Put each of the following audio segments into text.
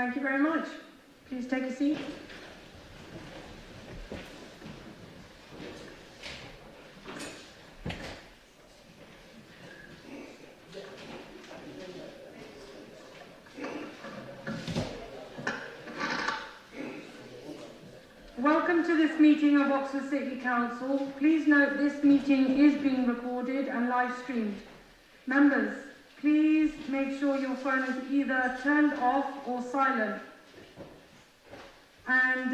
Thank you very much. Please take a seat. Welcome to this meeting of Oxford City Council. Please note this meeting is being recorded and live streamed. Members, please make sure your phone is either turned off or silent. And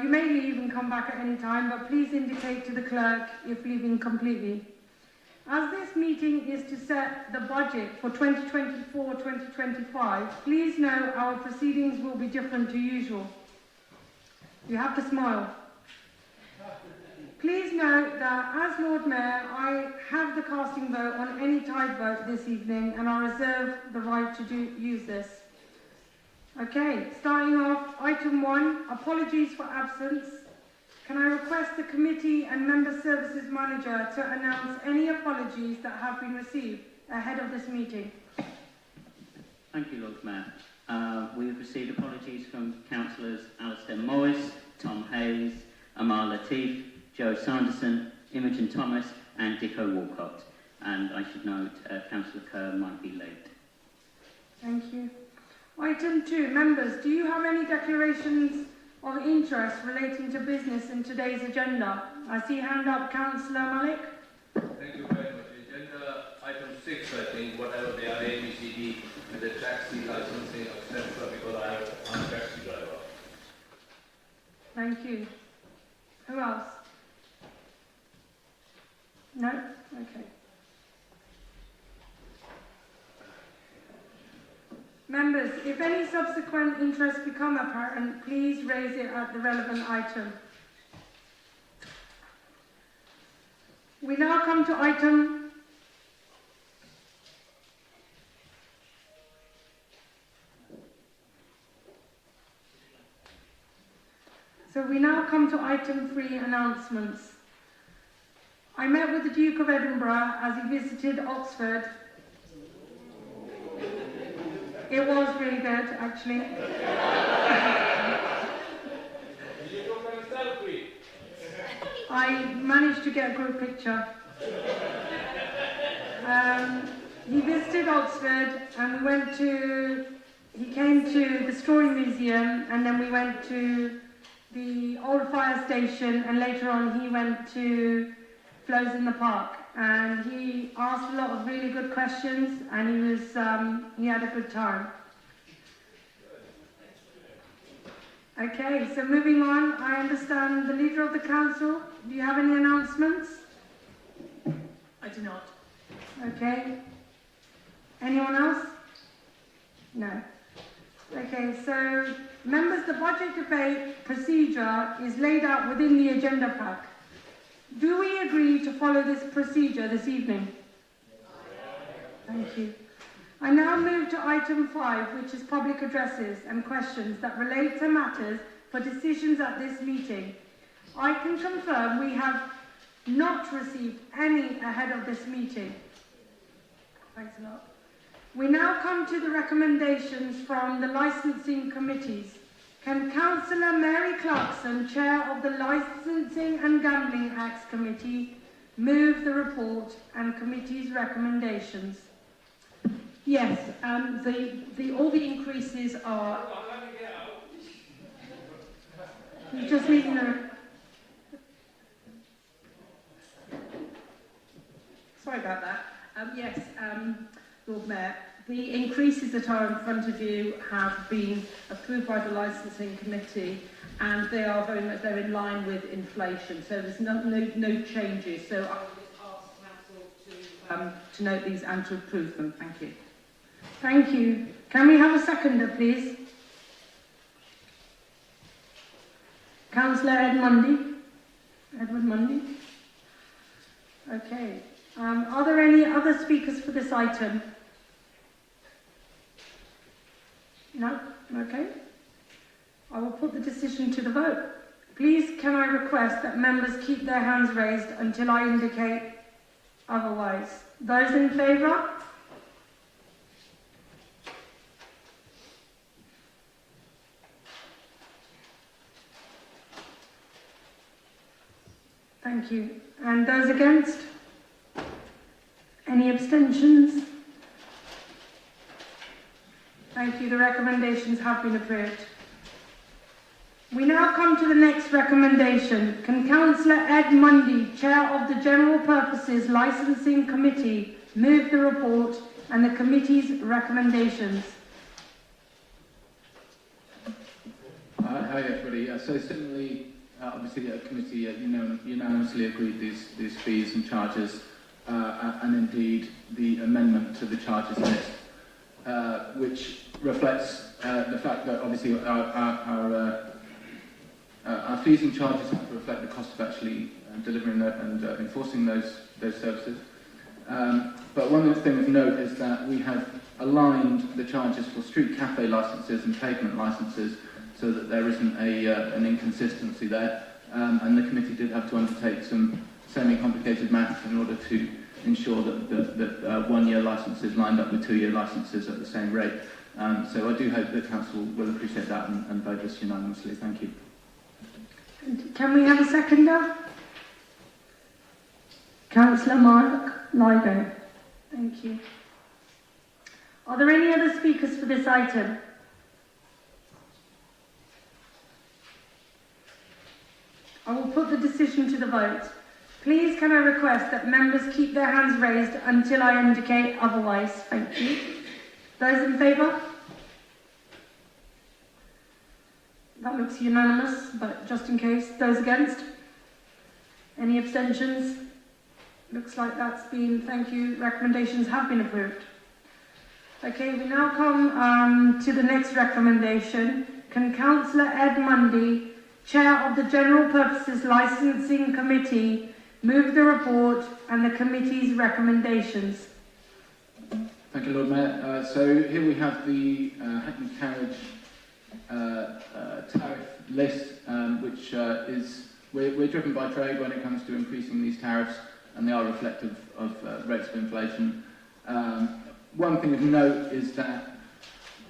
you may leave and come back at any time, but please indicate to the clerk if leaving completely. As this meeting is to set the budget for 2024-2025, please know our proceedings will be different to usual. You have to smile. Please note that as Lord Mayor, I have the casting vote on any tied vote this evening, and I reserve the right to use this. Okay, starting off, item 1, apologies for absence. Can I request the committee and member services manager to announce any apologies that have been received ahead of this meeting? Thank you, Lord Mayor. We've received apologies from councillors Alistair Morris, Tom Hayes, Amar Latif, Joe Sanderson, Imogen Thomas and Dicko Walcott. And I should note Councillor Kerr might be late. Thank you. Item 2, members, do you have any declarations of interest relating to business in today's agenda? I see hand up, Councillor Malik. Thank you very much. Agenda item 6, I think, whatever they are, A, B, C, D, with the taxi licensing, etc., because I'm a taxi driver. Thank you. Who else? No? Okay. Members, if any subsequent interests become apparent, please raise it at the relevant item. We now come to item 3, announcements. I met with the Duke of Edinburgh as he visited Oxford. It was really good, actually. I managed to get a group picture. He visited Oxford and he came to the Story Museum, and then we went to the old fire station, and later on he went to Flows in the Park. And he asked a lot of really good questions, and he had a good time. Okay, so moving on, I understand the Leader of the Council. Do you have any announcements? I do not. Okay. Anyone else? No. Okay, so members, the budget debate procedure is laid out within the agenda pack. Do we agree to follow this procedure this evening? Thank you. I now move to item 5, which is public addresses and questions that relate to matters for decisions at this meeting. I can confirm we have not received any ahead of this meeting. Thanks a lot. We now come to the recommendations from the licensing committees. Can Councillor Mary Clarkson, Chair of the Licensing and Gambling Acts Committee, move the report and committee's recommendations? Yes, all the increases are... You just need to know. Sorry about that. Yes, Lord Mayor, the increases that are in front of you have been approved by the licensing committee, and they are very much in line with inflation. So there's no changes. So I will just ask Council to note these and to approve them. Thank you. Thank you. Can we have a seconder, please? Councillor Edward Mundy. Okay. Are there any other speakers for this item? No? Okay. I will put the decision to the vote. Please can I request that members keep their hands raised until I indicate otherwise. Those in favour? Thank you. And those against? Any abstentions? Thank you. The recommendations have been approved. We now come to the next recommendation. Can Councillor Ed Mundy, Chair of the General Purposes Licensing Committee, move the report and the committee's recommendations? Hi everybody. So similarly, obviously the committee unanimously agreed these fees and charges, and indeed the amendment to the charges list, which reflects the fact that obviously our fees and charges have to reflect the cost of actually delivering and enforcing those services. But one thing of note is that we have aligned the charges for street cafe licences and pavement licences so that there isn't an inconsistency there. And the committee did have to undertake some semi-complicated maths in order to ensure that one-year licences lined up with two-year licences at the same rate. So I do hope that Council will appreciate that and vote this unanimously. Thank you. Can we have a seconder? Councillor Mark Ligo. Thank you. Are there any other speakers for this item? I will put the decision to the vote. Please can I request that members keep their hands raised until I indicate otherwise. Thank you. Those in favour? That looks unanimous, but just in case. Those against? Any abstentions? Looks like that's been, thank you, recommendations have been approved. Okay, we now come to the next recommendation. Can Councillor Ed Mundy, Chair of the General Purposes Licensing Committee, move the report and the committee's recommendations? Thank you, Lord Mayor. So here we have the Hackney Carriage tariff list, which we're driven by trade when it comes to increasing these tariffs, and they are reflective of rates of inflation. One thing of note is that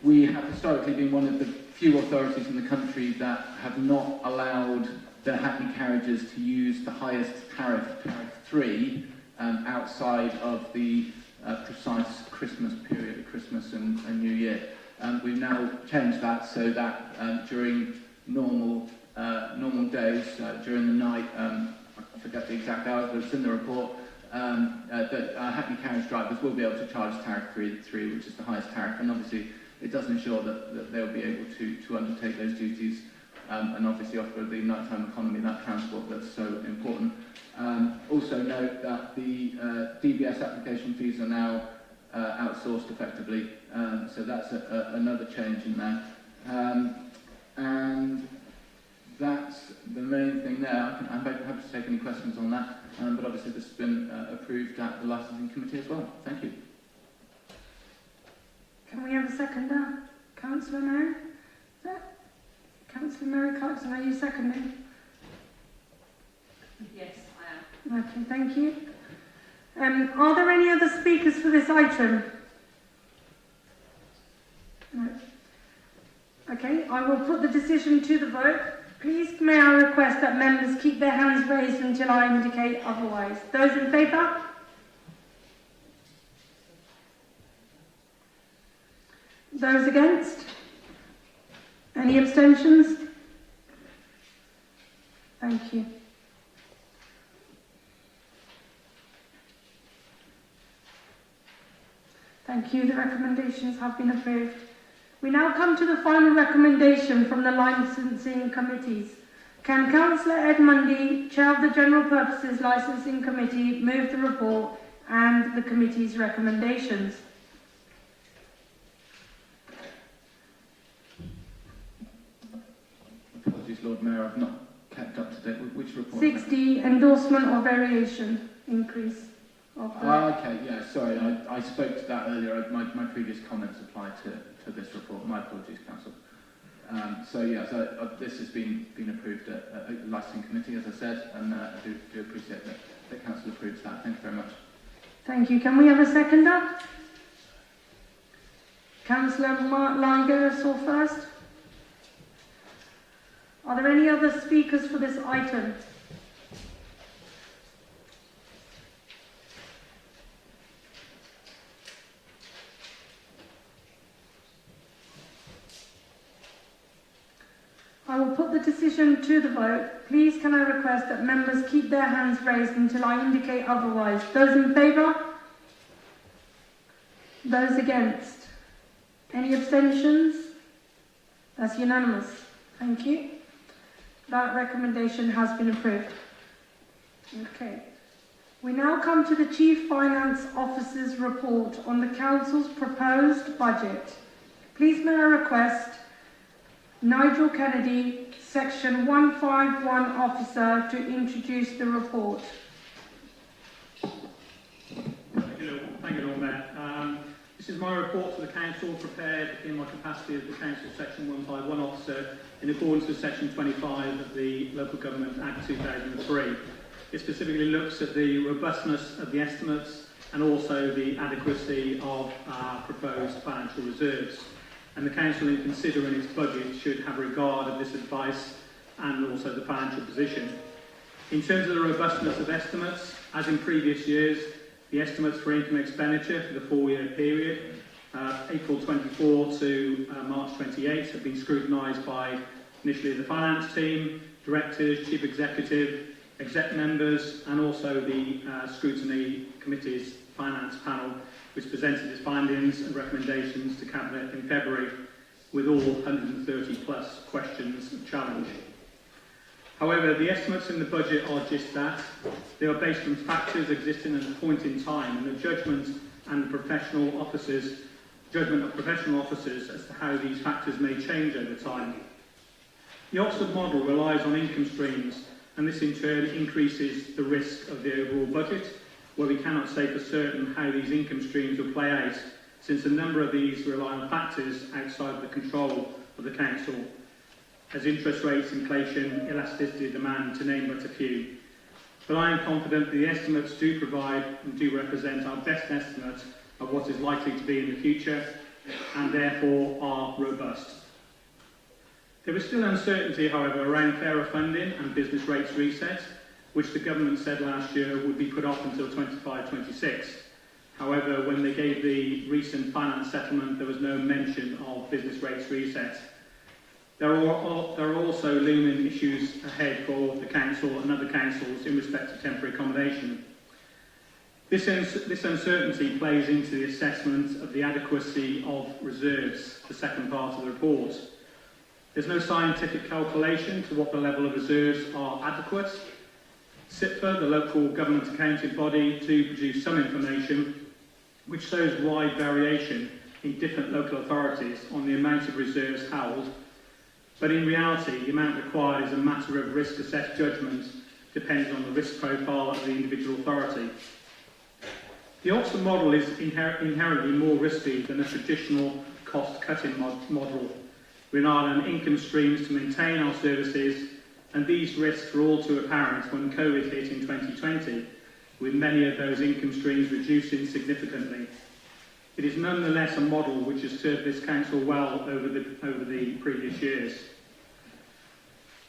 we have historically been one of the few authorities in the country that have not allowed the Hackney carriages to use the highest tariff, Tariff 3, outside of the precise Christmas period, Christmas and New Year. We've now changed that so that during normal days, during the night, I forget the exact hours, but it's in the report, that Hackney carriage drivers will be able to charge Tariff 3, which is the highest tariff, and obviously it does ensure that they'll be able to undertake those duties and obviously offer the nighttime economy, that transport that's so important. Also note that the DBS application fees are now outsourced effectively, so that's another change in there. And that's the main thing there. I'm happy to take any questions on that, but obviously this has been approved at the Licensing Committee as well. Thank you. Can we have a seconder? Councillor Mary? Councillor Mary Clarkson, are you seconding? Yes, I am. Okay, thank you. Are there any other speakers for this item? No. Okay, I will put the decision to the vote. Please may I request that members keep their hands raised until I indicate otherwise. Those in favour? Those against? Any abstentions? Thank you. Thank you. The recommendations have been approved. We now come to the final recommendation from the Licensing Committees. Can Councillor Ed Mundy, Chair of the General Purposes Licensing Committee, move the report and the committee's recommendations? Apologies, Lord Mayor, I've not kept up to date with which report. 60, endorsement or variation increase of the... Okay, yeah, sorry, I spoke to that earlier. My previous comments apply to this report. My apologies, Council. This has been approved at the Licensing Committee, as I said, and I do appreciate that Council approves that. Thank you very much. Thank you. Can we have a seconder? Councillor Mark Ligo saw first. Are there any other speakers for this item? opposition to the vote, please can I request that members keep their hands raised until I indicate otherwise. Those in favour? Those against? Any abstentions? That's unanimous. Thank you. That recommendation has been approved. Okay. We now come to the Chief Finance Officer's report on the Council's proposed budget. Please may I request Nigel Kennedy, Section 151 Officer, to introduce the report. Thank you, Lord Mayor. This is my report to the Council, prepared in my capacity as the Council Section 151 Officer in accordance with Section 25 of the Local Government Act 2003. It specifically looks at the robustness of the estimates and also the adequacy of our proposed financial reserves. And the Council, in considering its budget, should have regard of this advice and also the financial position. In terms of the robustness of estimates, as in previous years, the estimates for income expenditure for the 4-year period, April 24 to March 28, have been scrutinised by initially the finance team, directors, chief executive, exec members, and also the scrutiny committee's finance panel, which presented its findings and recommendations to Cabinet in February, with all 130 plus questions of challenge. However, the estimates in the budget are just that. They are based on factors existing at a point in time, and the judgment of professional officers as to how these factors may change over time. The Oxford model relies on income streams, and this in turn increases the risk of the overall budget, where we cannot say for certain how these income streams will play out, since a number of these rely on factors outside the control of the Council, as interest rates, inflation, elasticity of demand, to name but a few. But I am confident that the estimates do provide and do represent our best estimate of what is likely to be in the future, and therefore are robust. There is still uncertainty, however, around fairer funding and business rates reset, which the government said last year would be put off until 25-26. However, when they gave the recent finance settlement, there was no mention of business rates reset. There are also looming issues ahead for the Council and other councils in respect to temporary accommodation. This uncertainty plays into the assessment of the adequacy of reserves, the second part of the report. There's no scientific calculation to what the level of reserves are adequate. SIPFA, the local government accounting body, do produce some information which shows wide variation in different local authorities on the amount of reserves held, but in reality the amount required is a matter of risk assessed judgment depending on the risk profile of the individual authority. The Oxford model is inherently more risky than a traditional cost-cutting model, relying on income streams to maintain our services, and these risks were all too apparent when COVID hit in 2020, with many of those income streams reducing significantly. It is nonetheless a model which has served this Council well over the previous years.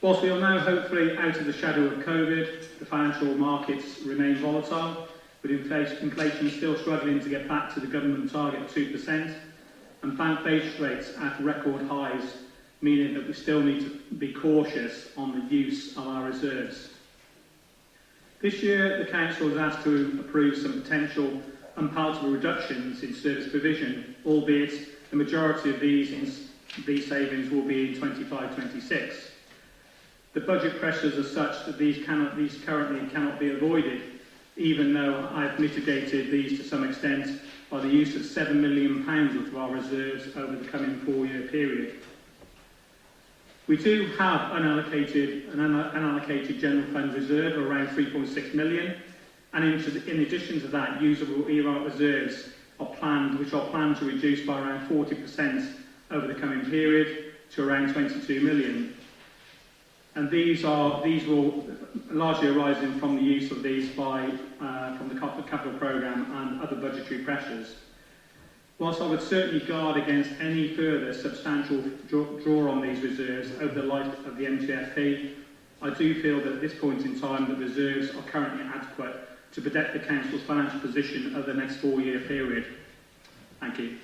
Whilst we are now hopefully out of the shadow of COVID, the financial markets remain volatile, with inflation still struggling to get back to the government target of 2%, and bank base rates at record highs, meaning that we still need to be cautious on the use of our reserves. This year, the Council has asked to approve some potential unpalatable reductions in service provision, albeit the majority of these savings will be in 25-26. The budget pressures are such that these currently cannot be avoided, even though I've mitigated these to some extent by the use of £7 million of our reserves over the coming 4-year period. We do have an unallocated general fund reserve of around £3.6 million, and in addition to that, usable ERAT reserves are planned to reduce by around 40% over the coming period to around £22 million. And these will largely arising from the use of these from the capital programme and other budgetary pressures. Whilst I would certainly guard against any further substantial draw on these reserves over the life of the MTFP, I do feel that at this point in time the reserves are currently adequate to protect the Council's financial position over the next 4-year period. Thank you.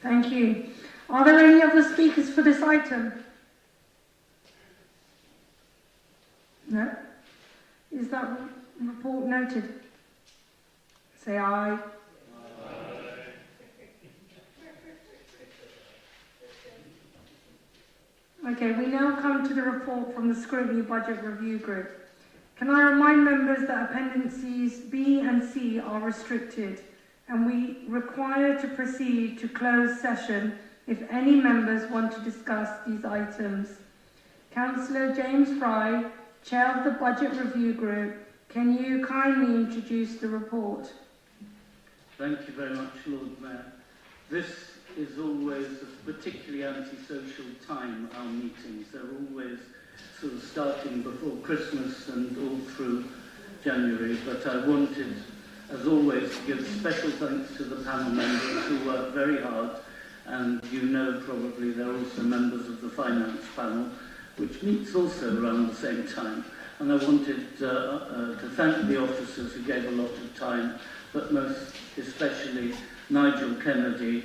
Thank you. Are there any other speakers for this item? No? Is that report noted? Say aye. Okay, we now come to the report from the Scrutiny Budget Review Group. Can I remind members that appendices B and C are restricted and we require to proceed to closed session if any members want to discuss these items. Councillor James Fry, Chair of the Budget Review Group, can you kindly introduce the report? Thank you very much, Lord Mayor. This is always a particularly antisocial time, our meetings. They're always sort of starting before Christmas and all through January, but I wanted, as always, to give special thanks to the panel members who work very hard, and you know probably they're also members of the finance panel, which meets also around the same time. And I wanted to thank the officers who gave a lot of time, but most especially Nigel Kennedy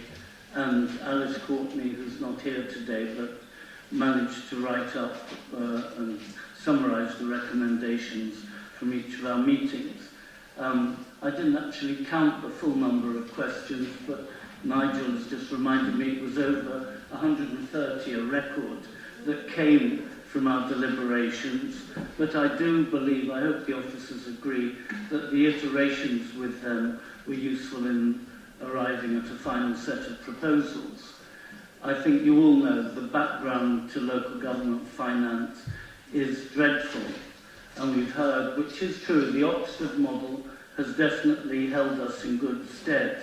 and Alice Courtney, who's not here today, but managed to write up and summarise the recommendations from each of our meetings. I didn't actually count the full number of questions, but Nigel has just reminded me it was over 130, a record that came from our deliberations. But I do believe, I hope the officers agree, that the iterations with them were useful in arriving at a final set of proposals. I think you all know the background to local government finance is dreadful, and we've heard, which is true, the Oxford model has definitely held us in good stead.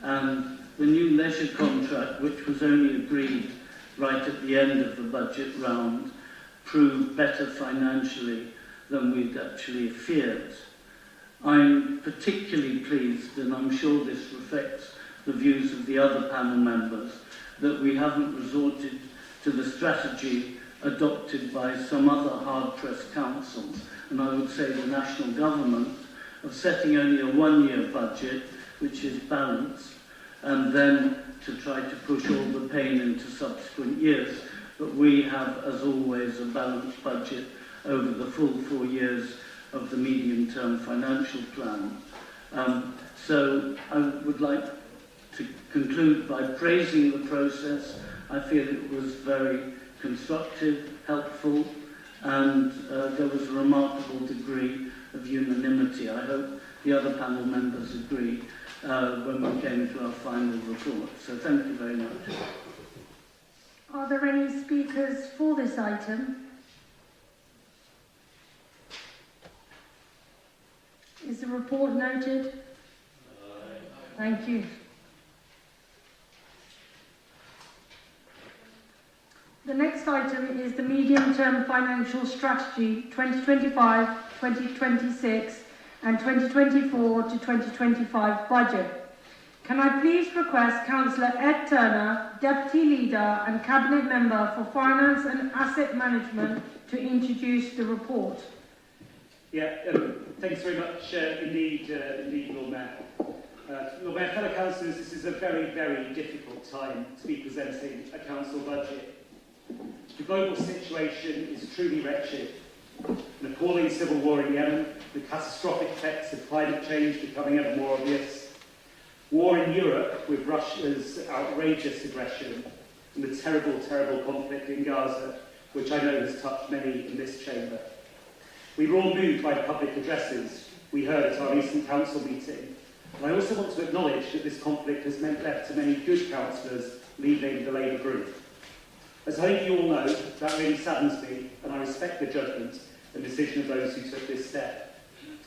And the new leisure contract, which was only agreed right at the end of the budget round, proved better financially than we'd actually feared. I'm particularly pleased, and I'm sure this reflects the views of the other panel members, that we haven't resorted to the strategy adopted by some other hard-pressed councils, and I would say the national government, of setting only a one-year budget, which is balanced, and then to try to push all the pain into subsequent years. But we have, as always, a balanced budget over the full 4 years of the medium-term financial plan. So I would like to conclude by praising the process. I feel it was very constructive, helpful, and there was a remarkable degree of unanimity. I hope the other panel members agree when we came to our final report. So thank you very much. Are there any speakers for this item? Is the report noted? Thank you. The next item is the Medium-Term Financial Strategy 2025-2026 and 2024 to 2025 budget. Can I please request Councillor Ed Turner, Deputy Leader and Cabinet Member for Finance and Asset Management, to introduce the report? Thanks very much indeed, Lord Mayor. Lord Mayor, fellow councillors, this is a very, very difficult time to be presenting a council budget. The global situation is truly wretched. An appalling civil war in Yemen, the catastrophic effects of climate change becoming ever more obvious, war in Europe with Russia's outrageous aggression, and the terrible, terrible conflict in Gaza, which I know has touched many in this chamber. We were all moved by the public addresses we heard at our recent council meeting, and I also want to acknowledge that this conflict has led to many good councillors leaving the Labour group. As I think you all know, that really saddens me, and I respect the judgment and decision of those who took this step.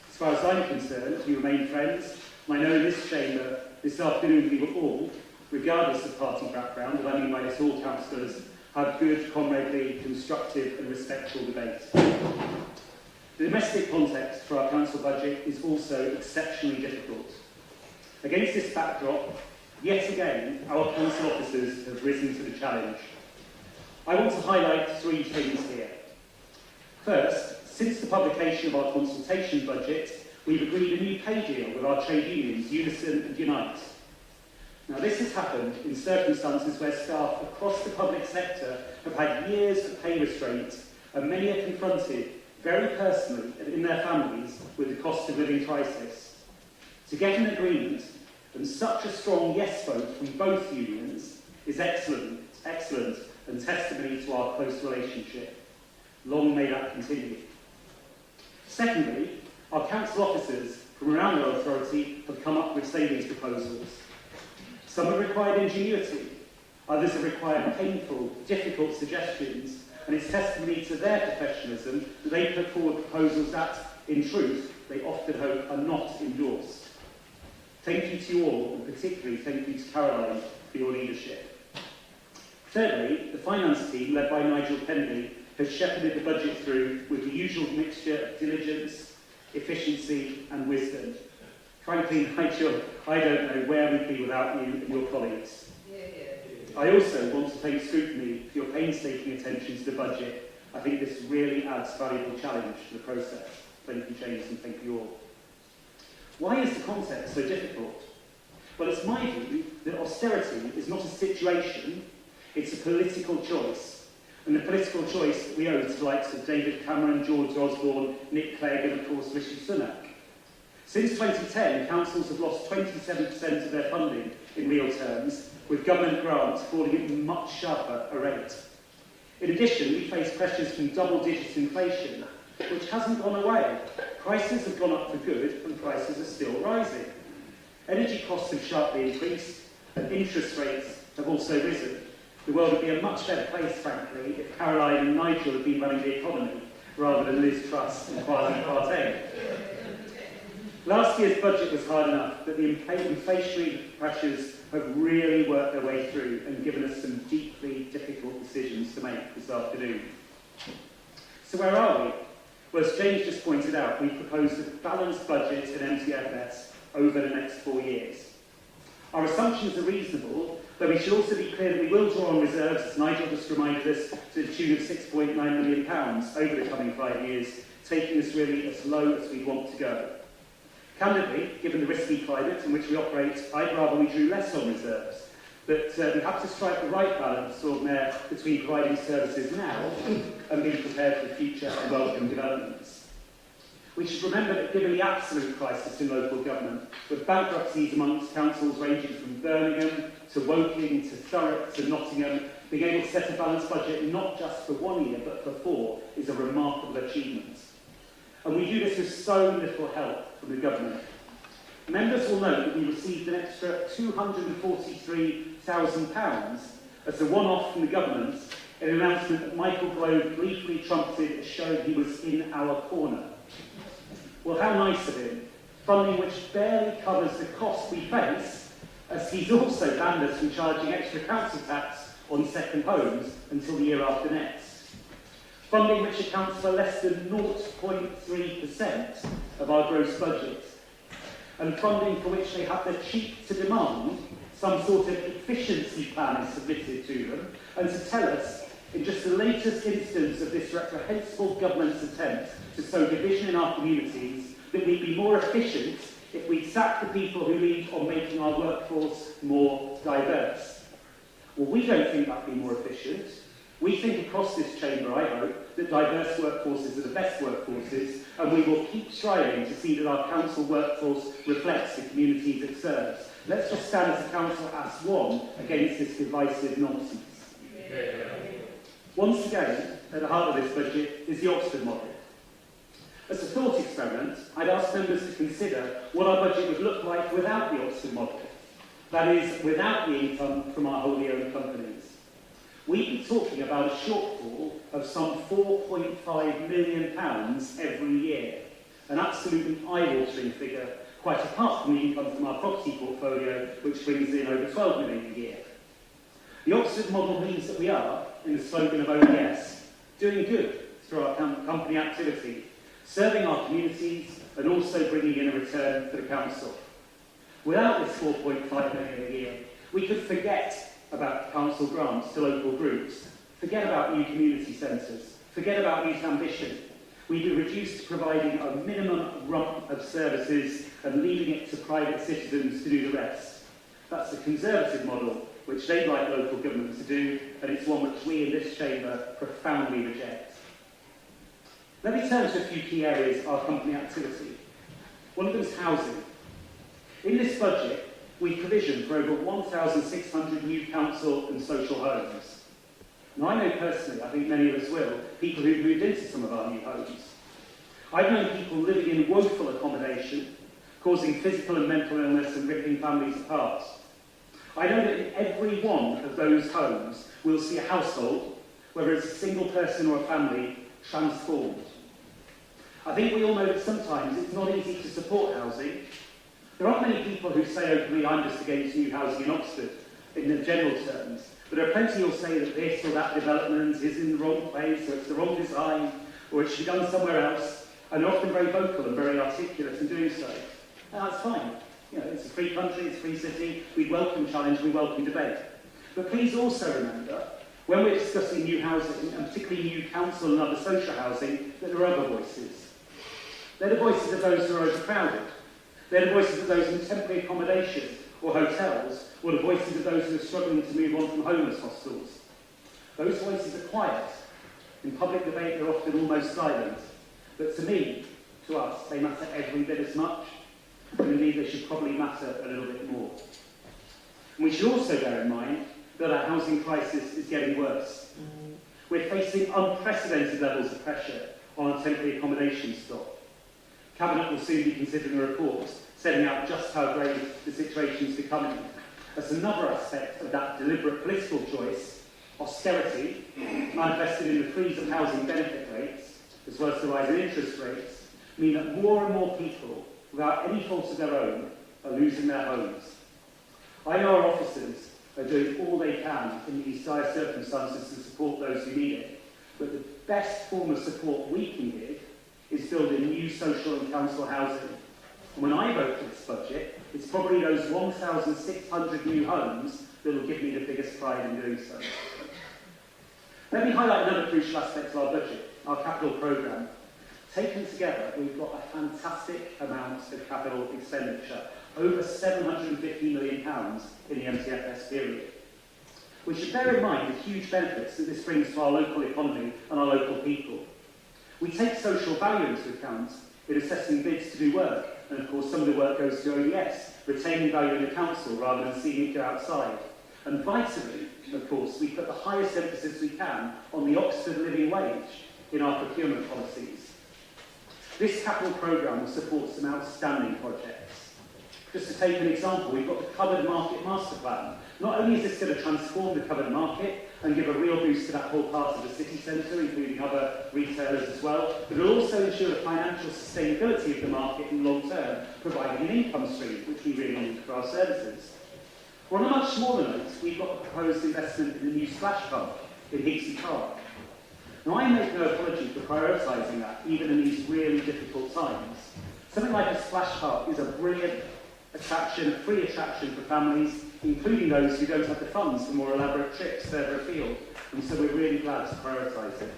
As far as I'm concerned, we remain friends, and I know in this chamber, this afternoon we will all, regardless of party background, and I mean by this all councillors, have good, comradely, constructive and respectful debate. The domestic context for our council budget is also exceptionally difficult. Against this backdrop, yet again, our council officers have risen to the challenge. I want to highlight 3 things here. First, since the publication of our consultation budget, we've agreed a new pay deal with our trade unions, Unison and Unite. Now, this has happened in circumstances where staff across the public sector have had years of pay restraint, and many are confronted very personally and in their families with the cost of living crisis. To get an agreement and such a strong yes vote from both unions is excellent and testimony to our close relationship. Long may that continue. Secondly, our council officers from around our authority have come up with savings proposals. Some have required ingenuity, others have required painful, difficult suggestions, and it's testimony to their professionalism that they put forward proposals that, in truth, they often hope are not endorsed. Thank you to you all, and particularly thank you to Caroline for your leadership. Thirdly, the finance team, led by Nigel Penby, has shepherded the budget through with the usual mixture of diligence, efficiency and wisdom. Frankly, Nigel, I don't know where we'd be without you and your colleagues. I also want to thank Scrutiny for your painstaking attention to the budget. I think this really adds valuable challenge to the process. Thank you, James, and thank you all. Why is the context so difficult? Well, it's my view that austerity is not a situation, it's a political choice. And the political choice that we owe to the likes of David Cameron, George Osborne, Nick Clegg and of course Rishi Sunak. Since 2010, councils have lost 27% of their funding in real terms, with government grants falling at a much sharper a rate. In addition, we face pressures from double-digit inflation, which hasn't gone away. Prices have gone up for good, and prices are still rising. Energy costs have sharply increased, and interest rates have also risen. The world would be a much better place, frankly, if Caroline and Nigel had been running the economy, rather than Liz Truss and Kwasi Kwarteng. Last year's budget was hard enough, but the inflationary pressures have really worked their way through and given us some deeply difficult decisions to make this afternoon. So where are we? Well, as James just pointed out, we've proposed a balanced budget in MTFS over the next 4 years. Our assumptions are reasonable, though we should also be clear that we will draw on reserves, as Nigel just reminded us, to the tune of £6.9 million over the coming 5 years, taking us really as low as we want to go. Candidly, given the risky climate in which we operate, I'd rather we drew less on reserves. But we have to strike the right balance, Lord Mayor, between providing services now and being prepared for the future and welcome developments. We should remember that given the absolute crisis in local government, with bankruptcies amongst councils ranging from Birmingham to Woking to Thurrock to Nottingham, being able to set a balanced budget not just for 1 year but for 4 is a remarkable achievement. And we do this with so little help from the government. Members will note that we received an extra £243,000 as a one-off from the government in an announcement that Michael Gove briefly trumpeted as showing he was in our corner. Well, how nice of him, funding which barely covers the cost we face, as he's also banned us from charging extra council tax on second homes until the year after next. Funding which accounts for less than 0.3% of our gross budget, and funding for which they have the cheek to demand some sort of efficiency plan is submitted to them, and to tell us, in just the latest instance of this reprehensible government's attempt to sow division in our communities, that we'd be more efficient if we sack the people who lead on making our workforce more diverse. Well, we don't think that'd be more efficient. We think across this chamber, I hope, that diverse workforces are the best workforces, and we will keep striving to see that our council workforce reflects the communities it serves. Let's just stand as a council as one against this divisive nonsense. Once again, at the heart of this budget is the Oxford model. As a thought experiment, I'd ask members to consider what our budget would look like without the Oxford model. That is, without the income from our wholly owned companies. We'd be talking about a shortfall of some £4.5 million every year, an absolutely eye-watering figure, quite apart from the income from our property portfolio, which brings in over £12 million a year. The Oxford model means that we are, in the slogan of ODS, doing good through our company activity, serving our communities and also bringing in a return for the council. Without this £4.5 million a year, we could forget about council grants to local groups, forget about new community centres, forget about youth ambition. We'd be reduced to providing a minimum rump of services and leaving it to private citizens to do the rest. That's the Conservative model, which they'd like local government to do, and it's one which we in this chamber profoundly reject. Let me turn to a few key areas of our company activity. One of them is housing. In this budget, we provision for over 1,600 new council and social homes. Now, I know personally, I think many of us will, people who've moved into some of our new homes. I've known people living in woeful accommodation, causing physical and mental illness and ripping families apart. I know that in every one of those homes, we'll see a household, whether it's a single person or a family, transformed. I think we all know that sometimes it's not easy to support housing. There aren't many people who say openly, I'm just against new housing in Oxford, in the general terms. But there are plenty who'll say that this or that development is in the wrong place, or it's the wrong design, or it should be done somewhere else. And they're often very vocal and very articulate in doing so. And that's fine. You know, it's a free country, it's a free city. We welcome challenge, we welcome debate. But please also remember, when we're discussing new housing, and particularly new council and other social housing, that there are other voices. They're the voices of those who are overcrowded. They're the voices of those in temporary accommodation or hotels, or the voices of those who are struggling to move on from homeless hostels. Those voices are quiet. In public debate, they're often almost silent. But to me, to us, they matter every bit as much. And indeed, they should probably matter a little bit more. And we should also bear in mind that our housing crisis is getting worse. We're facing unprecedented levels of pressure on our temporary accommodation stock. Cabinet will soon be considering a report setting out just how grave the situation is becoming. As another aspect of that deliberate political choice, austerity, manifested in the freeze of housing benefit rates, as well as the rise in interest rates, mean that more and more people, without any fault of their own, are losing their homes. I know our officers are doing all they can in these dire circumstances to support those who need it, but the best form of support we can give is building new social and council housing. And when I vote for this budget, it's probably those 1,600 new homes that will give me the biggest pride in doing so. Let me highlight another crucial aspect of our budget, our capital programme. Taken together, we've got a fantastic amount of capital expenditure, over £750 million in the MTFS period. We should bear in mind the huge benefits that this brings to our local economy and our local people. We take social value into account in assessing bids to do work, and of course some of the work goes to ODS, retaining value in the council rather than seeing it go outside. And vitally, of course, we put the highest emphasis we can on the Oxford living wage in our procurement policies. This capital programme will support some outstanding projects. Just to take an example, we've got the covered market master plan. Not only is this going to transform the covered market and give a real boost to that whole part of the city centre, including other retailers as well, but it will also ensure the financial sustainability of the market in the long term, providing an income stream, which we really need for our services. Well, on a much smaller note, we've got a proposed investment in the new splash pump in Heaksey Park. Now, I make no apology for prioritising that, even in these really difficult times. Something like a splash park is a brilliant attraction, a free attraction for families, including those who don't have the funds for more elaborate trips further afield, and so we're really glad to prioritise it.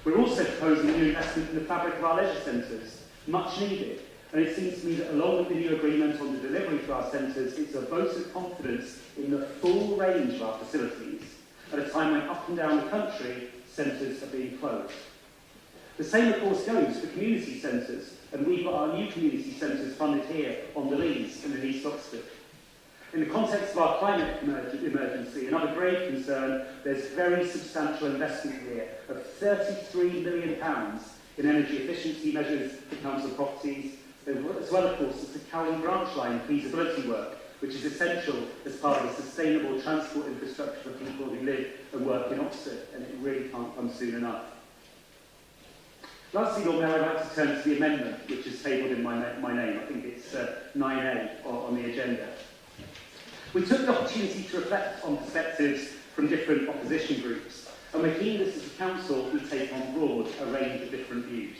We're also proposing a new investment in the fabric of our leisure centres, much needed, and it seems to me that along with the new agreement on the delivery for our centres, it's a vote of confidence in the full range of our facilities at a time when up and down the country, centres are being closed. The same, of course, goes for community centres, and we've got our new community centres funded here on the Lees and in East Oxford. In the context of our climate emergency, another grave concern, there's very substantial investment here of £33 million in energy efficiency measures for council properties, as well, of course, as the Cowan branch line feasibility work, which is essential as part of a sustainable transport infrastructure for people who live and work in Oxford, and it really can't come soon enough. Lastly, Lord Mayor, I'd like to turn to the amendment, which is tabled in my name. I think it's 9A on the agenda. We took the opportunity to reflect on perspectives from different opposition groups, and we're keen that as a council we take on board a range of different views.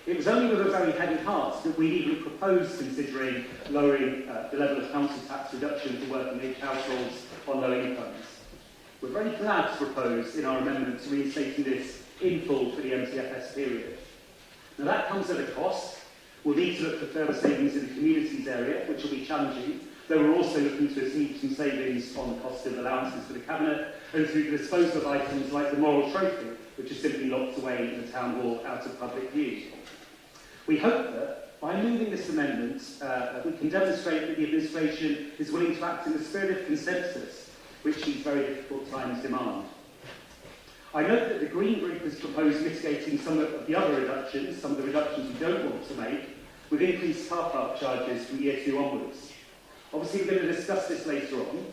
It was only with a very heavy heart that we even proposed considering lowering the level of council tax reduction for working age households on low incomes. We're very glad to propose in our amendment to reinstating this in full for the MTFS period. Now that comes at a cost. We'll need to look for further savings in the communities area, which will be challenging, though we're also looking to achieve some savings on the cost of allowances for the Cabinet and through the disposal of items like the moral trophy, which are simply locked away in the Town Hall out of public view. We hope that by moving this amendment, we can demonstrate that the administration is willing to act in the spirit of consensus, which these very difficult times demand. I note that the Green Group has proposed mitigating some of the other reductions, some of the reductions we don't want to make, with increased car park charges from year 2 onwards. Obviously, we're going to discuss this later on.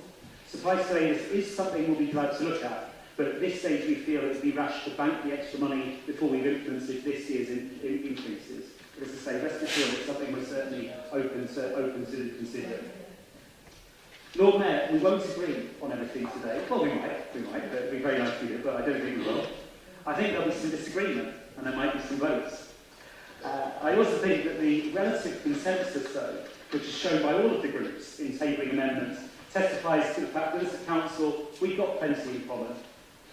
Supply surveillance is something we'll be glad to look at, but at this stage we feel it would be rash to bank the extra money before we've implemented this year's increases. But as I say, rest assured it's something we're certainly open to consider. Lord Mayor, we won't agree on everything today. Well, we might, but it'd be very nice to do, but I don't think we will. I think there'll be some disagreement, and there might be some votes. I also think that the relative consensus, though, which is shown by all of the groups in tabling amendments, testifies to the fact that as a council, we've got plenty in common.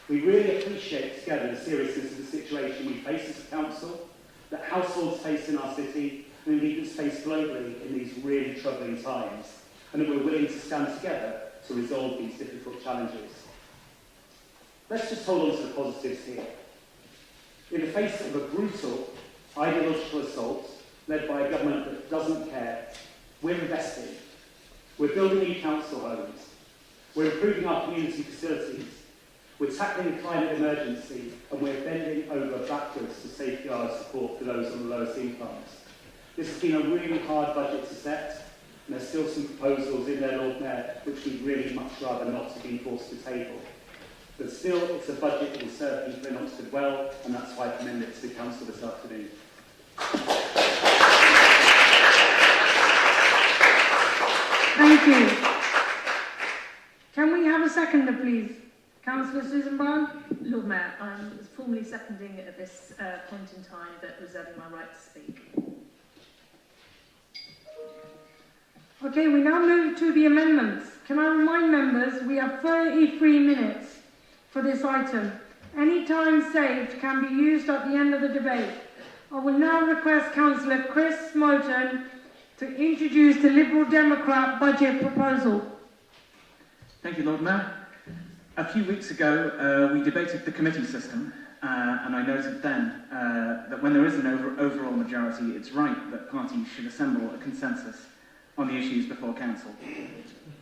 We really appreciate together the seriousness of the situation we face as a council, that households face in our city, and indeed that's faced globally in these really troubling times, and that we're willing to stand together to resolve these difficult challenges. Let's just hold on to the positives here. In the face of a brutal ideological assault led by a government that doesn't care, we're investing. We're building new council homes. We're improving our community facilities. We're tackling the climate emergency, and we're bending over backwards to safeguard support for those on the lowest incomes. This has been a really hard budget to set, and there's still some proposals in there, Lord Mayor, which we'd really much rather not have been forced to table. But still, it's a budget that will serve people in Oxford well, and that's why I commend it to the Council this afternoon. Thank you. Can we have a seconder, please? Councillor Susan Brown? Lord Mayor, I'm formally seconding it at this point in time, but reserving my right to speak. Okay, we now move to the amendments. Can I remind members we have 33 minutes for this item. Any time saved can be used at the end of the debate. I will now request Councillor Chris Smoten to introduce the Liberal Democrat budget proposal. Thank you, Lord Mayor. A few weeks ago, we debated the committee system, and I noted then that when there is an overall majority, it's right that parties should assemble a consensus on the issues before Council.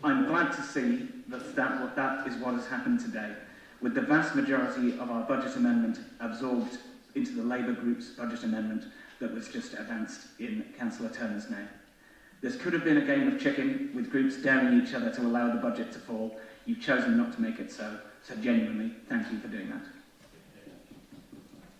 I'm glad to see that is what has happened today, with the vast majority of our budget amendment absorbed into the Labour Group's budget amendment that was just advanced in Councillor Turner's name. This could have been a game of chicken, with groups daring each other to allow the budget to fall. You've chosen not to make it so genuinely, thank you for doing that.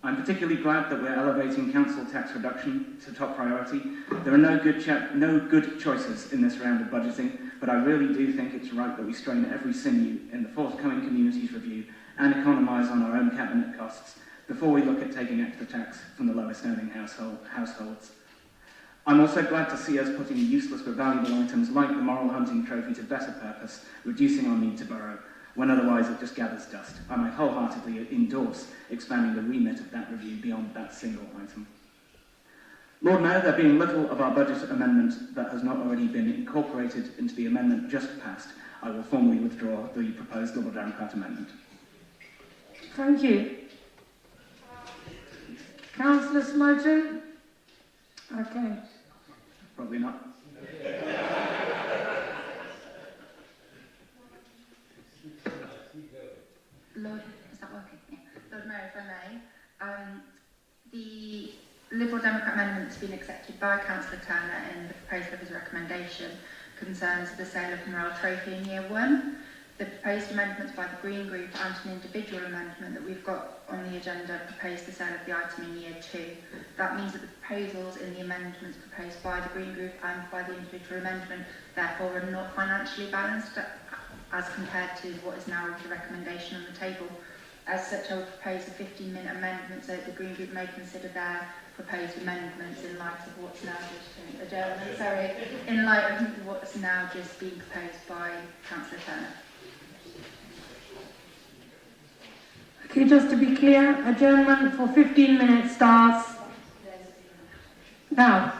I'm particularly glad that we're elevating council tax reduction to top priority. There are no good choices in this round of budgeting, but I really do think it's right that we strain every sinew in the forthcoming communities review and economise on our own cabinet costs before we look at taking extra tax from the lowest earning households. I'm also glad to see us putting useless but valuable items like the moral hunting trophy to better purpose, reducing our need to borrow, when otherwise it just gathers dust. And I wholeheartedly endorse expanding the remit of that review beyond that single item. Lord Mayor, there being little of our budget amendment that has not already been incorporated into the amendment just passed, I will formally withdraw the proposed Liberal Democrat amendment. Thank you. Councillor Smoten? Okay. Probably not. Lord, is that working? Yeah. Lord Mayor, if I may, the Liberal Democrat amendment has been accepted by Councillor Turner in the proposal of his recommendation concerns the sale of Morale Trophy in year 1. The proposed amendments by the Green Group and an individual amendment that we've got on the agenda propose the sale of the item in year 2. That means that the proposals in the amendments proposed by the Green Group and by the individual amendment therefore are not financially balanced as compared to what is now the recommendation on the table. As such, I would propose a 15-minute amendment so that the Green Group may consider their proposed amendments in light of what's now in light of what's now just being proposed by Councillor Turner. Okay, just to be clear, adjournment for 15 minutes starts now.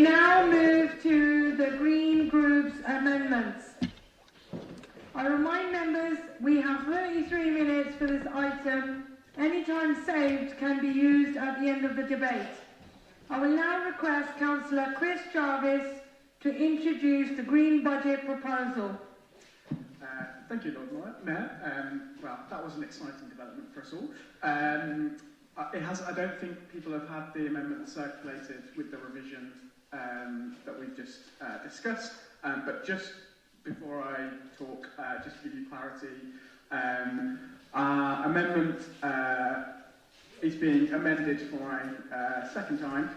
now move to the Green Group's amendments. I remind members we have 33 minutes for this item. Any time saved can be used at the end of the debate. I will now request Councillor Chris Jarvis to introduce the Green Budget proposal. Thank you, Lord Mayor. Well, that was an exciting development for us all. I don't think people have had the amendment circulated with the revision that we've just discussed. But just before I talk, just to give you clarity, our amendment is being amended for a second time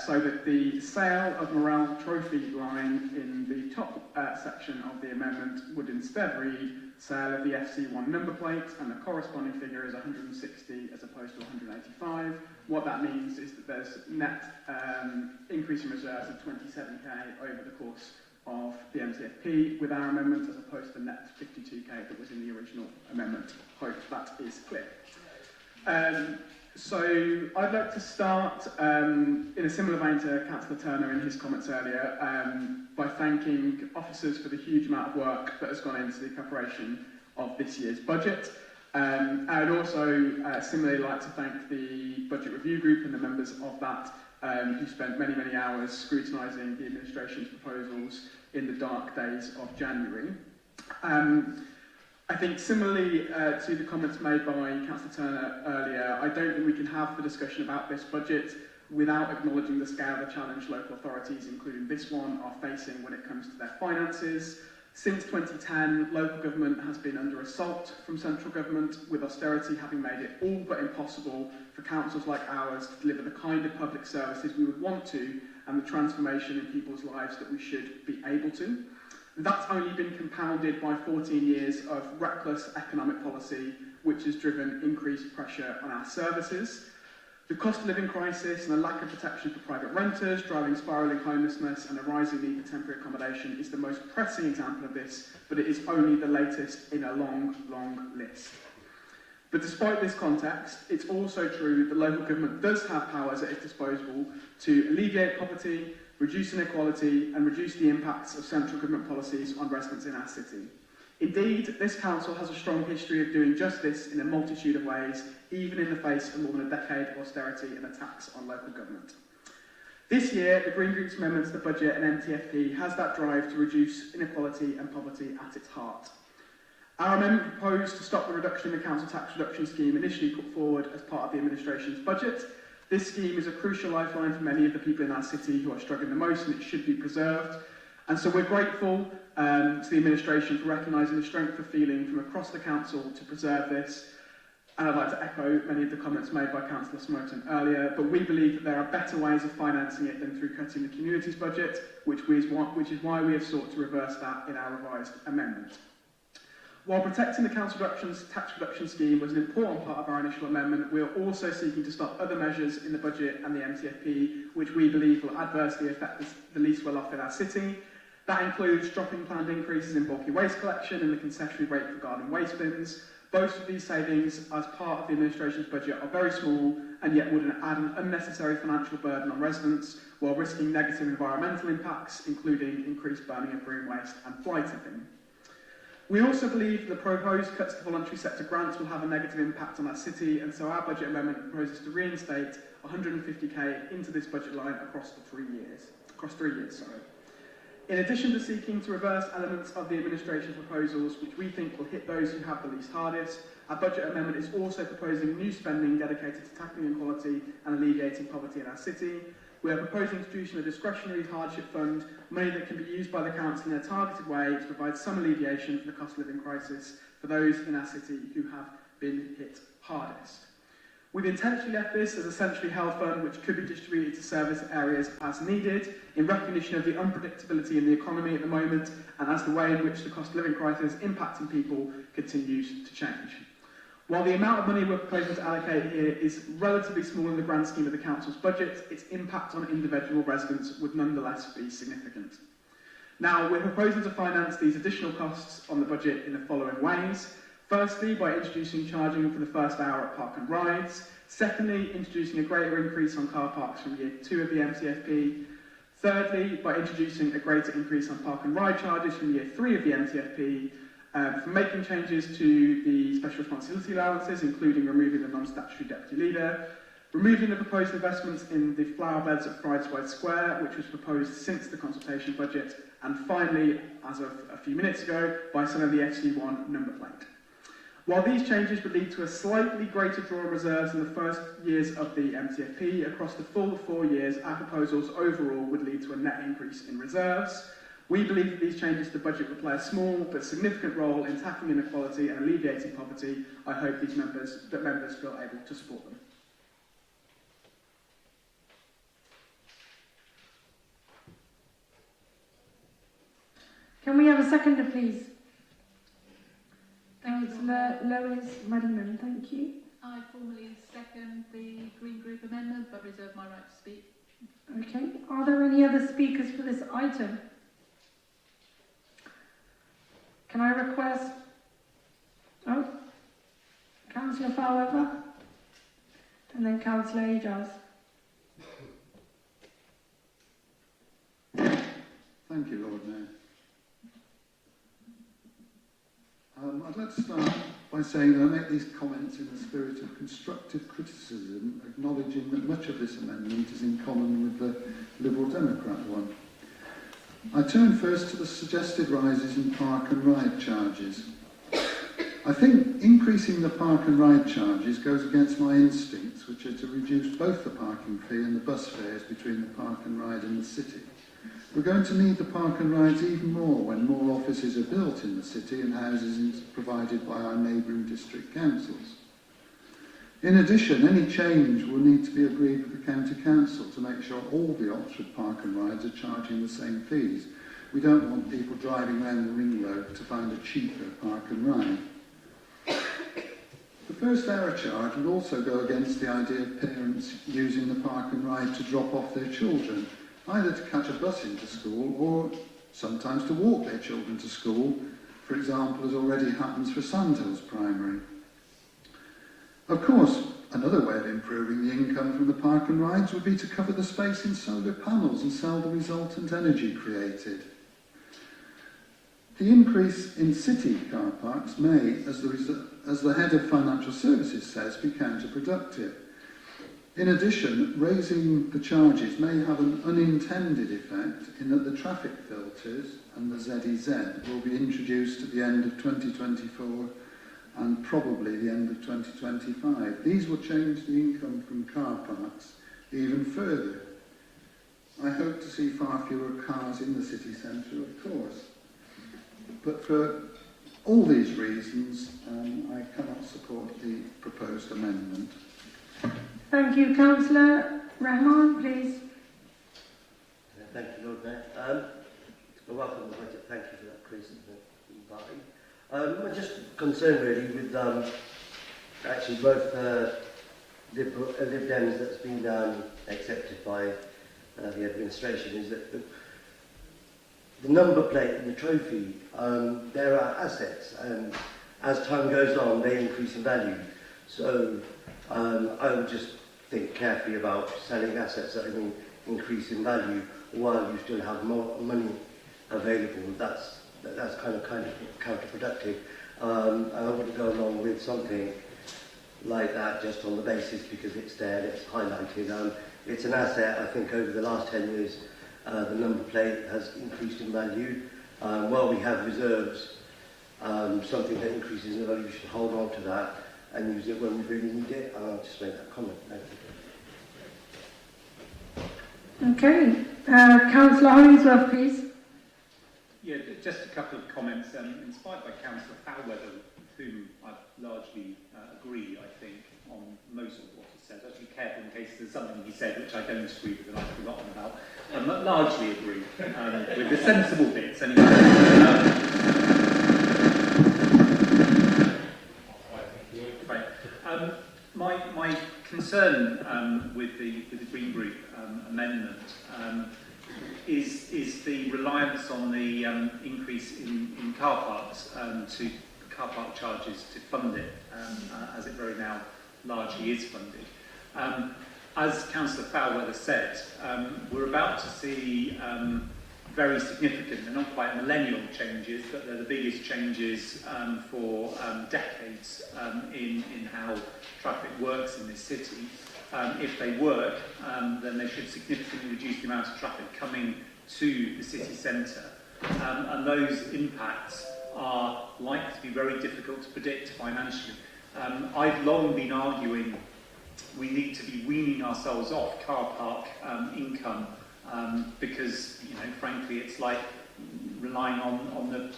so that the sale of Morale Trophy line in the top section of the amendment would instead read sale of the FC1 number plate, and the corresponding figure is 160 as opposed to 185. What that means is that there's net increase in reserves of 27k over the course of the MTFP with our amendment as opposed to the net 52k that was in the original amendment. Hope that is clear. So I'd like to start in a similar vein to Councillor Turner in his comments earlier by thanking officers for the huge amount of work that has gone into the preparation of this year's budget. I would also similarly like to thank the Budget Review Group and the members of that who spent many, many hours scrutinising the administration's proposals in the dark days of January. I think similarly to the comments made by Councillor Turner earlier, I don't think we can have the discussion about this budget without acknowledging the scale of the challenge local authorities, including this one, are facing when it comes to their finances. Since 2010, local government has been under assault from central government, with austerity having made it all but impossible for councils like ours to deliver the kind of public services we would want to and the transformation in people's lives that we should be able to. That's only been compounded by 14 years of reckless economic policy, which has driven increased pressure on our services. The cost of living crisis and a lack of protection for private renters, driving spiralling homelessness and a rising need for temporary accommodation is the most pressing example of this, but it is only the latest in a long, long list. But despite this context, it's also true that local government does have powers at its disposal to alleviate poverty, reduce inequality and reduce the impacts of central government policies on residents in our city. Indeed, this council has a strong history of doing just this in a multitude of ways, even in the face of more than a decade of austerity and attacks on local government. This year, the Green Group's amendments to the budget and MTFP has that drive to reduce inequality and poverty at its heart. Our amendment proposed to stop the reduction in the council tax reduction scheme initially put forward as part of the administration's budget. This scheme is a crucial lifeline for many of the people in our city who are struggling the most, and it should be preserved. And so we're grateful to the administration for recognising the strength of feeling from across the council to preserve this. And I'd like to echo many of the comments made by Councillor Smoten earlier, but we believe that there are better ways of financing it than through cutting the community's budget, which is why we have sought to reverse that in our revised amendment. While protecting the council tax reduction scheme was an important part of our initial amendment, we are also seeking to stop other measures in the budget and the MTFP, which we believe will adversely affect the least well off in our city. That includes dropping planned increases in bulky waste collection and the concessionary rate for garden waste bins. Both of these savings, as part of the administration's budget, are very small and yet would add an unnecessary financial burden on residents while risking negative environmental impacts, including increased burning of green waste and fly tipping. We also believe the proposed cuts to voluntary sector grants will have a negative impact on our city, and so our budget amendment proposes to reinstate 150k into this budget line across 3 years. In addition to seeking to reverse elements of the administration's proposals, which we think will hit those who have the least hardest, our budget amendment is also proposing new spending dedicated to tackling inequality and alleviating poverty in our city. We are proposing introducing a discretionary hardship fund, money that can be used by the council in a targeted way to provide some alleviation for the cost of living crisis for those in our city who have been hit hardest. We've intentionally left this as a centrally held fund which could be distributed to service areas as needed, in recognition of the unpredictability in the economy at the moment and as the way in which the cost of living crisis impacting people continues to change. While the amount of money we're proposing to allocate here is relatively small in the grand scheme of the council's budget, its impact on individual residents would nonetheless be significant. Now, we're proposing to finance these additional costs on the budget in the following ways. Firstly, by introducing charging for the first hour at Park and Rides. Secondly, introducing a greater increase on car parks from year 2 of the MTFP. Thirdly, by introducing a greater increase on park and ride charges from year 3 of the MTFP, from making changes to the special responsibility allowances, including removing the non-statutory deputy leader, removing the proposed investments in the flower beds at Brideswide Square, which was proposed since the consultation budget, and finally, as of a few minutes ago, by selling the FC1 number plate. While these changes would lead to a slightly greater draw of reserves in the first years of the MTFP, across the full 4 years, our proposals overall would lead to a net increase in reserves. We believe that these changes to the budget will play a small but significant role in tackling inequality and alleviating poverty. I hope members feel able to support them. Can we have a seconder, please? Councillor Lois Muddyman, thank you. I formally second the Green Group amendment, but reserve my right to speak. Okay. Are there any other speakers for this item? Can I request... Oh, Councillor Fowler, and then Councillor Ajaz. Thank you, Lord Mayor. I'd like to start by saying that I make these comments in the spirit of constructive criticism, acknowledging that much of this amendment is in common with the Liberal Democrat one. I turn first to the suggested rises in park and ride charges. I think increasing the park and ride charges goes against my instincts, which are to reduce both the parking fee and the bus fares between the park and ride and the city. We're going to need the park and rides even more when more offices are built in the city and housing is provided by our neighbouring district councils. In addition, any change will need to be agreed with the county council to make sure all the Oxford park and rides are charging the same fees. We don't want people driving around the ring road to find a cheaper park and ride. The first hour charge would also go against the idea of parents using the park and ride to drop off their children, either to catch a bus into school or sometimes to walk their children to school, for example, as already happens for Sandhills Primary. Of course, another way of improving the income from the park and rides would be to cover the space in solar panels and sell the resultant energy created. The increase in city car parks may, as the head of financial services says, be counterproductive. In addition, raising the charges may have an unintended effect in that the traffic filters and the ZEZ will be introduced at the end of 2024 and probably the end of 2025. These will change the income from car parks even further. I hope to see far fewer cars in the city centre, of course. But for all these reasons, I cannot support the proposed amendment. Thank you. Councillor Rahman, please. Thank you, Lord Mayor. I welcome the budget. Thank you for that, Chris. I'm just concerned really with actually both Lib Dems that's been accepted by the administration is that the number plate and the trophy, there are assets, and as time goes on, they increase in value. So I would just think carefully about selling assets that will increase in value while you still have more money available. That's kind of counterproductive. I wouldn't go along with something like that just on the basis because it's there and it's highlighted. It's an asset. I think over the last 10 years, the number plate has increased in value. While we have reserves, something that increases in value, we should hold on to that and use it when we really need it. I'll just make that comment. Thank you. Okay. Councillor Hollingsworth, please. Yeah, just a couple of comments. Inspired by Councillor Fowler, with whom I largely agree, I think, on most of what he said. I have to be careful in case there's something he said which I don't agree with and I've forgotten about. But largely agree with the sensible bits, anyway. My concern with the Green Group amendment is the reliance on the increase in car parks to car park charges to fund it, as it very now largely is funded. as Councillor Foulweather said, we're about to see very significant, they're not quite millennial changes, but they're the biggest changes for decades in how traffic works in this city. If they work, then they should significantly reduce the amount of traffic coming to the city centre. And those impacts are likely to be very difficult to predict financially. I've long been arguing we need to be weaning ourselves off car park income because, you know, frankly, it's like relying on the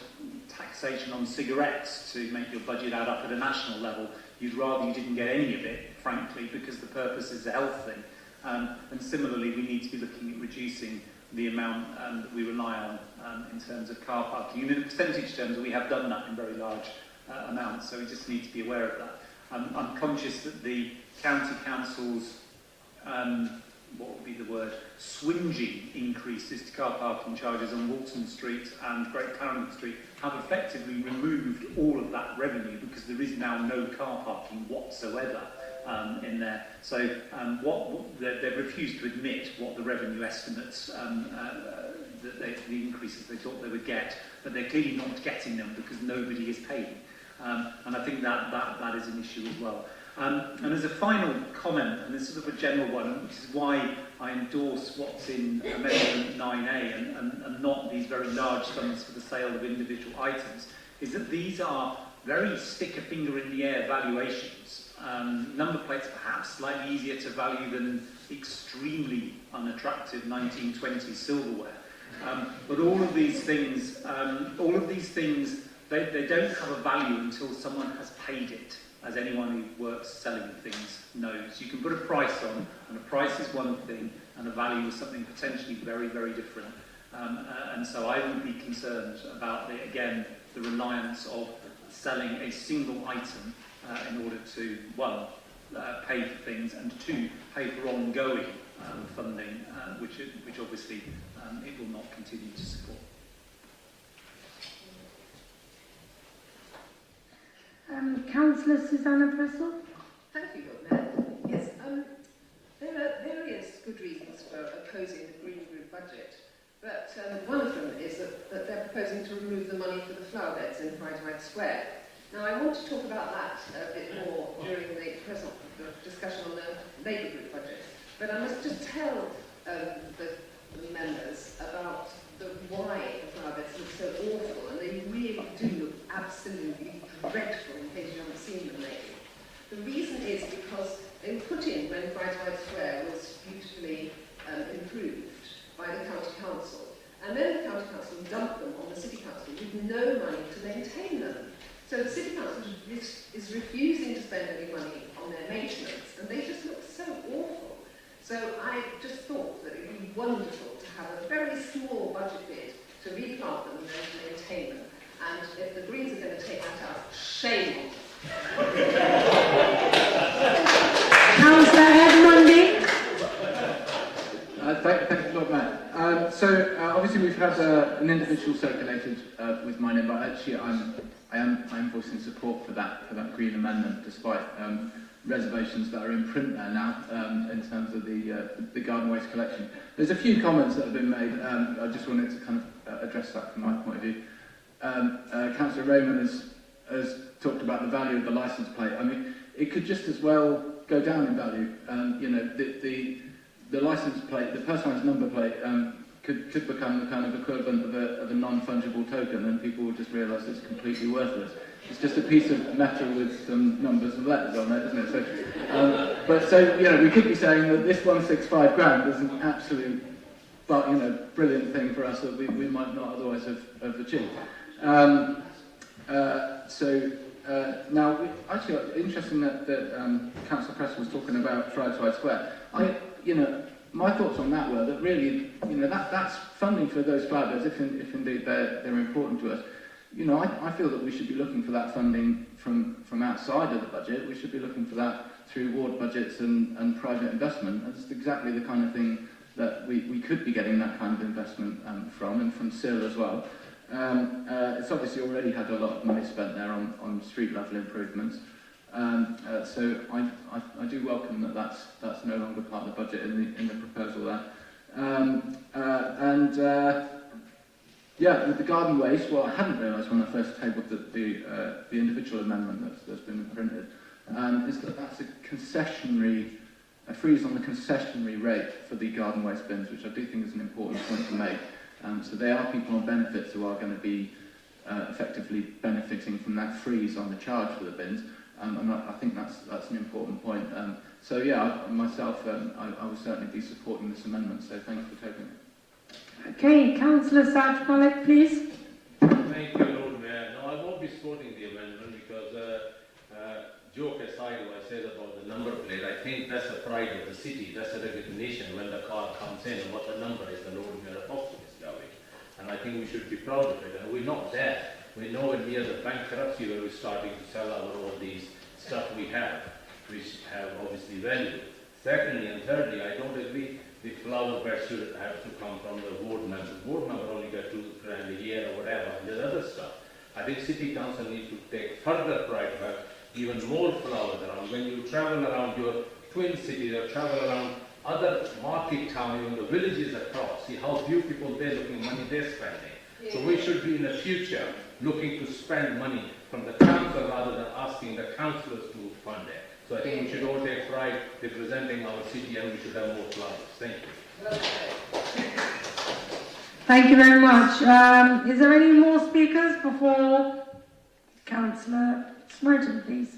taxation on cigarettes to make your budget add up at a national level. You'd rather you didn't get any of it, frankly, because the purpose is a health thing. And similarly, we need to be looking at reducing the amount that we rely on in terms of car parking. And in percentage terms, we have done that in very large amounts, so we just need to be aware of that. I'm conscious that the county council's, what would be the word, swinging increases to car parking charges on Walton Street and Great Clarendon Street have effectively removed all of that revenue because there is now no car parking whatsoever in there. So they've refused to admit what the revenue estimates, the increases they thought they would get, but they're clearly not getting them because nobody is paying. And I think that is an issue as well. And as a final comment, and this is sort of a general one, which is why I endorse what's in Amendment 9A and not these very large sums for the sale of individual items, is that these are very stick-a-finger-in-the-air valuations. Number plates perhaps slightly easier to value than extremely unattractive 1920s silverware. But all of these things, they don't have a value until someone has paid it, as anyone who works selling things knows. You can put a price on, and a price is one thing, and a value is something potentially very, very different. And so I would be concerned about, the reliance of selling a single item in order to, one, pay for things, and two, pay for ongoing funding, which obviously it will not continue to support. Councillor Susanna Pressel. Thank you, Lord Mayor. Yes, there are various good reasons for opposing the Green Group budget, but one of them is that they're proposing to remove the money for the flower beds in Pride Square. Now, I want to talk about that a bit more during the present discussion on the Labour Group budget, but I must just tell the members about why the flower beds look so awful, and they really do look absolutely dreadful in case you haven't seen them lately. The reason is because they were put in when Pride Square was beautifully improved by the county council, and then the county council dumped them on the city council with no money to maintain them. So the city council is refusing to spend any money on their maintenance, and they just look so awful. So I just thought that it would be wonderful to have a very small budget bid to replant them and then to maintain them. And if the Greens are going to take that out, shame on them. Councillor Ed Mundy. Thank you, Lord Mayor. So obviously we've had an individual circulated with my name, but actually I am voicing support for that Green amendment, despite reservations that are in print there now in terms of the garden waste collection. There's a few comments that have been made. I just wanted to kind of address that from my point of view. Councillor Raymond has talked about the value of the licence plate. I mean, it could just as well go down in value. You know, the licence plate, the personalised number plate, could become the kind of equivalent of a non-fungible token, and people will just realise it's completely worthless. It's just a piece of metal with some numbers and letters on it, isn't it? So, you know, we could be saying that this 165 grand is an absolute, brilliant thing for us that we might not otherwise have achieved. Now, actually, interesting that Councillor Press was talking about Friarside Square. My thoughts on that were that really, that's funding for those flower beds, if indeed they're important to us. I feel that we should be looking for that funding from outside of the budget. We should be looking for that through ward budgets and private investment. That's exactly the kind of thing that we could be getting that kind of investment from, and from SIL as well. It's obviously already had a lot of money spent there on street level improvements. So I do welcome that that's no longer part of the budget in the proposal there. Yeah, with the garden waste, what I hadn't realised when I first tabled the individual amendment that's been printed, is that that's a freeze on the concessionary rate for the garden waste bins, which I do think is an important point to make. So they are people on benefits who are going to be effectively benefiting from that freeze on the charge for the bins, and I think that's an important point. So yeah, myself, I will certainly be supporting this amendment, so thank you for taking it. Okay, Councillor Sajid Malik, please. Thank you, Lord Mayor. No, I won't be supporting the amendment because, joke aside, what I said about the number plate, I think that's the pride of the city. That's a recognition when the car comes in and what the number is, the Lord Mayor of Oxford is going. And I think we should be proud of it. And we're not there. We're nowhere near the bankruptcy where we're starting to sell out all these stuff we have, which have obviously value. Secondly and thirdly, I don't agree the flower bed should have to come from the ward member. The ward member only got £2,000 a year or whatever, and there's other stuff. I think City Council needs to take further pride to have even more flowers around. When you travel around your twin cities or travel around other market towns, even the villages across, see how beautiful they're looking, money they're spending. Yeah. So we should be in the future looking to spend money from the council rather than asking the councillors to fund it. So I think we should all take pride representing our city and we should have more flowers. Thank you. Thank you very much. Is there any more speakers before Councillor Smarton, please?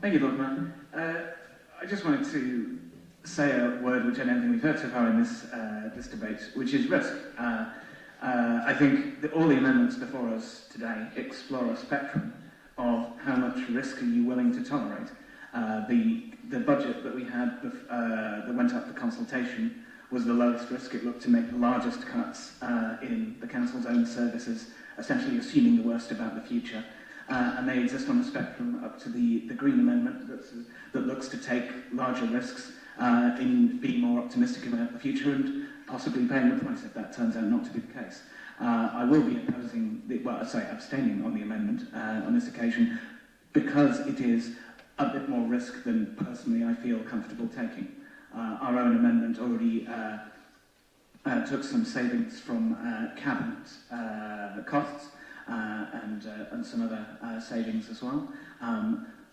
Thank you, Lord Mayor. I just wanted to say a word which I don't think we've heard so far in this debate, which is risk. I think that all the amendments before us today explore a spectrum of how much risk are you willing to tolerate. The budget that we had that went up for consultation was the lowest risk. It looked to make the largest cuts in the council's own services, essentially assuming the worst about the future. And they exist on the spectrum up to the Green Amendment that looks to take larger risks in being more optimistic about the future and possibly paying the price if that turns out not to be the case. I will be abstaining on the amendment on this occasion because it is a bit more risk than personally I feel comfortable taking. Our own amendment already took some savings from cabinet costs and some other savings as well.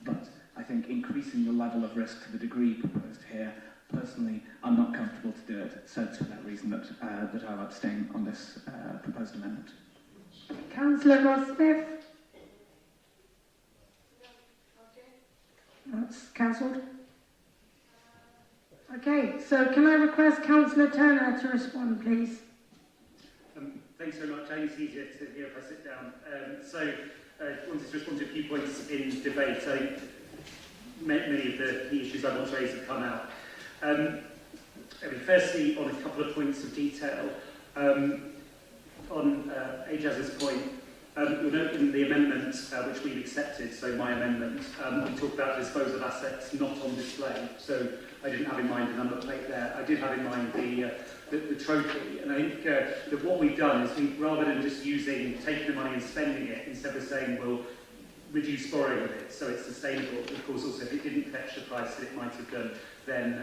But I think increasing the level of risk to the degree proposed here, personally, I'm not comfortable to do it. So it's for that reason that I'll abstain on this proposed amendment. Councillor Ross-Smith. That's cancelled. Okay, so can I request Councillor Turner to respond, please? Thanks very much. I think it's easier to hear if I sit down. I wanted to respond to a few points in debate. I think many of the issues I want to raise have come out. Firstly, on a couple of points of detail, on Ajaz's point, you'll note in the amendment which we've accepted, so my amendment, we talk about disposal of assets not on display. So I didn't have in mind the number plate there. I did have in mind the trophy. And I think that what we've done is rather than just taking the money and spending it, instead of saying we'll reduce borrowing of it so it's sustainable. Of course, also if it didn't fetch the price that it might have done, then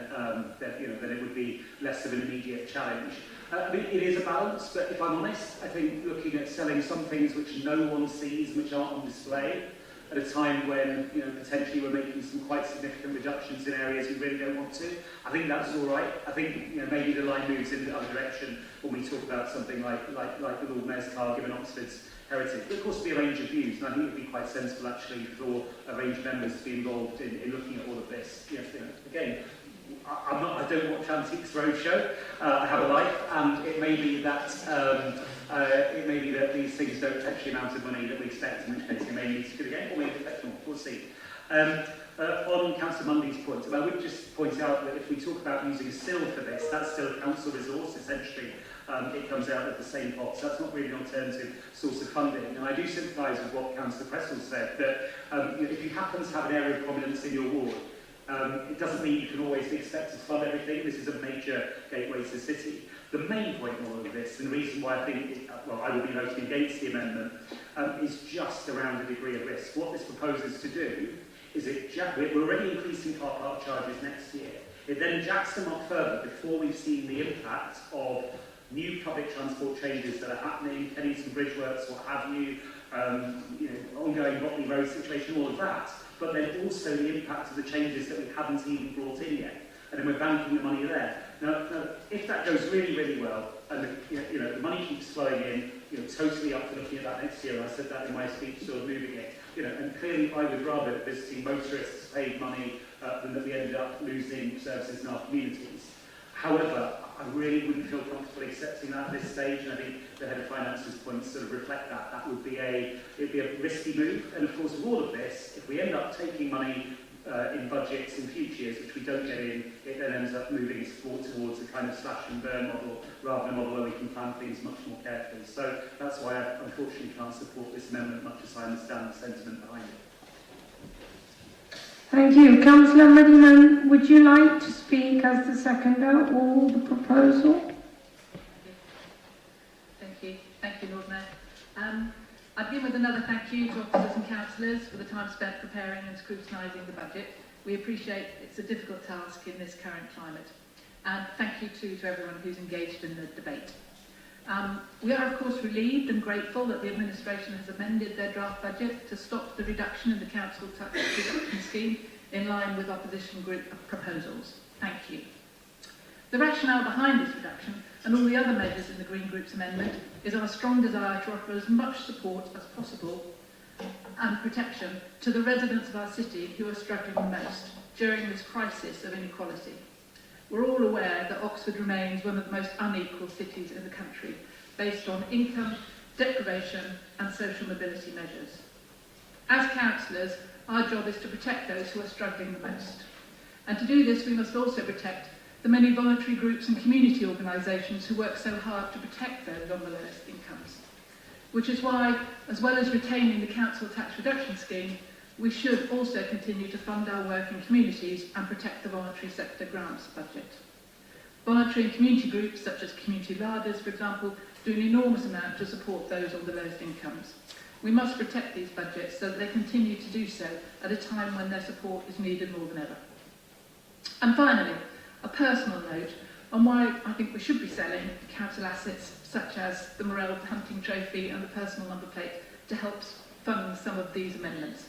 it would be less of an immediate challenge. It is a balance, but if I'm honest, I think looking at selling some things which no one sees, which aren't on display, at a time when potentially we're making some quite significant reductions in areas we really don't want to, I think that's all right. I think maybe the line moves in the other direction when we talk about something like the Lord Mayor's car, given Oxford's heritage. But of course, there'll be a range of views, and I think it would be quite sensible actually for a range of members to be involved in looking at all of this. Again, I don't watch Antiques Roadshow. I have a life, and it may be that these things don't fetch the amount of money that we expect, in which case we may need to do again, or maybe fetch more. We'll see. On Councillor Mundy's point, I would just point out that if we talk about using a SIL for this, that's still a council resource, essentially. It comes out of the same pot, so that's not really an alternative source of funding. And I do sympathise with what Councillor Pressel said, that if you happen to have an area of prominence in your ward, it doesn't mean you can always be expected to fund everything. This is a major gateway to the city. The main point in all of this, and the reason why I think, I will be voting against the amendment, is just around the degree of risk. What this proposes to do is we're already increasing car park charges next year. It then jacks them up further before we've seen the impact of new public transport changes that are happening, Kennington Bridge Works, what have you, ongoing Botley Road situation, all of that. But then also the impact of the changes that we haven't even brought in yet. And then we're banking the money there. Now if that goes really, really well, and the money keeps flowing in, totally up for looking at that next year. I said that in my speech, sort of moving it. And clearly I would rather that visiting motorists paid money than that we ended up losing services in our communities. However, I really wouldn't feel comfortable accepting that at this stage, and I think the Head of Finance's points sort of reflect that. That would be it'd be a risky move. And of course, with all of this, if we end up taking money in budgets in future years, which we don't get in, it then ends up moving us towards a kind of slash and burn model, rather than a model where we can plan things much more carefully. So that's why I unfortunately can't support this amendment, much as I understand the sentiment behind it. Thank you. Councillor Middleman, would you like to speak as the seconder or the proposal? Thank you, Lord Mayor. I begin with another thank you to officers and councillors for the time spent preparing and scrutinising the budget. We appreciate it's a difficult task in this current climate. And thank you too to everyone who's engaged in the debate. We are of course relieved and grateful that the administration has amended their draft budget to stop the reduction in the council tax reduction scheme in line with opposition group proposals. Thank you. The rationale behind this reduction and all the other measures in the Green Group's amendment is our strong desire to offer as much support as possible and protection to the residents of our city who are struggling the most during this crisis of inequality. We're all aware that Oxford remains one of the most unequal cities in the country, based on income, deprivation and social mobility measures. As councillors, our job is to protect those who are struggling the most. And to do this, we must also protect the many voluntary groups and community organisations who work so hard to protect those on the lowest incomes. Which is why, as well as retaining the council tax reduction scheme, we should also continue to fund our work in communities and protect the voluntary sector grants budget. Voluntary and community groups, such as Community Larders, for example, do an enormous amount to support those on the lowest incomes. We must protect these budgets so that they continue to do so at a time when their support is needed more than ever. And finally, a personal note on why I think we should be selling council assets such as the Morel hunting trophy and the personal number plate to help fund some of these amendments.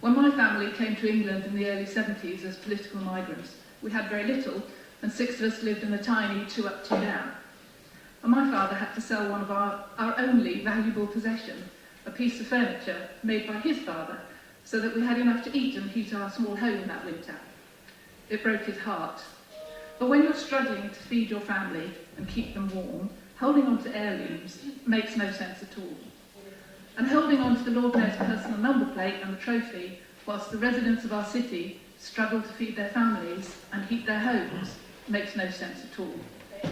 When my family came to England in the early 70s as political migrants, we had very little, and 6 of us lived in a tiny 2 up, 2 down. And my father had to sell one of our only valuable possession, a piece of furniture made by his father, so that we had enough to eat and heat our small home that winter. It broke his heart. But when you're struggling to feed your family and keep them warm, holding on to heirlooms makes no sense at all. And holding on to the Lord Mayor's personal number plate and the trophy, whilst the residents of our city struggle to feed their families and heat their homes, makes no sense at all.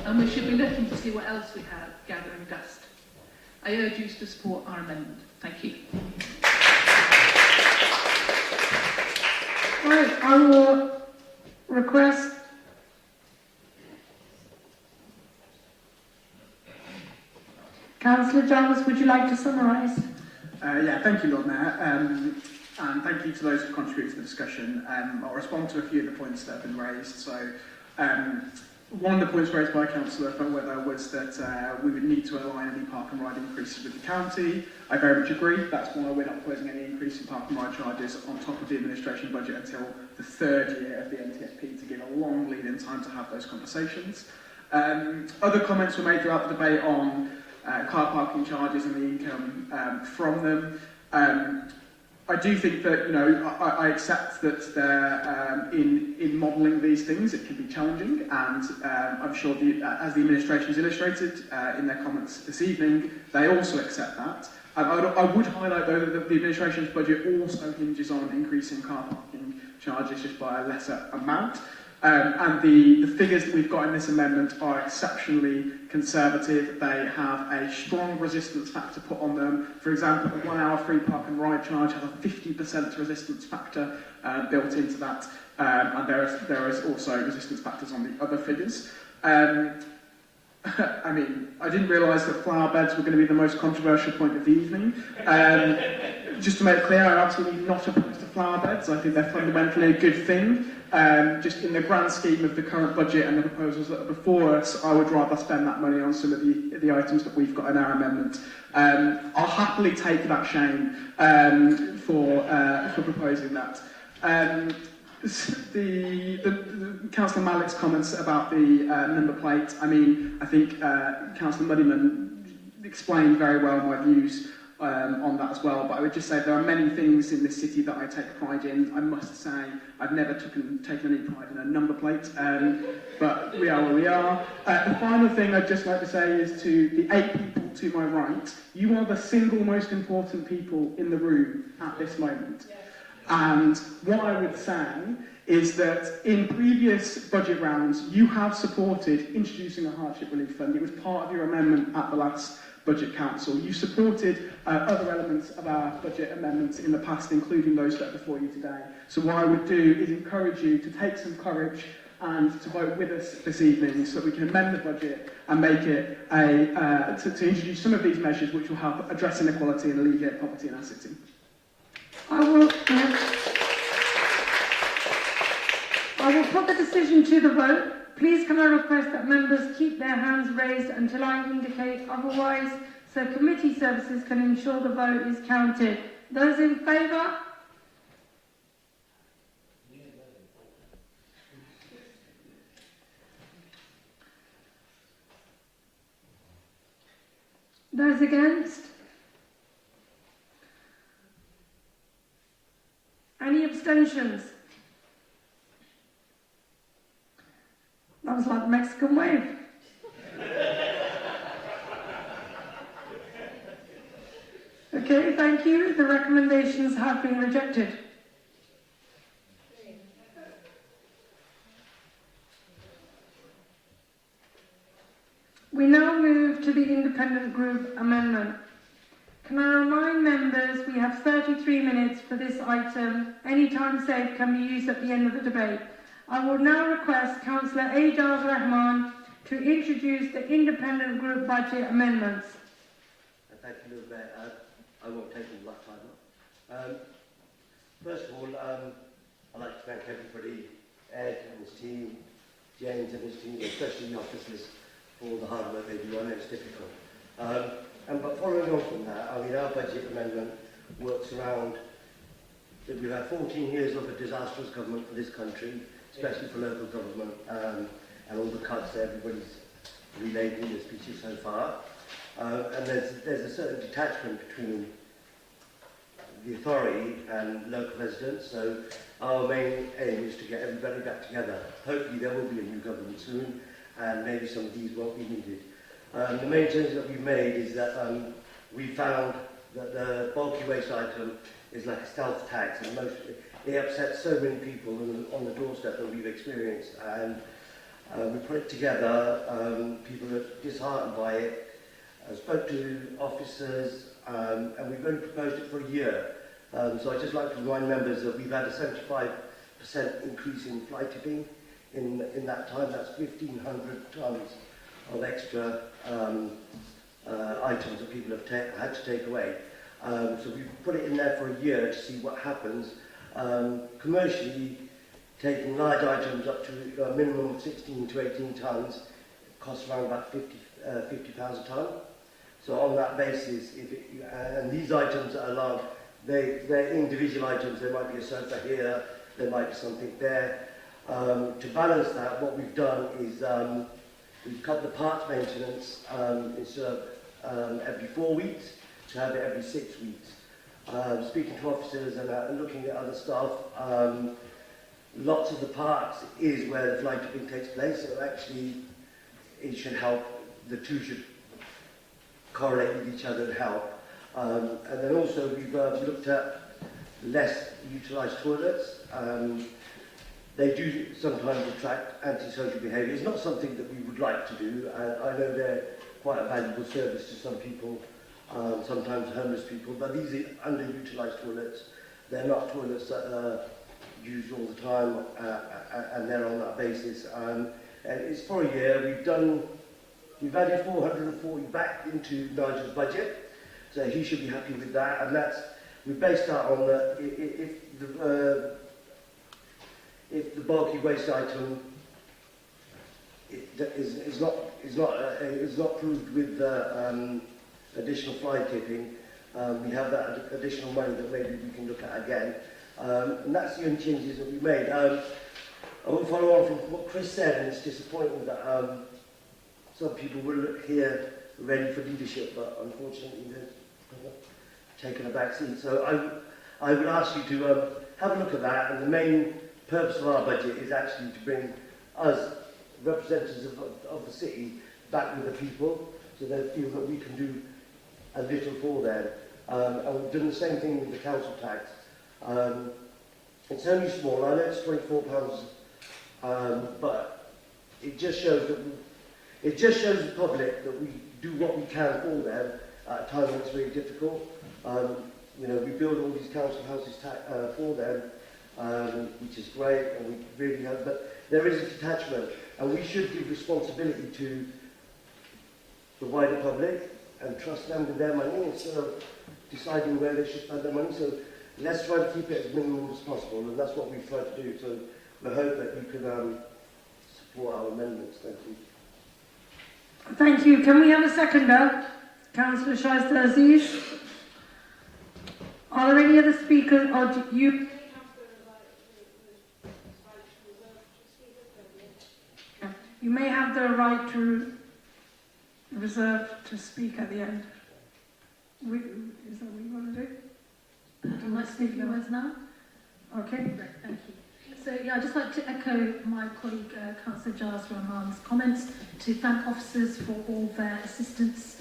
And we should be looking to see what else we have gathering dust. I urge you to support our amendment. Thank you. Right, I will request Councillor Jarvis, would you like to summarise? Thank you, Lord Mayor, and thank you to those who contributed to the discussion. I'll respond to a few of the points that have been raised. So, one of the points raised by Councillor Fairweather was that we would need to align any park and ride increases with the county. I very much agree. That's why we're not proposing any increase in park and ride charges on top of the administration budget until the 3rd year of the NTSP to give a long lead-in time to have those conversations. Other comments were made throughout the debate on car parking charges and the income from them. I do think that, I accept that they're, in modelling these things, it can be challenging, and I'm sure, as the administration has illustrated in their comments this evening, they also accept that. I would highlight, though, that the administration's budget also hinges on increasing car parking charges just by a lesser amount. And the figures that we've got in this amendment are exceptionally conservative. They have a strong resistance factor put on them. For example, the 1 hour free park and ride charge has a 50% resistance factor built into that. And there is also resistance factors on the other figures. I mean, I didn't realise that flower beds were going to be the most controversial point of the evening. Just to make it clear, I'm absolutely not opposed to flower beds. I think they're fundamentally a good thing. Just in the grand scheme of the current budget and the proposals that are before us, I would rather spend that money on some of the items that we've got in our amendment. I'll happily take that shame for proposing that. The Councillor Malik's comments about the number plate, I mean, I think Councillor Muddyman explained very well my views on that as well, but I would just say there are many things in this city that I take pride in. I must say I've never taken any pride in a number plate, but we are where we are. The final thing I'd just like to say is to the 8 people to my right, you are the single most important people in the room at this moment. Yes. And what I would say is that in previous budget rounds, you have supported introducing a hardship relief fund. It was part of your amendment at the last Budget Council. You supported other elements of our budget amendments in the past, including those that are before you today. So what I would do is encourage you to take some courage and to vote with us this evening so that we can amend the budget and make it to introduce some of these measures which will help address inequality and alleviate poverty in our city. I will put the decision to the vote. Please can I request that members keep their hands raised until I indicate otherwise, so committee services can ensure the vote is counted. Those in favour? Those against? Any abstentions? That was like the Mexican wave. Okay, thank you. The recommendations have been rejected. We now move to the independent group amendment. Can I remind members we have 33 minutes for this item. Any time saved can be used at the end of the debate. I will now request Councillor Ejaz Rahman to introduce the independent group budget amendments. Thank you, Lord Mayor. I won't take all that time up. First of all, I'd like to thank everybody, Ed and his team, James and his team, especially the officers, for all the hard work they do. I know it's difficult. But following on from that, I mean, our budget amendment works around that we've had 14 years of a disastrous government for this country, especially for local government, and all the cuts that everybody's relayed in their speeches so far. And there's a certain detachment between the authority and local residents, so our main aim is to get everybody back together. Hopefully there will be a new government soon, and maybe some of these won't be needed. The main change that we've made is that we found that the bulky waste item is like a stealth tax, and it upsets so many people on the doorstep that we've experienced, and we put it together. People are disheartened by it. I spoke to officers, and we've only proposed it for a year. So I'd just like to remind members that we've had a 75% increase in fly tipping in that time. That's 1,500 tonnes of extra items that people have had to take away. So we've put it in there for a year to see what happens. Commercially, taking large items up to a minimum of 16 to 18 tonnes costs around about £50 a tonne. So on that basis, and these items that are large, they're individual items. There might be a sofa here, there might be something there. To balance that, what we've done is we've cut the parts maintenance instead of every 4 weeks to have it every 6 weeks. Speaking to officers and looking at other staff, lots of the parts is where the fly tipping takes place, so actually it should help, the two should correlate with each other and help. And then also we've looked at less utilised toilets. They do sometimes attract antisocial behaviour. It's not something that we would like to do, and I know they're quite a valuable service to some people, sometimes homeless people, but these are underutilised toilets. They're not toilets that are used all the time, and they're on that basis. And it's for a year. We've added 440 back into Nigel's budget, so he should be happy with that, and that's we based that on if the bulky waste item is not proved with additional fly tipping, we have that additional money that maybe we can look at again. And that's the only changes that we made. I will follow on from what Chris said, and it's disappointing that some people were here ready for leadership, but unfortunately they've taken a back seat. So I would ask you to have a look at that, and the main purpose of our budget is actually to bring us, representatives of the city, back with the people, so they feel that we can do a little for them. And we've done the same thing with the council tax. It's only small, I know it's £24, but it just shows the public that we do what we can for them at a time when it's really difficult. You know, we build all these council houses for them, which is great, and we really have, but there is a detachment, and we should give responsibility to the wider public and trust them with their money instead of deciding where they should spend their money. So let's try to keep it as minimum as possible, and that's what we've tried to do. So we hope that you can support our amendments. Thank you. Thank you. Can we have a seconder? Councillor Shaista Aziz. Are there any other speakers, or do you? You may have the right to reserve to speak at the end. Is that what you want to do? Would you like to speak your words now? Okay. Great, thank you. So, yeah, I'd just like to echo my colleague, Councillor Giles Rahman's comments, to thank officers for all their assistance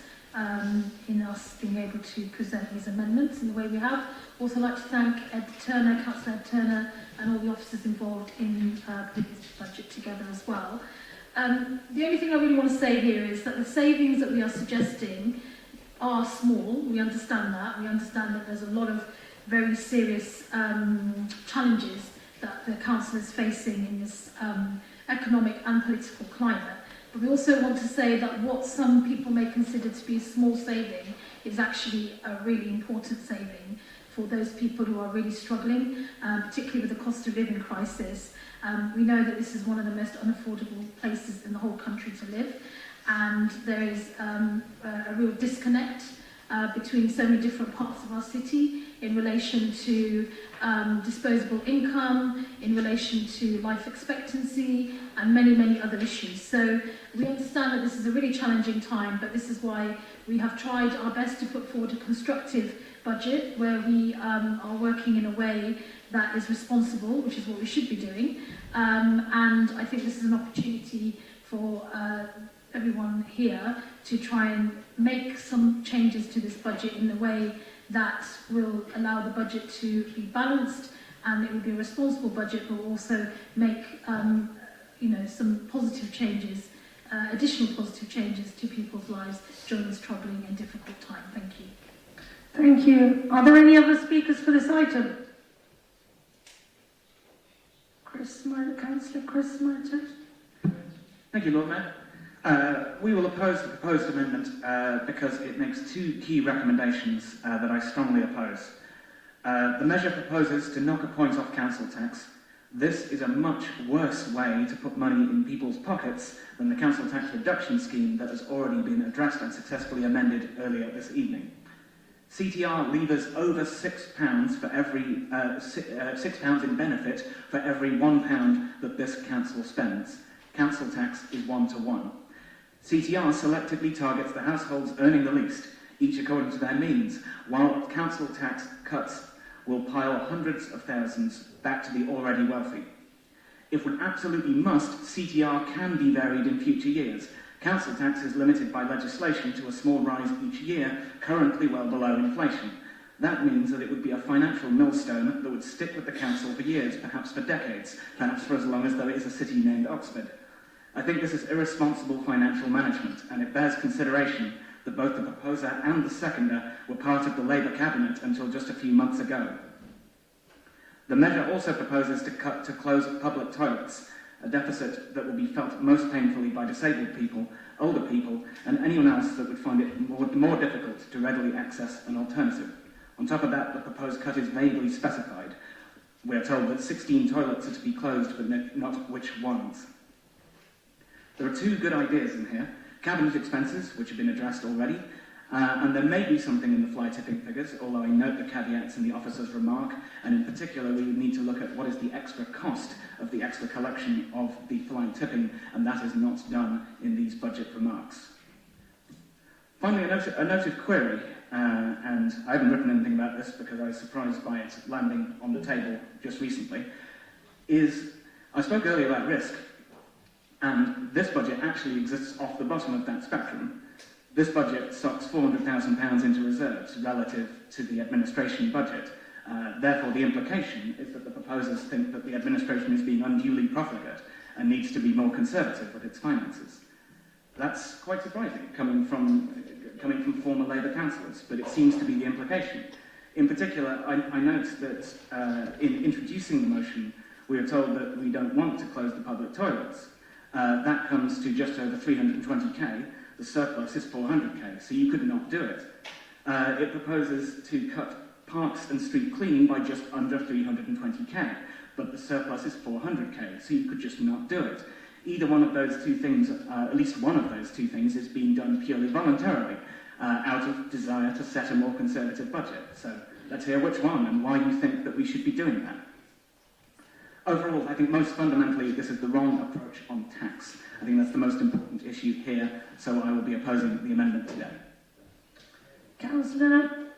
in us being able to present these amendments in the way we have. Also like to thank Ed Turner, Councillor Ed Turner, and all the officers involved in putting this budget together as well. The only thing I really want to say here is that the savings that we are suggesting are small. We understand that. We understand that there's a lot of very serious challenges that the council is facing in this economic and political climate. But we also want to say that what some people may consider to be a small saving is actually a really important saving for those people who are really struggling, particularly with the cost of living crisis. We know that this is one of the most unaffordable places in the whole country to live, and there is a real disconnect between so many different parts of our city in relation to disposable income, in relation to life expectancy, and many, many other issues. So we understand that this is a really challenging time, but this is why we have tried our best to put forward a constructive budget where we are working in a way that is responsible, which is what we should be doing. And I think this is an opportunity for everyone here to try and make some changes to this budget in a way that will allow the budget to be balanced, and it will be a responsible budget, but will also make some positive changes, additional positive changes to people's lives during this troubling and difficult time. Thank you. Thank you. Are there any other speakers for this item? Councillor Chris Martin. Thank you, Lord Mayor. We will oppose the proposed amendment because it makes two key recommendations that I strongly oppose. The measure proposes to knock a point off council tax. This is a much worse way to put money in people's pockets than the council tax reduction scheme that has already been addressed and successfully amended earlier this evening. CTR levers over £6 for every £6 in benefit for every £1 that this council spends. Council tax is 1 to 1. CTR selectively targets the households earning the least, each according to their means, while council tax cuts will pile hundreds of thousands back to the already wealthy. If we absolutely must, CTR can be varied in future years. Council tax is limited by legislation to a small rise each year, currently well below inflation. That means that it would be a financial millstone that would stick with the council for years, perhaps for decades, perhaps for as long as there is a city named Oxford. I think this is irresponsible financial management, and it bears consideration that both the proposer and the seconder were part of the Labour cabinet until just a few months ago. The measure also proposes to close public toilets, a deficit that will be felt most painfully by disabled people, older people, and anyone else that would find it more difficult to readily access an alternative. On top of that, the proposed cut is vaguely specified. We are told that 16 toilets are to be closed, but not which ones. There are two good ideas in here. Cabinet expenses, which have been addressed already, and there may be something in the fly tipping figures, although I note the caveats in the officer's remark, and in particular we would need to look at what is the extra cost of the extra collection of the fly tipping, and that is not done in these budget remarks. Finally, a noted query, and I haven't written anything about this because I was surprised by it landing on the table just recently, is I spoke earlier about risk, and this budget actually exists off the bottom of that spectrum. This budget stocks £400,000 into reserves relative to the administration budget. Therefore, the implication is that the proposers think that the administration is being unduly profligate and needs to be more conservative with its finances. That's quite surprising, coming from former Labour councillors, but it seems to be the implication. In particular, I note that in introducing the motion, we are told that we don't want to close the public toilets. That comes to just over 320k. The surplus is 400k, so you could not do it. It proposes to cut parks and street cleaning by just under 320k, but the surplus is 400k, so you could just not do it. Either one of those two things, at least one of those two things, is being done purely voluntarily, out of desire to set a more conservative budget. So let's hear which one and why you think that we should be doing that. Overall, I think most fundamentally this is the wrong approach on tax. I think that's the most important issue here, so I will be opposing the amendment today. Councillor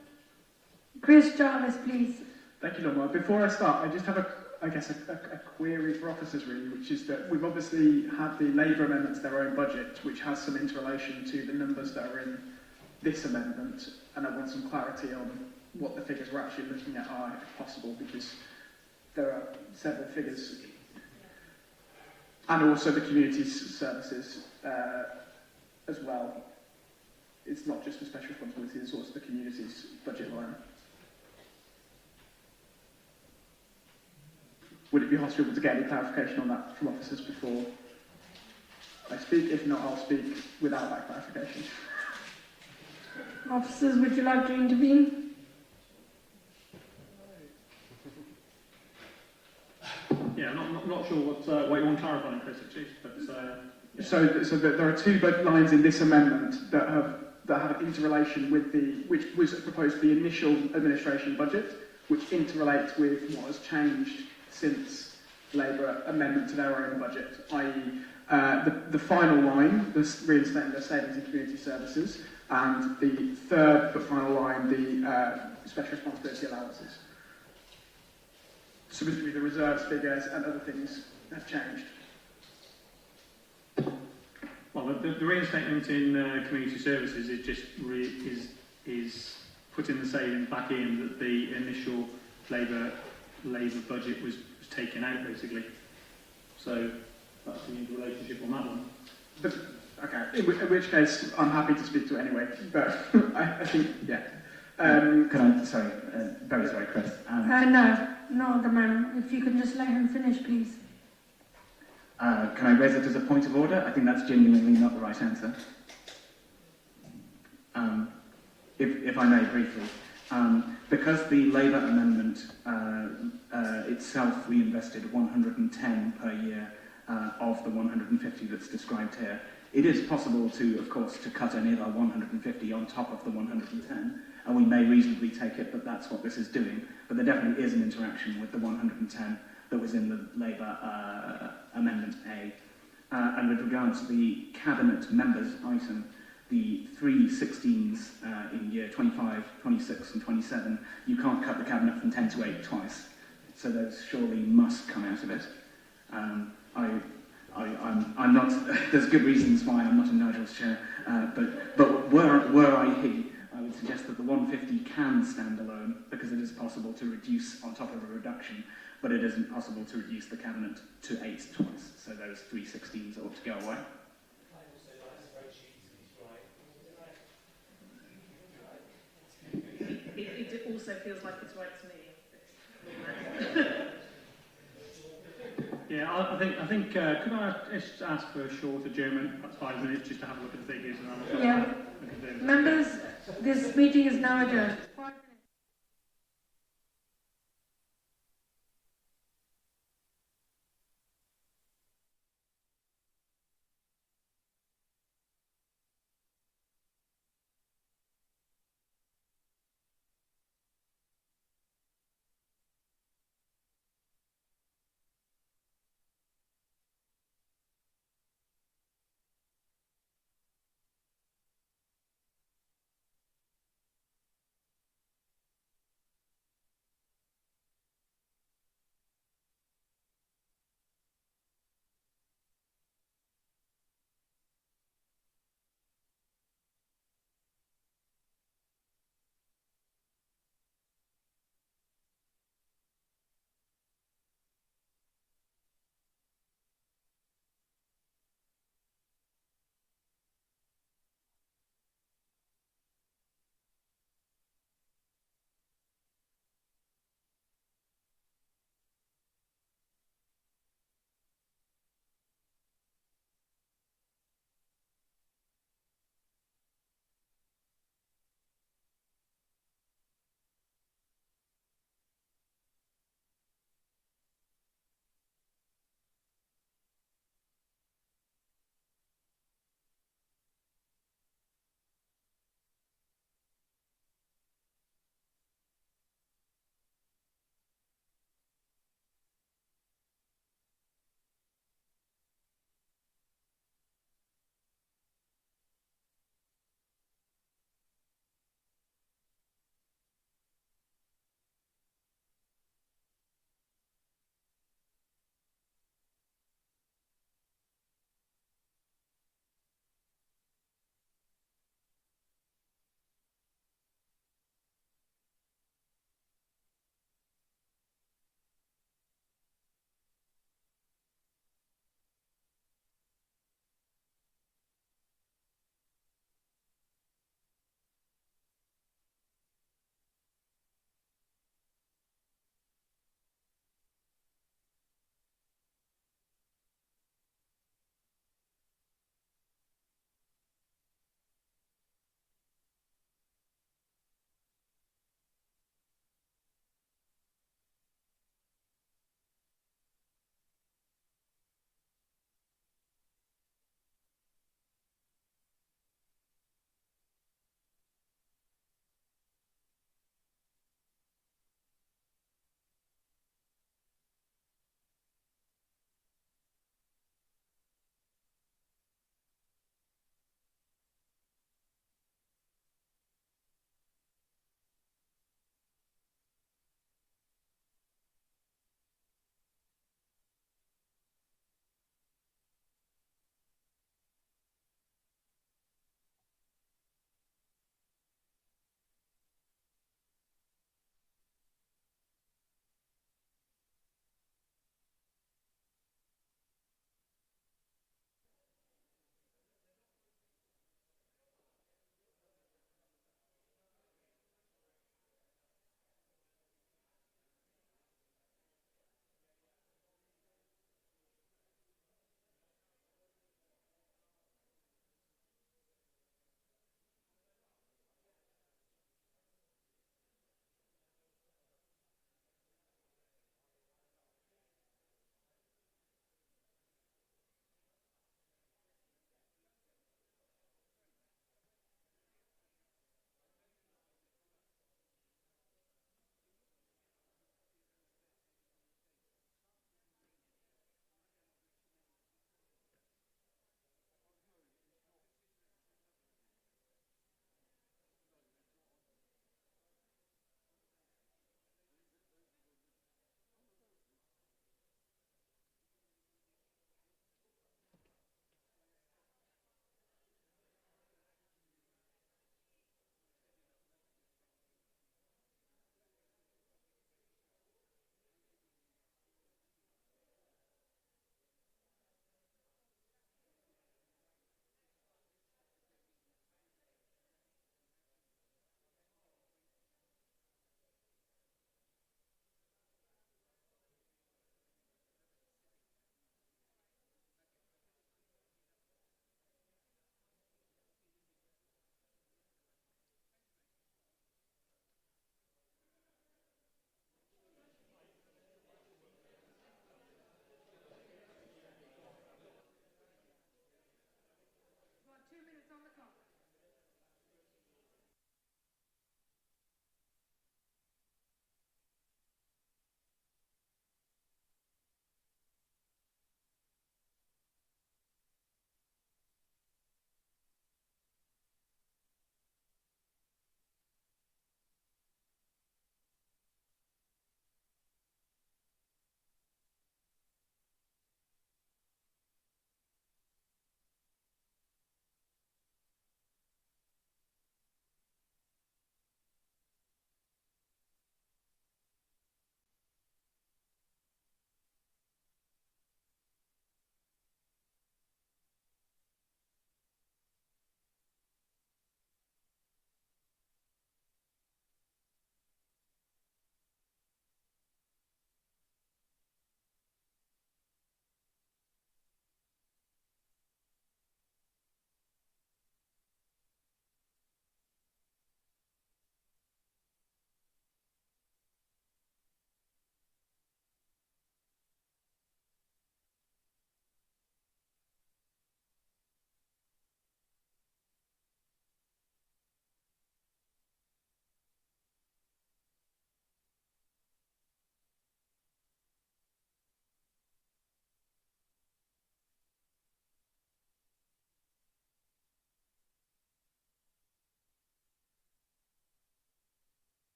Chris Jarvis, please. Thank you, Lord Mayor. Before I start, I just have a query for officers really, which is that we've obviously had the Labour amendment to their own budget, which has some interrelation to the numbers that are in this amendment, and I want some clarity on what the figures we're actually looking at are, if possible, because there are several figures. And also the community services as well. It's not just a special responsibility, it's also the community's budget line. Would it be possible to get any clarification on that from officers before I speak? If not, I'll speak without that clarification. Officers, would you like to intervene? Yeah, not sure what you want clarifying, Chris, actually, but yeah. So there are two budget lines in this amendment that have interrelation with which was proposed for the initial administration budget, which interrelates with what has changed since Labour amendment to their own budget, i.e. the final line, the reinstating the savings and community services, and the third but final line, the special responsibility allowances. So basically the reserves figures and other things have changed. Well, the reinstatement in community services is just is putting the savings back in that the initial Labour budget was taken out, basically. So that's the relationship on that one. But, okay, in which case I'm happy to speak to it anyway. But I think, yeah. Sorry, very sorry, Chris. No, the man. If you can just let him finish, please. Can I raise it as a point of order? I think that's genuinely not the right answer. If I may briefly. Because the Labour amendment itself reinvested 110 per year of the 150 that's described here, it is possible to, of course, to cut any other 150 on top of the 110, and we may reasonably take it that that's what this is doing, but there definitely is an interaction with the 110 that was in the Labour Amendment A. And with regards to the Cabinet members item, the 316s in year 25, 26 and 27, you can't cut the Cabinet from 10 to 8 twice, so those surely must come out of it. I'm not, there's good reasons why I'm not in Nigel's chair, but were I he, I would suggest that the 150 can stand alone, because it is possible to reduce on top of a reduction, but it isn't possible to reduce the Cabinet to 8 twice, so those 316s ought to go away. It also feels like it's right to me. Yeah, I think could I just ask for a short adjournment, perhaps 5 minutes, just to have a look at the figures and Yeah. Members, this meeting is now adjourned.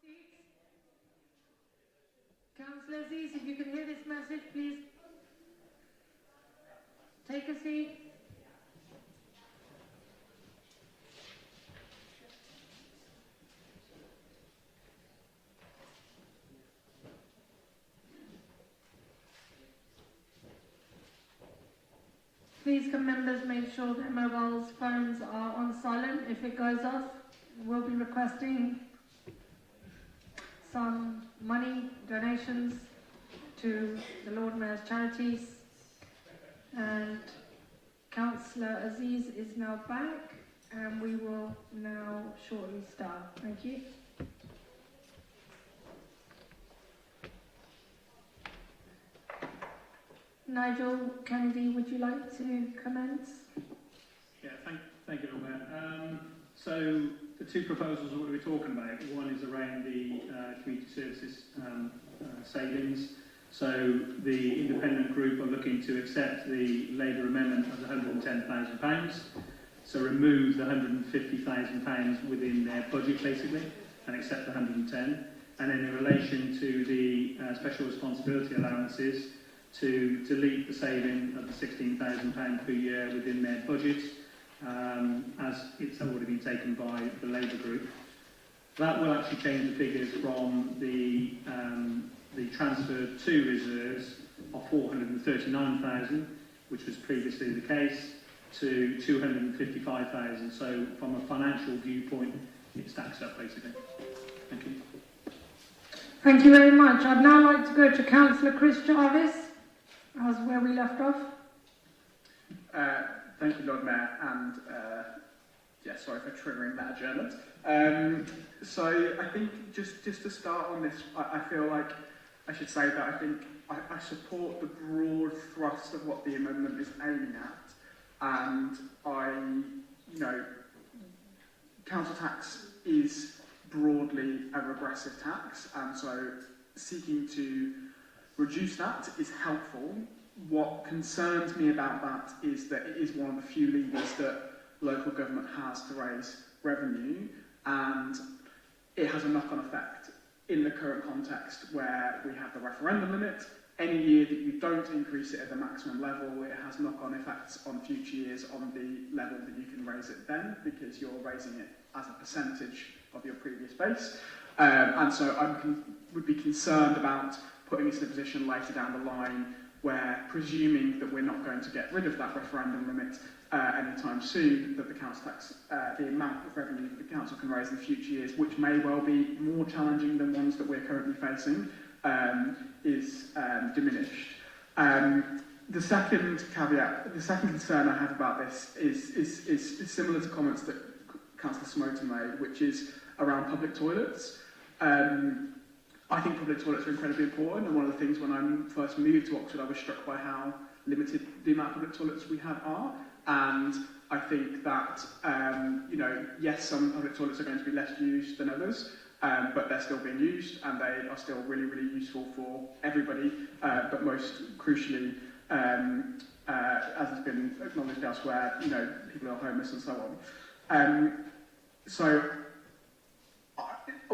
Seats. Councillor Aziz, if you can hear this message, please take a seat. Please can members make sure their mobile phones are on silent. If it goes off, we'll be requesting some money, donations to the Lord Mayor's charities. And Councillor Aziz is now back, and we will now shortly start. Thank you. Nigel Kennedy, would you like to commence? Yeah, thank you, Lord Mayor. So the two proposals that we're talking about, one is around the community services savings. So the independent group are looking to accept the Labour amendment of £110,000. So remove the £150,000 within their budget basically and accept the 110. And then in relation to the special responsibility allowances, to delete the saving of the £16,000 per year within their budget, as it's already been taken by the Labour group. That will actually change the figures from the transfer to reserves of 439,000, which was previously the case, to 255,000. So from a financial viewpoint, it stacks up basically. Thank you. Thank you very much. I'd now like to go to Councillor Chris Jarvis, as where we left off. Thank you, Lord Mayor, and sorry for triggering that adjournment. So I think just to start on this, I feel like I should say that I think I support the broad thrust of what the amendment is aiming at, and council tax is broadly a regressive tax, and so seeking to reduce that is helpful. What concerns me about that is that it is one of the few levers that local government has to raise revenue, and it has a knock-on effect in the current context where we have the referendum limit. Any year that you don't increase it at the maximum level, it has knock-on effects on future years on the level that you can raise it then, because you're raising it as a percentage of your previous base. And so I would be concerned about putting us in a position later down the line where, presuming that we're not going to get rid of that referendum limit anytime soon, that the council tax, the amount of revenue that the council can raise in future years, which may well be more challenging than ones that we're currently facing, is diminished. The second caveat, the second concern I have about this is similar to comments that Councillor Smoten made, which is around public toilets. I think public toilets are incredibly important, and one of the things when I first moved to Oxford, I was struck by how limited the amount of public toilets we have are. And I think that, yes, some public toilets are going to be less used than others, but they're still being used, and they are still really, really useful for everybody, but most crucially, as has been acknowledged elsewhere, people who are homeless and so on. So,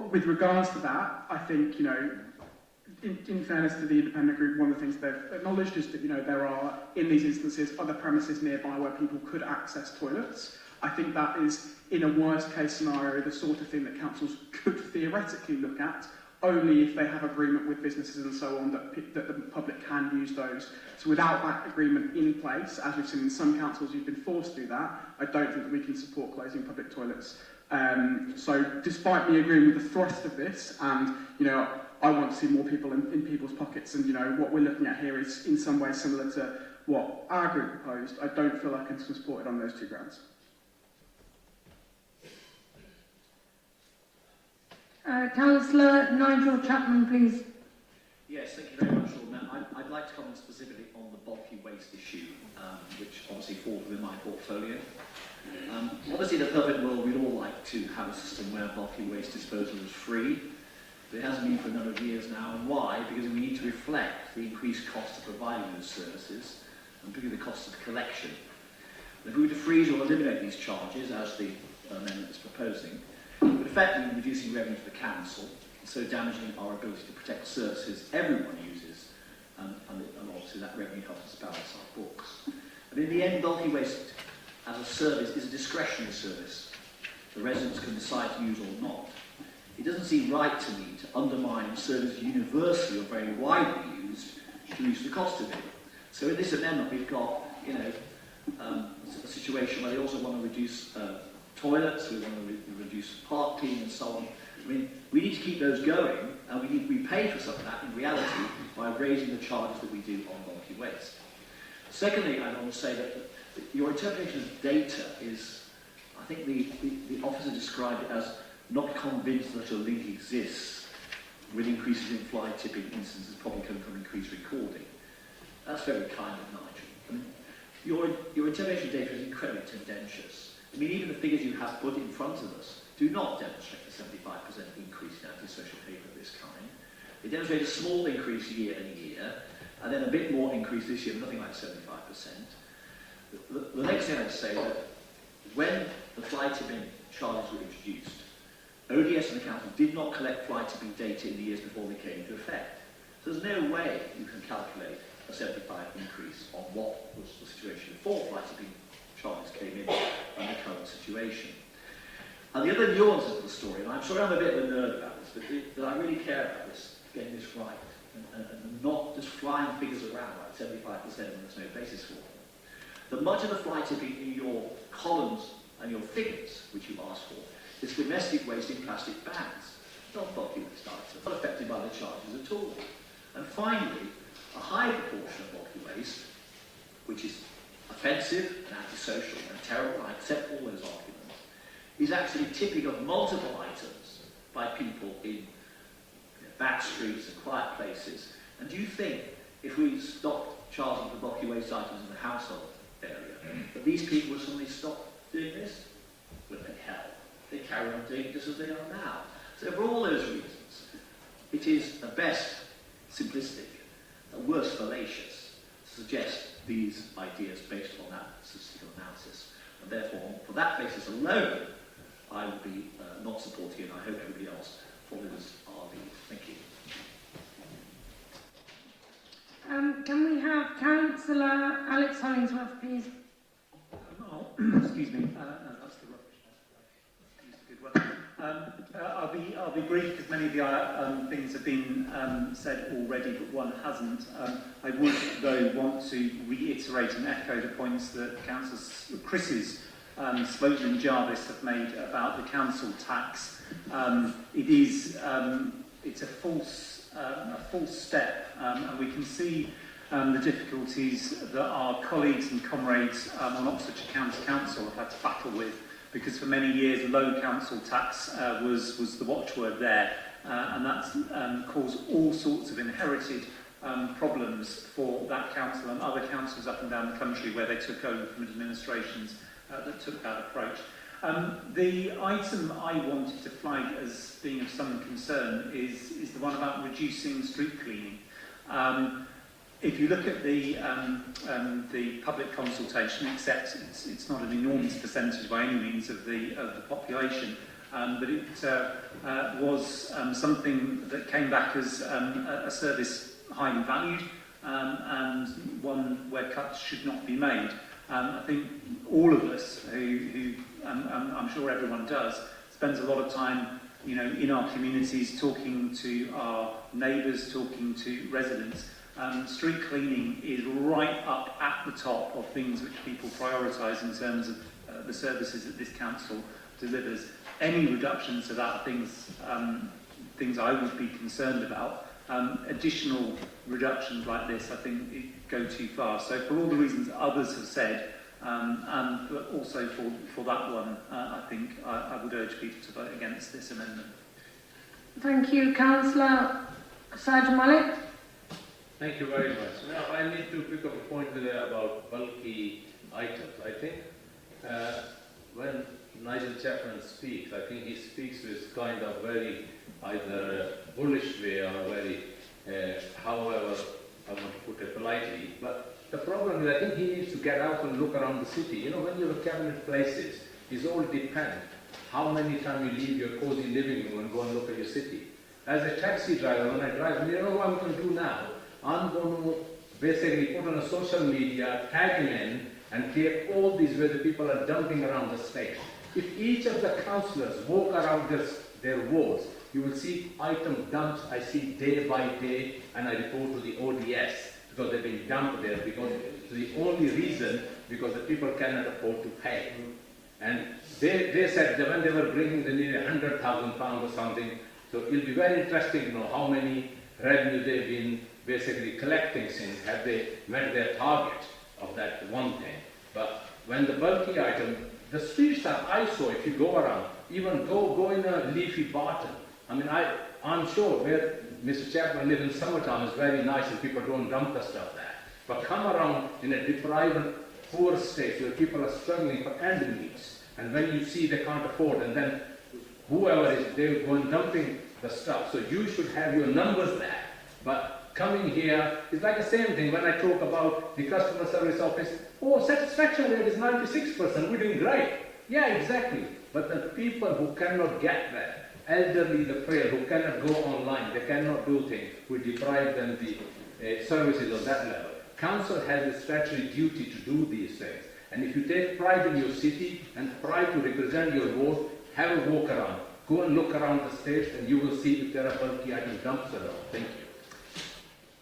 with regards to that, I think, in fairness to the independent group, one of the things they've acknowledged is that, there are, in these instances, other premises nearby where people could access toilets. I think that is, in a worst-case scenario, the sort of thing that councils could theoretically look at, only if they have agreement with businesses and so on that the public can use those. So without that agreement in place, as we've seen in some councils who've been forced to do that, I don't think that we can support closing public toilets. So despite me agreeing with the thrust of this, and I want to see more people in people's pockets, and what we're looking at here is in some ways similar to what our group proposed, I don't feel I can support it on those two grounds. Councillor Nigel Chapman, please. Yes, thank you very much, Lord Mayor. I'd like to comment specifically on the bulky waste issue, which obviously falls within my portfolio. Obviously, in the perfect world, we'd all like to have a system where bulky waste disposal is free. But it hasn't been for a number of years now. And why? Because we need to reflect the increased cost of providing those services, and particularly the cost of collection. And if we were to freeze or eliminate these charges, as the amendment is proposing, it would effectively be reducing revenue for the council, so damaging our ability to protect services everyone uses, and obviously that revenue helps us balance our books. And in the end, bulky waste as a service is a discretionary service. The residents can decide to use or not. It doesn't seem right to me to undermine services universally or very widely used to reduce the cost of it. So in this amendment, we've got, a situation where they also want to reduce toilets, we want to reduce parking and so on. I mean, we need to keep those going, and we need to be paid for some of that in reality by raising the charges that we do on bulky waste. Secondly, I want to say that your interpretation of data is, I think the officer described it as not convinced that a link exists with increases in fly tipping instances probably coming from increased recording. That's very kind of Nigel. I mean, your interpretation of data is incredibly tendentious. I mean, even the figures you have put in front of us do not demonstrate the 75% increase in antisocial behaviour of this kind. They demonstrate a small increase year on year, and then a bit more increase this year, nothing like 75%. The next thing I'd say that when the fly tipping charges were introduced, ODS and the Council did not collect fly tipping data in the years before they came into effect. So there's no way you can calculate a 75 increase on what was the situation before fly tipping charges came in and the current situation. And the other nuances of the story, and I'm sorry I'm a bit of a nerd about this, but that I really care about this, getting this right, and not just flying figures around like 75% when there's no basis for them. That much of the fly tipping in your columns and your figures, which you've asked for, is domestic waste in plastic bags, not bulky waste items, not affected by the charges at all. And finally, a high proportion of bulky waste, which is offensive and antisocial and terrible, I accept all those arguments, is actually tipping of multiple items by people in back streets and quiet places. And do you think if we stopped charging for bulky waste items in the household area, that these people would suddenly stop doing this? Well, they hell. They carry on doing it just as they are now. So for all those reasons, it is at best simplistic, at worst fallacious, to suggest these ideas based on that statistical analysis. And therefore, for that basis alone, I will be not supporting it, and I hope everybody else follows our lead. Thank you. Can we have Councillor Alex Hollingsworth, please? Excuse me. No, that's the rubbish. That's a good one. I'll be brief because many of the things have been said already, but one hasn't. I would, though, want to reiterate and echo the points that Councillors Chris's Slogan and Jarvis have made about the council tax. It's a false step, and we can see the difficulties that our colleagues and comrades on Oxfordshire County Council have had to battle with, because for many years low council tax was the watchword there, and that's caused all sorts of inherited problems for that council and other councils up and down the country where they took over from administrations that took that approach. The item I wanted to flag as being of some concern is the one about reducing street cleaning. If you look at the public consultation, except it's not an enormous percentage by any means of the population, but it was something that came back as a service highly valued and one where cuts should not be made. I think all of us, who I'm sure everyone does, spends a lot of time, in our communities, talking to our neighbours, talking to residents. Street cleaning is right up at the top of things which people prioritise in terms of the services that this council delivers. Any reductions to that are things I would be concerned about. Additional reductions like this, I think, go too far. So for all the reasons others have said, but also for that one, I think I would urge people to vote against this amendment. Thank you. Councillor Sergeant Malik. Thank you very much. Now, I need to pick up a point there about bulky items. I think when Nigel Chapman speaks, I think he speaks with kind of very either bullish way or very, however I want to put it politely. But the problem is I think he needs to get out and look around the city. When you're in cabinet places, it all depends how many times you leave your cozy living room and go and look at your city. As a taxi driver, when I drive, you know what I'm going to do now? I'm going to basically put on a social media, tag him in, and create all these where the people are dumping around the state. If each of the councillors walk around their wards, you will see items dumped, I see day by day, and I report to the ODS because they've been dumped there because the only reason because the people cannot afford to pay. And they said that when they were bringing the nearly £100,000 or something, so it'll be very interesting to know how many revenue they've been basically collecting since, have they met their target of that one thing. But when the bulky item, the streets are eyesore if you go around, even go in a leafy Barton. I mean, I'm sure where Mr. Chapman lives in summertime is very nice and people don't dump the stuff there. But come around in a deprived and poor state where people are struggling for end meets, and when you see they can't afford, and then whoever is, they will go and dumping the stuff. So you should have your numbers there. But coming here is like the same thing when I talk about the customer service office. Oh, satisfaction rate is 96%, we're doing great. Yeah, exactly. But the people who cannot get there, elderly, the frail, who cannot go online, they cannot do things, we deprive them the services of that level. Council has a statutory duty to do these things. And if you take pride in your city and pride to represent your ward, have a walk around. Go and look around the state and you will see if there are bulky item dumps around. Thank you.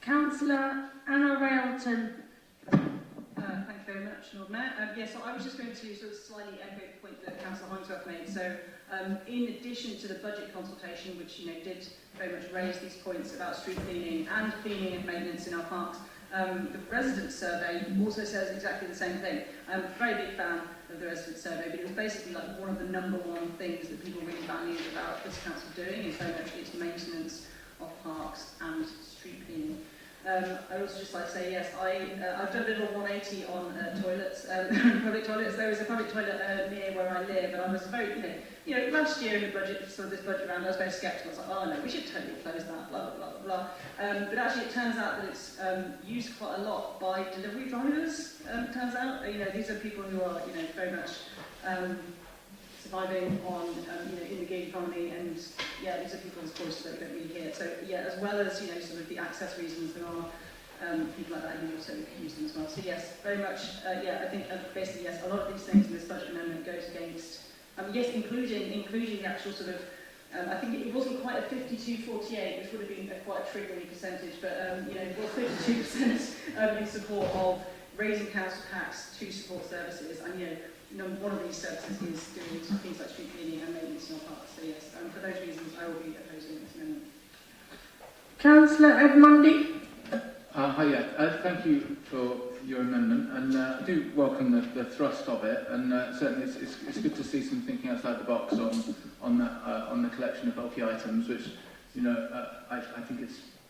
Councillor Anna Railton. Thank you very much, Lord Mayor. Yes, so I was just going to sort of slightly echo the point that Councillor Holmesworth made. So, in addition to the budget consultation, which did very much raise these points about street cleaning and cleaning and maintenance in our parks, the resident survey also says exactly the same thing. I'm a very big fan of the resident survey, but it was basically like one of the #1 things that people really valued about this council doing is very much its maintenance of parks and street cleaning. I also just like to say, yes, I've done a little 180 on toilets, public toilets. There is a public toilet near where I live, and I was very, last year in the budget, sort of this budget round, I was very sceptical. I was like, oh no, we should totally close that, blah, blah, blah, blah. But actually it turns out that it's used quite a lot by delivery drivers, turns out. These are people who are, very much surviving on, in the gig economy, and yeah, these are people's voices that we don't really hear. So yeah, as well as, sort of the access reasons, there are people like that who also use them as well. So yes, very much, I think basically yes, a lot of these things in this budget amendment goes against, yes, including the actual sort of, I think it wasn't quite a 52-48, which would have been quite a triggering percentage, but it was 52% in support of raising council tax to support services, and one of these services is doing things like street cleaning and maintenance in our parks. So yes, for those reasons, I will be opposing this amendment. Councillor Edmondi. Hi, thank you for your amendment, and I do welcome the thrust of it, and certainly it's good to see some thinking outside the box on the collection of bulky items, which I think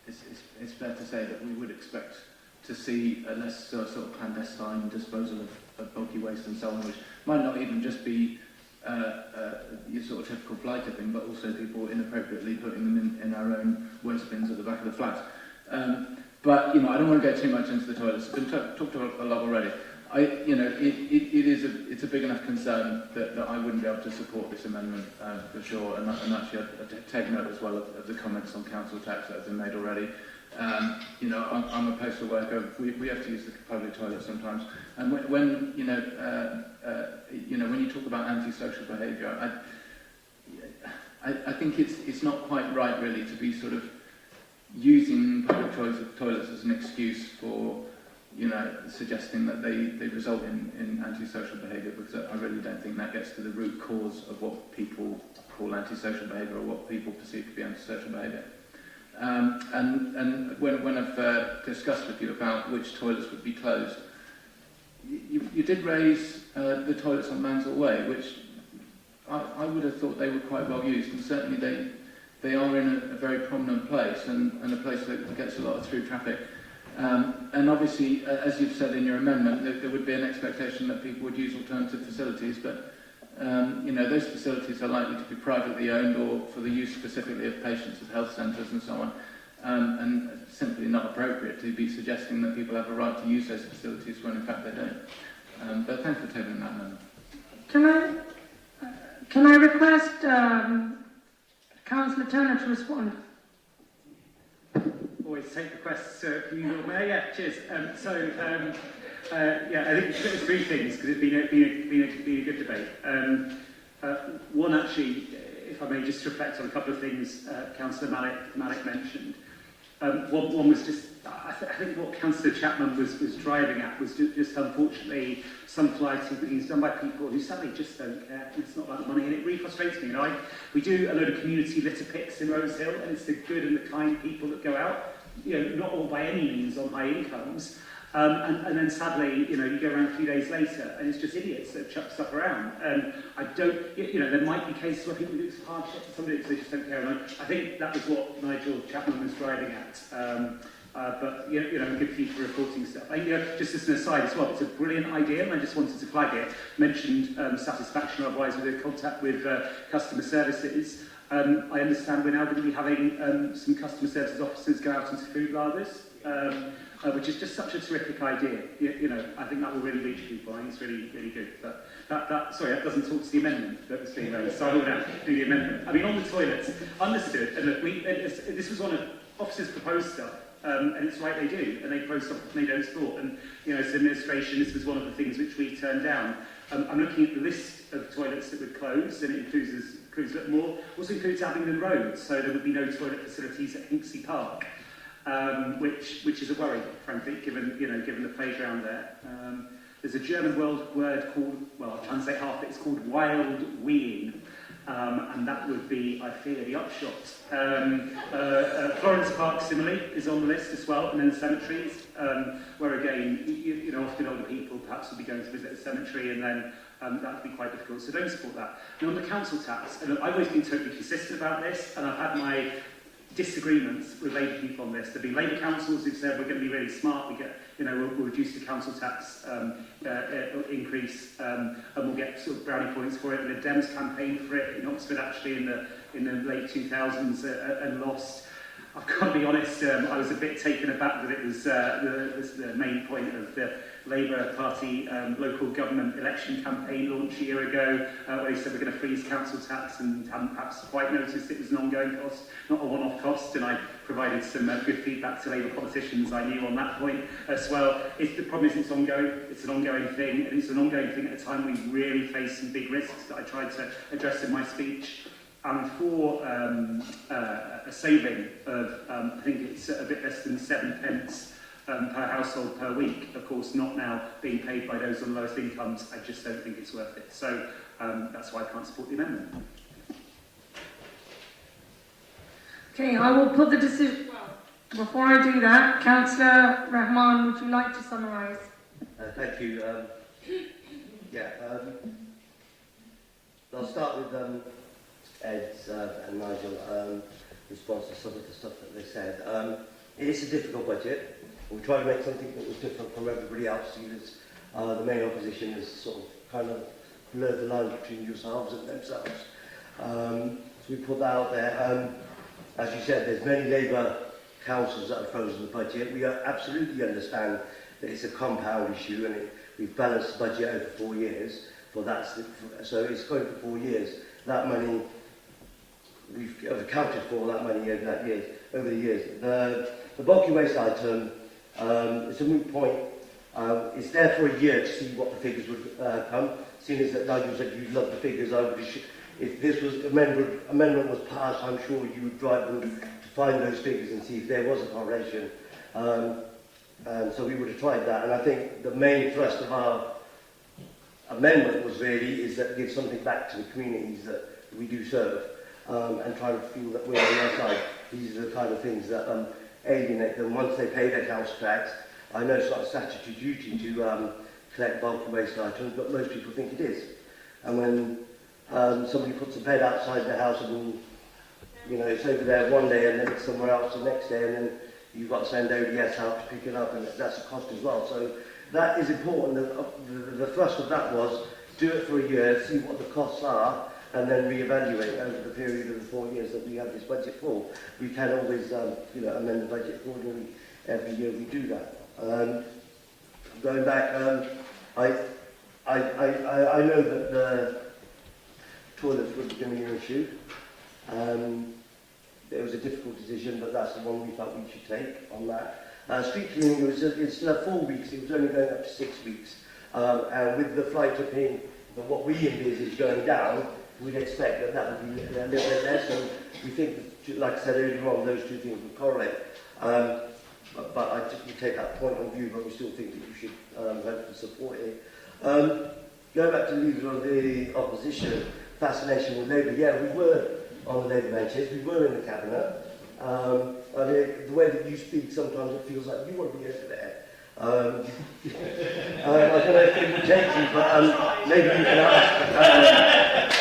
it's fair to say that we would expect to see a less sort of clandestine disposal of bulky waste and so on, which might not even just be your sort of typical fly tipping, but also people inappropriately putting them in our own waste bins at the back of the flats. But I don't want to go too much into the toilets. It's been talked about a lot already. It's a big enough concern that I wouldn't be able to support this amendment for sure. And actually, I'd take note as well of the comments on council tax that have been made already. I'm a postal worker. We have to use the public toilet sometimes, and when you talk about antisocial behaviour, I think it's not quite right really to be sort of using public toilets as an excuse for suggesting that they result in antisocial behaviour, because I really don't think that gets to the root cause of what people call antisocial behaviour or what people perceive to be antisocial behaviour. And when I've discussed with you about which toilets would be closed, you did raise the toilets on Mansell Way, which I would have thought they were quite well used, and certainly they are in a very prominent place and a place that gets a lot of through traffic. And obviously, as you've said in your amendment, there would be an expectation that people would use alternative facilities, but those facilities are likely to be privately owned or for the use specifically of patients of health centres and so on, and simply not appropriate to be suggesting that people have a right to use those facilities when in fact they don't. But thanks for tabling that amendment. Can I request Councillor Turner to respond? always take requests from you, Lord Mayor. Yeah, cheers. Yeah, I think there's three things because it's been a good debate. One, actually, if I may just reflect on a couple of things Councillor Malik mentioned. One was just, I think what Councillor Chapman was driving at was just unfortunately some flighting things done by people who sadly just don't care. It's not about the money, and it really frustrates me. We do a load of community litter picks in Rose Hill, and it's the good and the kind people that go out, not all by any means on high incomes. And then sadly, you go around a few days later and it's just idiots that chuck stuff around. And I don't, there might be cases where people do some hardship and somebody they just don't care. And I think that was what Nigel Chapman was driving at. But good for you for reporting stuff. Just as an aside as well, it's a brilliant idea, and I just wanted to flag it. Mentioned satisfaction, otherwise with the contact with customer services. I understand we're now going to be having some customer services officers go out into food larders. Which is just such a terrific idea. I think that will really reach people. I think it's really, really good. But that doesn't talk to the amendment that was being raised. So I will now do the amendment. I mean, on the toilets, understood. And look, this was one of officers' proposed stuff, and it's right they do, and they propose stuff that they don't thought. And as administration, this was one of the things which we turned down. I'm looking at the list of toilets that would close, and it includes a little more. Also includes Abingdon Road, so there would be no toilet facilities at Hinksey Park. Which is a worry, frankly, given the playground there. There's a German word called, well, I'll translate half it, it's called wild weeing, and that would be, I fear, the upshot. Florence Park, similarly, is on the list as well, and then cemeteries, where again, often older people perhaps would be going to visit a cemetery, and then that would be quite difficult, so don't support that. And on the council tax, and I've always been totally consistent about this, and I've had my disagreements with Labour people on this. There have been Labour councils who've said we're going to be really smart, we'll reduce the council tax increase, and we'll get sort of brownie points for it. The Dems campaigned for it in Oxford actually in the late 2000s and lost. I've got to be honest, I was a bit taken aback that it was the main point of the Labour Party local government election campaign launch a year ago, where they said we're going to freeze council tax and hadn't perhaps quite noticed it was an ongoing cost, not a one-off cost, and I provided some good feedback to Labour politicians I knew on that point as well. The problem is it's ongoing, it's an ongoing thing, and it's an ongoing thing at a time we really face some big risks that I tried to address in my speech. And for a saving of, I think it's a bit less than 7 pence per household per week, of course not now being paid by those on the lowest incomes, I just don't think it's worth it. So that's why I can't support the amendment. Okay, I will put the decision... Before I do that, Councillor Rahman, would you like to summarise? Thank you. I'll start with Ed's and Nigel response to some of the stuff that they said. It is a difficult budget. We try to make something that was different from everybody else, because the main opposition has sort of kind of blurred the line between yourselves and themselves. So we put that out there. As you said, there's many Labour councils that have frozen the budget. We absolutely understand that it's a compound issue, and we've balanced the budget over 4 years. So it's going for 4 years. That money, we've accounted for that money over the years. The bulky waste item, it's a moot point. It's there for a year to see what the figures would come. Seeing as that Nigel said you love the figures, if this amendment was passed, I'm sure you would drive them to find those figures and see if there was a correlation. So we would have tried that, and I think the main thrust of our amendment was really is that give something back to the communities that we do serve, and try to feel that we're on their side. These are the kind of things that alienate them once they pay their council tax. I know it's not a statutory duty to collect bulk waste items, but most people think it is. And when somebody puts a bed outside their house and it's over there one day and then it's somewhere else the next day, and then you've got to send ODS out to pick it up, and that's a cost as well. So that is important. The thrust of that was do it for a year, see what the costs are, and then reevaluate over the period of the 4 years that we have this budget for. We can always amend the budget accordingly every year we do that. Going back, I know that the toilets were going to be an issue. There was was a difficult decision, but that's the one we felt we should take on that. Street cleaning, instead of 4 weeks, it was only going up to 6 weeks. And with the fly tipping, what we envisage going down, we'd expect that that would be a little bit less. And we think, that, like I said earlier on, those two things would correlate. But I just would take that point of view, but we still think that you should hopefully support it. Going back to leaders of the opposition, fascination with Labour, yeah, we were on the Labour benches, we were in the cabinet. I mean, the way that you speak, sometimes it feels like you want to be over there. I don't know if it would take you, but maybe you can ask.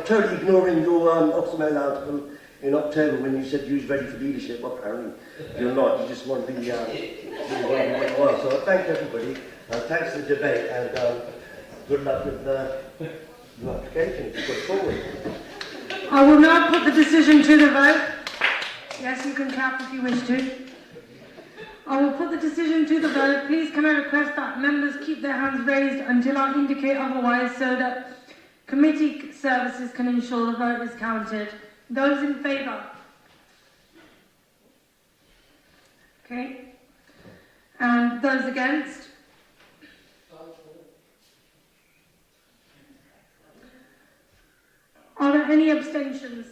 Totally ignoring your Oxford Mail article in October when you said you was ready for leadership. Well, apparently you're not. You just want to be well. So thank everybody. Thanks for the debate, and good luck with your application. Put forward. I will now put the decision to the vote. Yes, you can clap if you wish to. I will put the decision to the vote. Please can I request that members keep their hands raised until I indicate otherwise so that committee services can ensure the vote is counted. Those in favour? Okay. And those against? Are there any abstentions?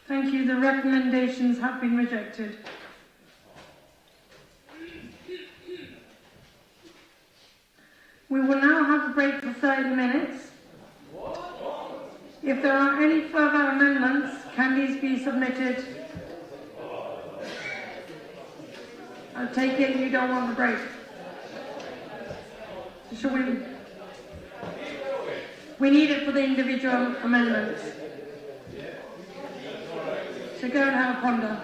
Thank you. The recommendations have been rejected. We will now have a break for 30 minutes. If there are any further amendments, can these be submitted? I take it you don't want the break. Shall we? We need it for the individual amendments. So go and have a ponder.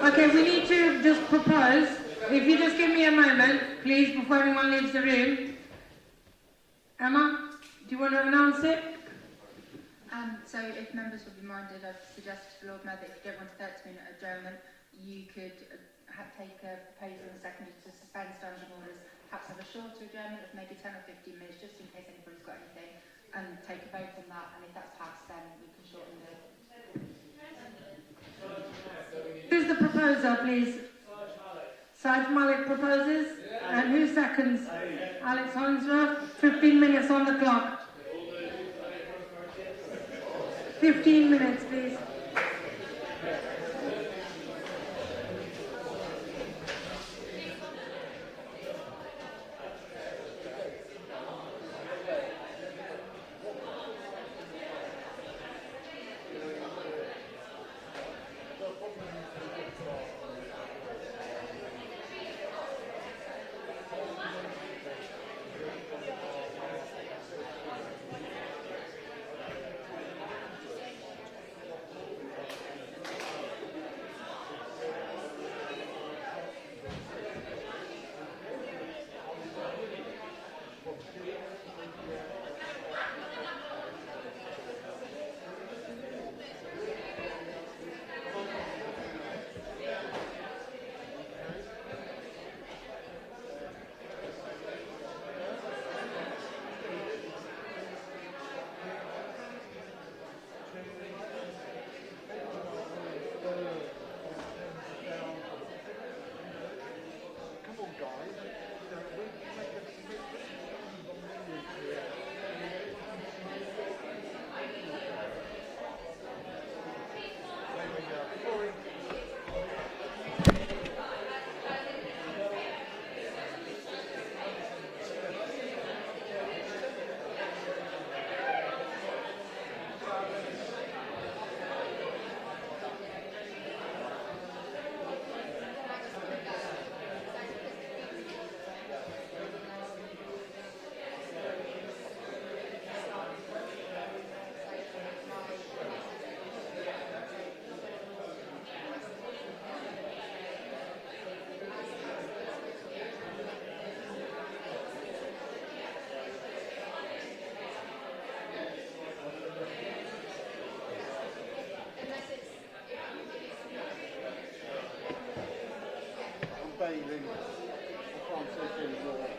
Okay, we need to just propose. If you just give me a moment, please, before anyone leaves the room. Emma, do you want to announce it? So if members would be minded, I'd suggest to the Lord Mayor that if you don't want a 30-minute adjournment, you could take a proposal and second to suspend standing orders, perhaps have a shorter adjournment of maybe 10 or 15 minutes, just in case anybody's got anything, and take a vote on that, and if that's passed, then we can shorten the... Who's the proposer, please? Saif Malik proposes, and who seconds? Alex Hollingsworth. 15 minutes on the clock. 15 minutes, please. saving from citizens or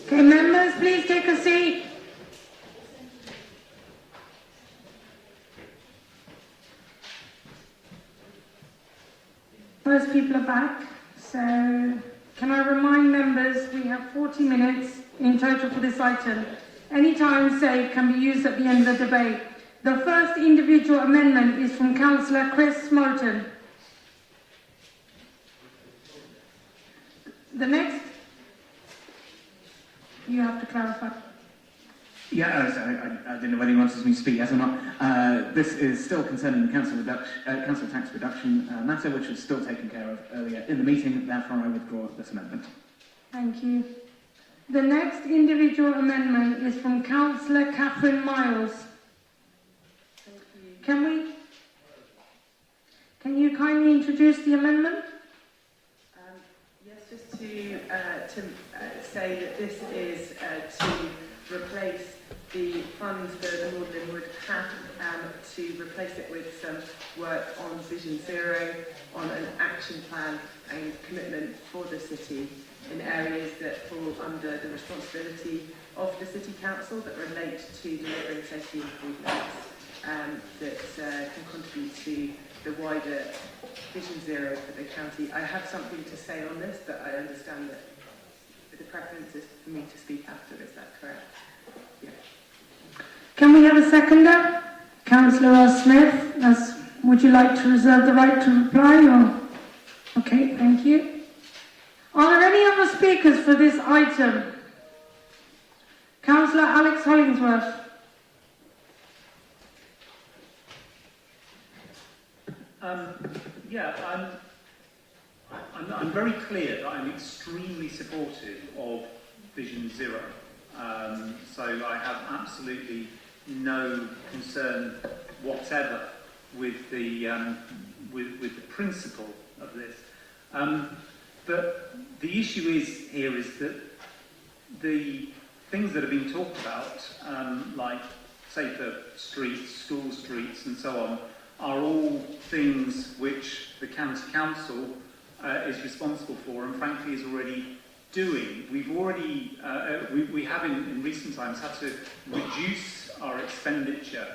Okay, members, please take a seat. Most people are back, so can I remind members we have 40 minutes in total for this item. Any time saved can be used at the end of the debate. The first individual amendment is from Councillor Chris Moulton. The next, you have to clarify. Yeah, I didn't know whether he wanted me to speak, yes or not. This is still concerning the council tax reduction matter, which was still taken care of earlier in the meeting. Therefore, I withdraw this amendment. Thank you. The next individual amendment is from Councillor Catherine Miles. Can you kindly introduce the amendment? Yes, just to say that this is to replace the funds that the Magdalen would have to replace it with some work on Vision Zero, on an action plan and commitment for the city in areas that fall under the responsibility of the City Council that relate to delivering safety improvements that can contribute to the wider Vision Zero for the county. I have something to say on this, but I understand that the preference is for me to speak after. Is that correct? Yeah. Can we have a seconder? Councillor Ross Smith, would you like to reserve the right to reply? Or? Okay, thank you. Are there any other speakers for this item? Councillor Alex Hollingsworth. I'm very clear that I'm extremely supportive of Vision Zero. So I have absolutely no concern whatever with the principle of this. But the issue is that the things that are being talked about, like safer streets, school streets, and so on, are all things which the county council is responsible for, and frankly is already doing. We've already, we have in recent times had to reduce our expenditure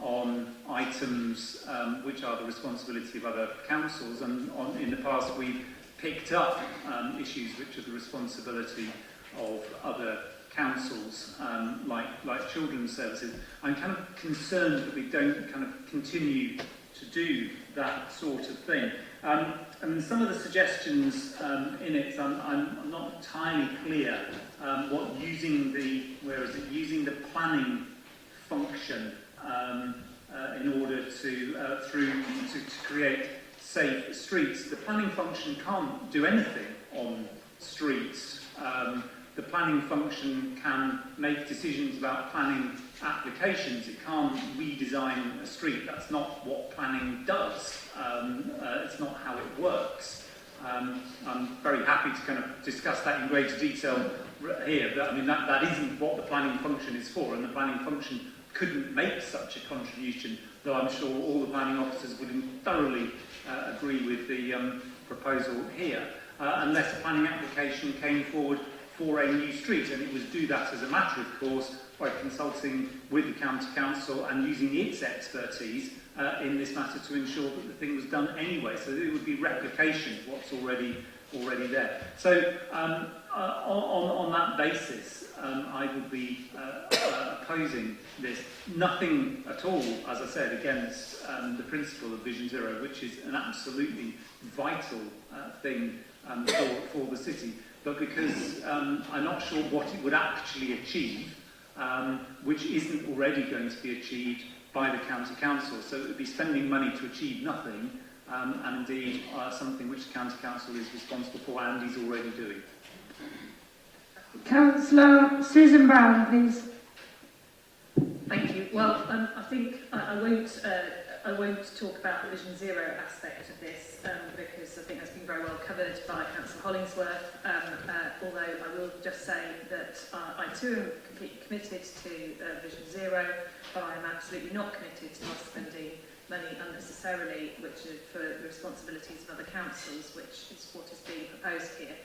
on items which are the responsibility of other councils, and in the past we've picked up issues which are the responsibility of other councils, like children's services. I'm kind of concerned that we don't kind of continue to do that sort of thing. And some of the suggestions in it, I'm not entirely clear what using the planning function in order to create safe streets. The planning function can't do anything on streets. The planning function can make decisions about planning applications. It can't redesign a street. That's not what planning does. It's not how it works. I'm very happy to kind of discuss that in greater detail here. But, I mean, that isn't what the planning function is for, and the planning function couldn't make such a contribution, though I'm sure all the planning officers would thoroughly agree with the proposal here, unless a planning application came forward for a new street, and it would do that as a matter of course by consulting with the county council and using its expertise in this matter to ensure that the thing was done anyway, so that it would be replication of what's already there. So on that basis, I would be opposing this. Nothing at all, as I said, against the principle of Vision Zero, which is an absolutely vital thing for the city. But because I'm not sure what it would actually achieve, which isn't already going to be achieved by the county council. So it would be spending money to achieve nothing, and indeed something which the county council is responsible for and is already doing. Councillor Susan Brown, please. Thank you. Well, I think I won't talk about the Vision Zero aspect of this because I think that's been very well covered by Councillor Hollingsworth. Although I will just say that I too am completely committed to Vision Zero, but I am absolutely not committed to not spending money unnecessarily, which is for the responsibilities of other councils, which is what is being proposed here.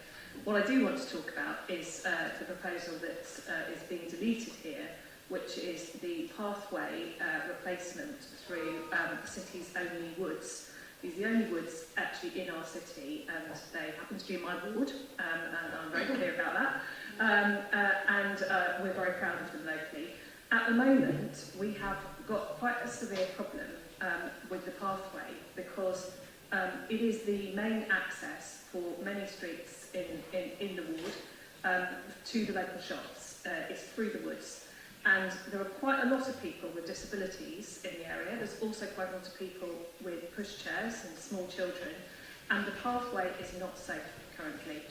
What I do want to talk about is the proposal that is being deleted here, which is the pathway replacement through the city's only woods. These are the only woods actually in our city, and they happen to be in my ward, and I'm very clear about that. And we're very proud of them locally. At the moment, we have got quite a severe problem with the pathway because it is the main access for many streets in the ward to the local shops. It's through the woods. And there are quite a lot of people with disabilities in the area. There's also quite a lot of people with pushchairs and small children. And the pathway is not safe currently.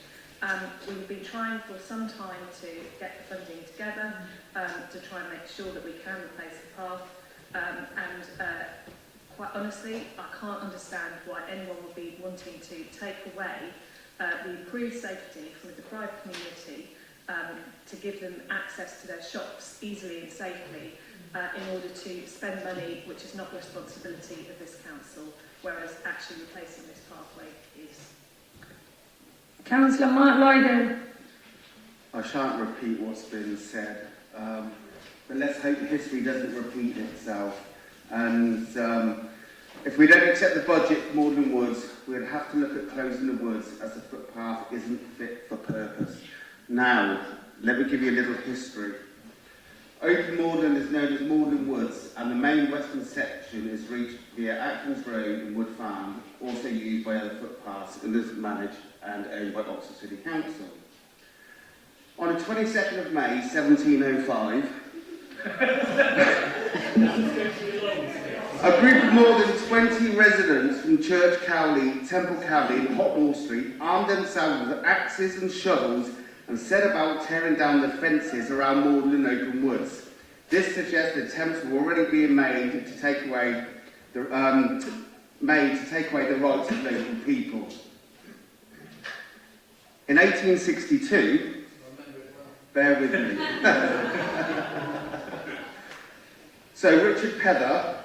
We've been trying for some time to get the funding together to try and make sure that we can replace the path. Quite honestly, I can't understand why anyone would be wanting to take away the improved safety from a deprived community to give them access to their shops easily and safely in order to spend money which is not the responsibility of this council, whereas actually replacing this pathway is. Councillor Mark Lydon. I shan't repeat what's been said, but let's hope history doesn't repeat itself. And if we don't accept the budget for Magdalen Woods, we'd have to look at closing the woods as the footpath isn't fit for purpose. Now, let me give you a little history. Open Magdalen is known as Magdalen Woods, and the main western section is reached via Atkins Road and Wood Farm, also used by other footpaths and is managed and owned by Oxford City Council. On the 22nd of May, 1705, a group of more than 20 residents from Church Cowley, Temple Cowley and Hotmore Street armed themselves with axes and shovels and set about tearing down the fences around Magdalen Open Woods. This suggests that attempts were already being made to take away the rights of local people. In 1862, bear with me. So Richard Pether,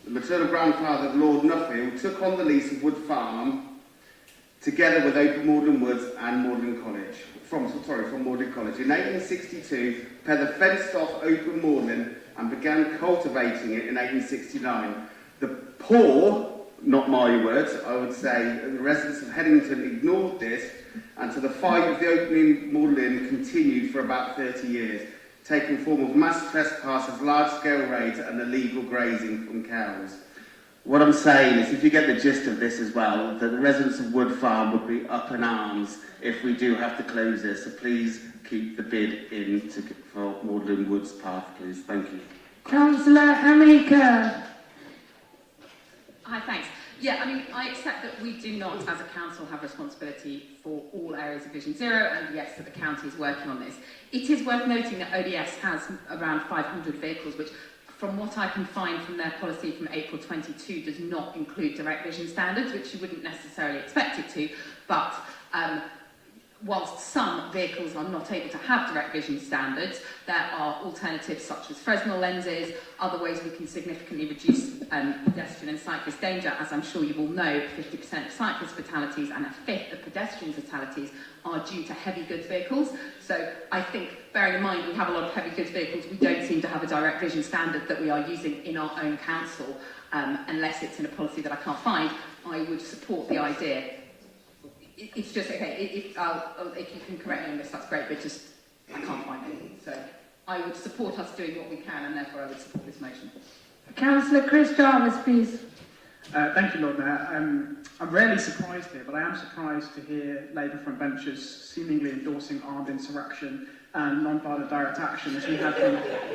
the maternal grandfather of Lord Nuffield, took on the lease of Wood Farm together with Open Magdalen Woods and Magdalen College. From Magdalen College. In 1862, Pether fenced off Open Magdalen and began cultivating it in 1869. The poor, not my words, I would say, the residents of Headington ignored this, and so the fight of the opening Magdalen continued for about 30 years, taking the form of mass trespassers, large-scale raids and illegal grazing from cows. What I'm saying is, if you get the gist of this as well, that the residents of Wood Farm would be up in arms if we do have to close this. So please keep the bid in for Magdalen Woods Path, please. Thank you. Councillor Amika. Hi, thanks. Yeah, I mean, I accept that we do not, as a council, have responsibility for all areas of Vision Zero, and yes, that the county is working on this. It is worth noting that ODS has around 500 vehicles, which, from what I can find from their policy from April 22, does not include direct vision standards, which you wouldn't necessarily expect it to, but whilst some vehicles are not able to have direct vision standards, there are alternatives such as Fresnel lenses, other ways we can significantly reduce pedestrian and cyclist danger. As I'm sure you all know, 50% of cyclist fatalities and a fifth of pedestrian fatalities are due to heavy goods vehicles. So I think, bearing in mind we have a lot of heavy goods vehicles, we don't seem to have a direct vision standard that we are using in our own council, unless it's in a policy that I can't find. I would support the idea. It's just, okay, if you can correct me on this, that's great, but just, I can't find it. So I would support us doing what we can, and therefore I would support this motion. Councillor Chris Jarvis, please. Thank you, Lord Mayor. I'm rarely surprised here, but I am surprised to hear Labour frontbenchers seemingly endorsing armed insurrection and non-violent direct action, as we had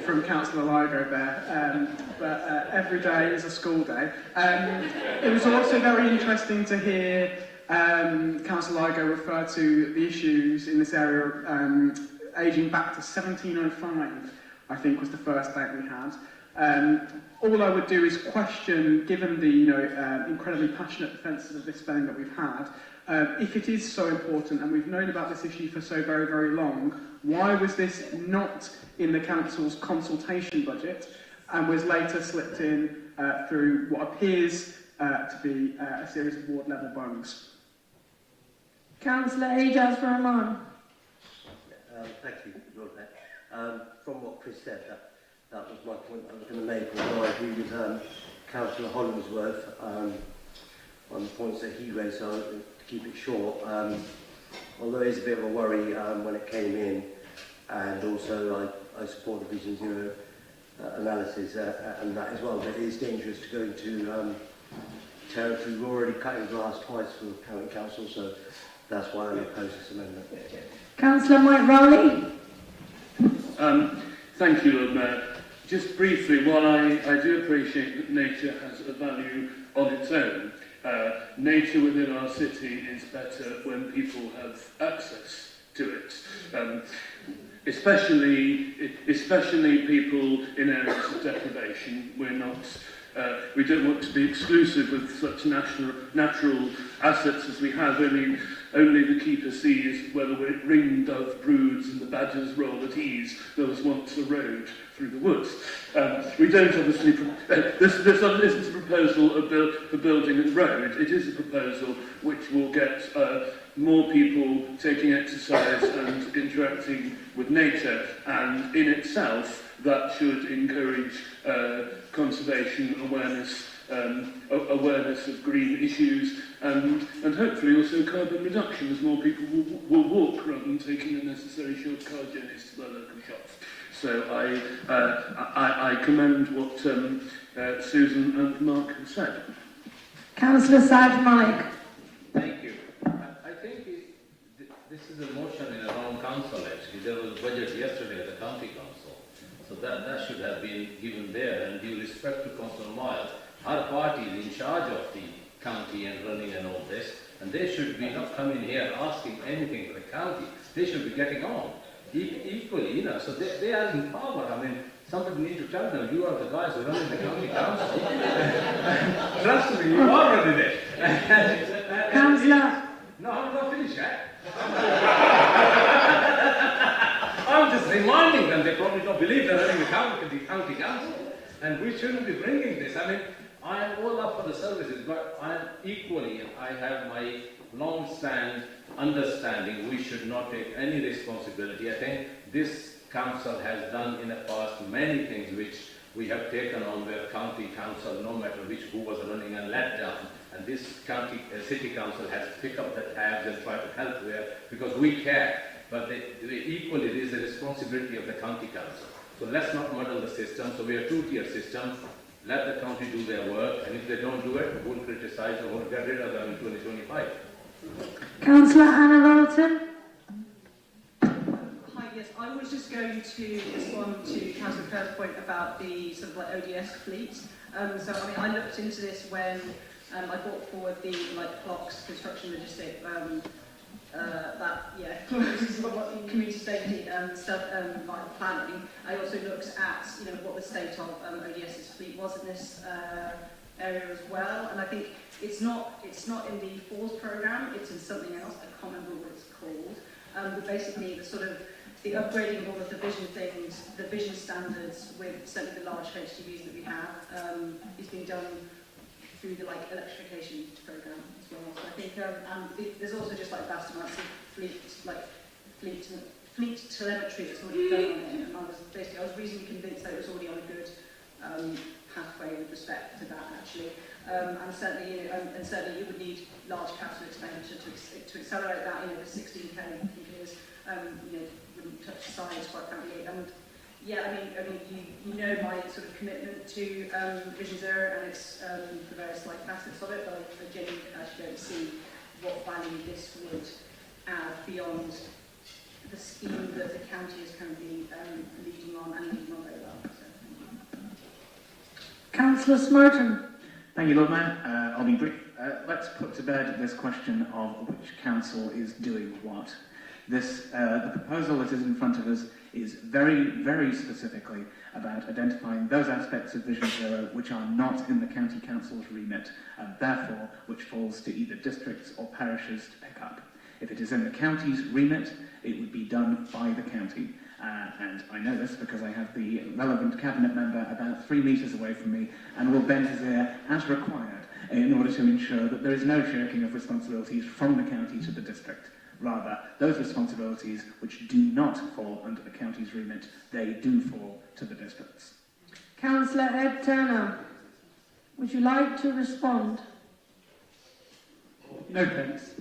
from Councillor Ligo there. But every day is a school day. It was also very interesting to hear Councillor Ligo refer to the issues in this area aging back to 1705, I think was the first date we had. All I would do is question, given the incredibly passionate defences of this spending that we've had, if it is so important and we've known about this issue for so very, very long, why was this not in the Council's consultation budget and was later slipped in through what appears to be a series of ward-level bonds? Councillor Ejaz Rahman. Thank you, Lord Mayor. From what Chris said, that was my point I was going to make, although I agree with Councillor Hollingsworth on the points that he raised, so to keep it short, although it is a bit of a worry when it came in, and also I support the Vision Zero analysis and that as well, but it is dangerous to go into territory. We're already cutting glass twice for the County Council, so that's why I oppose this amendment. Councillor Mike Rowley. Thank you, Lord Mayor. Just briefly, while I do appreciate that nature has a value on its own, nature within our city is better when people have access to it. Especially people in areas of deprivation. We don't want to be exclusive with such natural assets as we have. Only the keeper sees where the ring dove broods and the badgers roll at ease. There was once a road through the woods. We don't obviously. This isn't a proposal for building a road. It is a proposal which will get more people taking exercise and interacting with nature, and in itself that should encourage conservation awareness, awareness of green issues, and hopefully also carbon reduction, as more people will walk rather than taking unnecessary short car journeys to their local shops. So I commend what Susan and Mark have said. Councillor Saad Malik. Thank you. I think this is a motion in the wrong council actually. There was a budget yesterday at the county council. So that should have been given there. And due respect to Councillor Miles, our party is in charge of the county and running and all this. And they should be not coming here asking anything for the county. They should be getting on equally, you know. So they are in power. I mean, somebody needs to tell them, you are the guys who are running the county council. Trust me, you are running it. Councillor. No, I'm not finished yet. I'm just reminding them, they probably don't believe they're running the county council. And we shouldn't be bringing this. I mean, I am all up for the services, but I have my long-stand understanding we should not take any responsibility. I think this council has done in the past many things which we have taken on where county council, no matter who was running, and let down. And this city council has picked up the tabs and tried to help there because we care. But equally, it is the responsibility of the county council. So let's not muddle the system. So we are a two-tier system. Let the county do their work, and if they don't do it, we'll criticize and we'll get rid of them in 2025. Councillor Anna Ralton. Hi, yes, I was just going to respond to Councillor Kerr's point about the sort of like ODS fleet. So I mean, I looked into this when I brought forward the clocks, construction logistic, community safety stuff, planning. I also looked at what the state of ODS's fleet was in this area as well, and I think it's not in the FORS programme, it's in something else. I can't remember what it's called. But basically, the upgrading of all of the vision things, the vision standards with certainly the large HGVs that we have, is being done through the electrification programme as well. So I think there's also just vast amounts of fleet telemetry that's already done on it. And I was reasonably convinced that it was already on a good pathway with respect to that actually. And certainly, certainly you would need large capital expenditure to accelerate that. The 16k I think it is, wouldn't touch size quite frankly. And yeah, I mean, you know my sort of commitment to Vision Zero and its the various facets of it, but I genuinely actually don't see what value this would add beyond the scheme that the county is currently leading on and leading on very well. So, thank you. Councillor Smerton. Thank you, Lord Mayor. I'll be brief. Let's put to bed this question of which council is doing what. The proposal that is in front of us is very, very specifically about identifying those aspects of Vision Zero which are not in the County Council's remit, and therefore which falls to either districts or parishes to pick up. If it is in the county's remit, it would be done by the county. And I know this because I have the relevant cabinet member about 3 metres away from me and will bend his ear as required. in order to ensure that there is no shirking of responsibilities from the county to the district. Rather, those responsibilities which do not fall under the county's remit, they do fall to the districts. Councillor Ed Turner, would you like to respond? No thanks.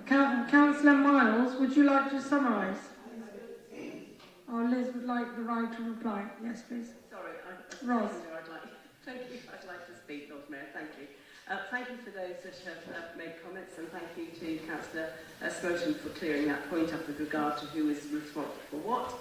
Councillor Miles, would you like to summarise? Oh, Liz would like the right to reply. Yes, please. Sorry, Ross. Thank you. I'd like to speak, Lord Mayor. Thank you. Thank you for those that have made comments, and thank you to Councillor Smoten for clearing that point up with regard to who is responsible for what.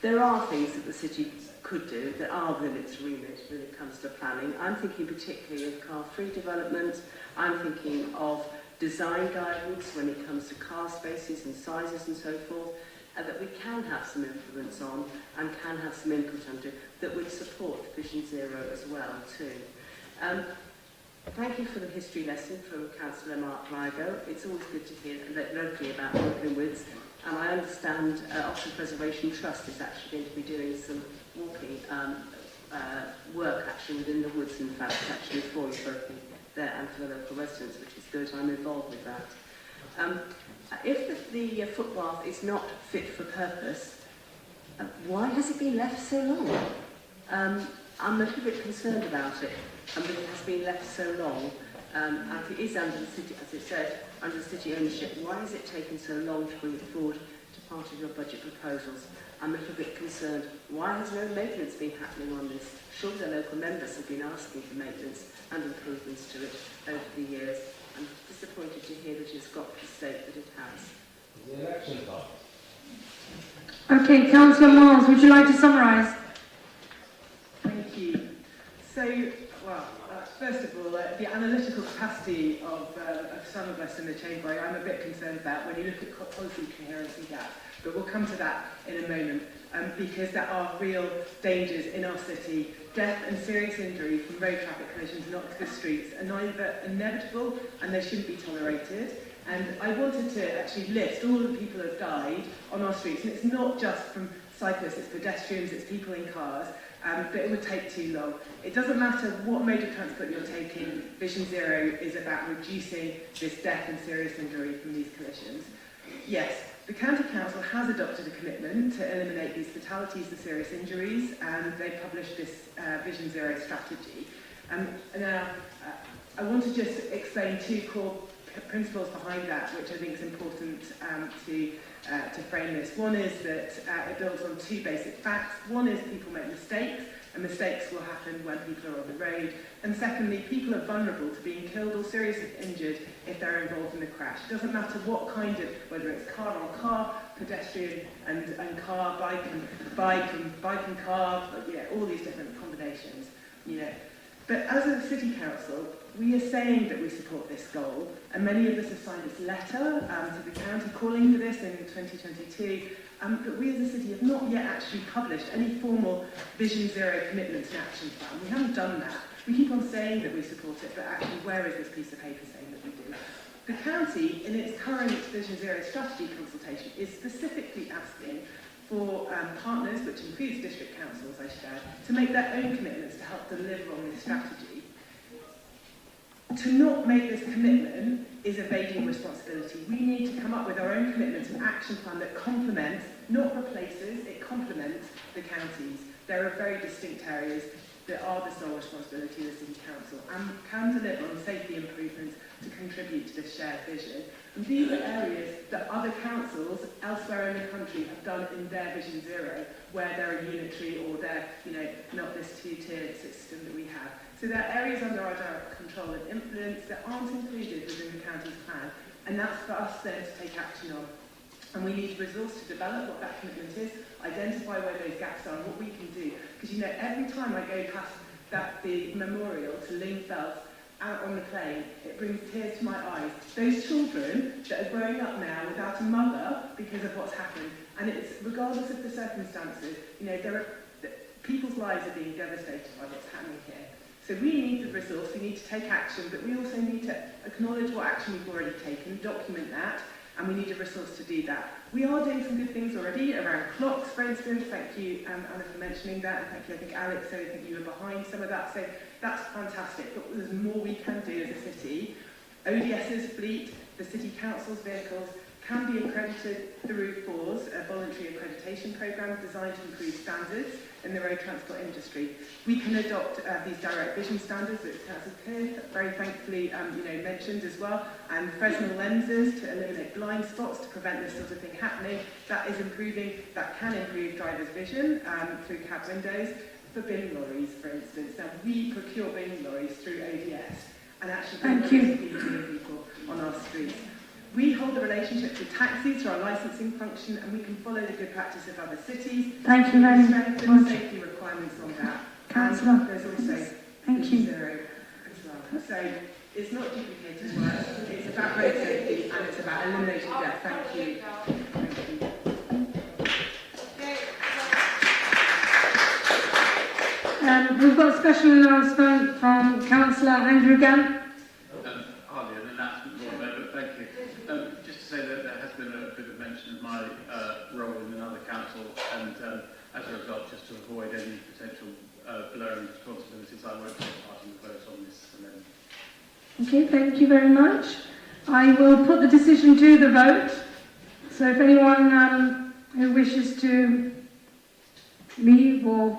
There are things that the city could do that are within its remit when it comes to planning. I'm thinking particularly of car-free development. I'm thinking of design guidance when it comes to car spaces and sizes and so forth, that we can have some influence on and can have some input under that would support Vision Zero as well too. Thank you for the history lesson from Councillor Mark Ligo. It's always good to hear locally about Magdalen Woods, and I understand Oxford Preservation Trust is actually going to be doing some walking work actually within the woods, in fact, actually for both there and for the local residents, which is good. I'm involved with that. If the footpath is not fit for purpose, why has it been left so long? I'm a little bit concerned about it, and it has been left so long. And it is under the city, as it said, under the city ownership. Why has it taken so long to bring it forward to part of your budget proposals? I'm a little bit concerned. Why has no maintenance been happening on this? Surely the local members have been asking for maintenance and improvements to it over the years. I'm disappointed to hear that it's got the state that it has. The election card. Okay, Councillor Miles, would you like to summarise? Thank you. So, well, first of all, the analytical capacity of some of us in the Chamber, I'm a bit concerned about when you look at policy coherency gap. But we'll come to that in a moment, because there are real dangers in our city. Death and serious injury from road traffic collisions and Oxford streets are neither inevitable and they shouldn't be tolerated. And I wanted to actually list all the people who have died on our streets. And it's not just from cyclists, it's pedestrians, it's people in cars. But it would take too long. It doesn't matter what mode of transport you're taking, Vision Zero is about reducing this death and serious injury from these collisions. Yes, the County Council has adopted a commitment to eliminate these fatalities and serious injuries, and they published this Vision Zero strategy. Now, I want to just explain two core principles behind that, which I think is important to frame this. One is that it builds on two basic facts. One is people make mistakes, and mistakes will happen when people are on the road. And secondly, people are vulnerable to being killed or seriously injured if they're involved in a crash. It doesn't matter what kind of, whether it's car on car, pedestrian and car, bike and car, all these different combinations. But as a city council, we are saying that we support this goal, and many of us have signed this letter to the county calling for this in 2022, but we as a city have not yet actually published any formal Vision Zero commitments and action plan. We haven't done that. We keep on saying that we support it, but actually where is this piece of paper saying that we do? The county, in its current Vision Zero strategy consultation, is specifically asking for partners, which includes district councils, I should add, to make their own commitments to help deliver on this strategy. To not make this commitment is evading responsibility. We need to come up with our own commitments and action plan that complements, not replaces, it complements the counties. There are very distinct areas that are the sole responsibility of the City Council and can deliver on safety improvements to contribute to this shared vision. And these are areas that other councils elsewhere in the country have done in their Vision Zero, where they're unitary or they're, not this two-tiered system that we have. So there are areas under our direct control and influence that aren't included within the county's plan, and that's for us then to take action on. And we need resource to develop what that commitment is, identify where those gaps are and what we can do. Because every time I go past the memorial to Ling Phelps out on the plane, it brings tears to my eyes. Those children that are growing up now without a mother because of what's happened, and it's regardless of the circumstances, people's lives are being devastated by what's happening here. So we need the resource, we need to take action, but we also need to acknowledge what action we've already taken, document that, and we need a resource to do that. We are doing some good things already around clocks, for instance. Thank you, Anna, for mentioning that, and thank you, I think, Alex, I think you were behind some of that, so that's fantastic, but there's more we can do as a city. ODS's fleet, the City Council's vehicles, can be accredited through FORS, a voluntary accreditation programme designed to improve standards in the road transport industry. We can adopt these direct vision standards that Councillor Keir very thankfully mentioned as well, and Fresnel lenses to eliminate blind spots to prevent this sort of thing happening. That is improving, that can improve drivers' vision through cab windows. For bin lorries, for instance. Now, we procure bin lorries through ODS, and actually people on our streets. We hold the relationships with taxis through our licensing function, and we can follow the good practice of other cities. Thank you very strengthen much. safety requirements on that. Councillor. And there's also Thank you. zero as well. So it's not duplicated work. It's about road safety and it's about eliminating death. Thank you. Thank you. We've got a special announcement from Councillor Andrew Gann. Hardly an announcement, Lord Mayor, but thank you. Just to say that there has been a bit of mention of my role in another council, and as a result, just to avoid any potential blurring responsibilities, I won't take part in the vote on this amendment. Okay, thank you very much. I will put the decision to the vote. So if anyone who wishes to leave or...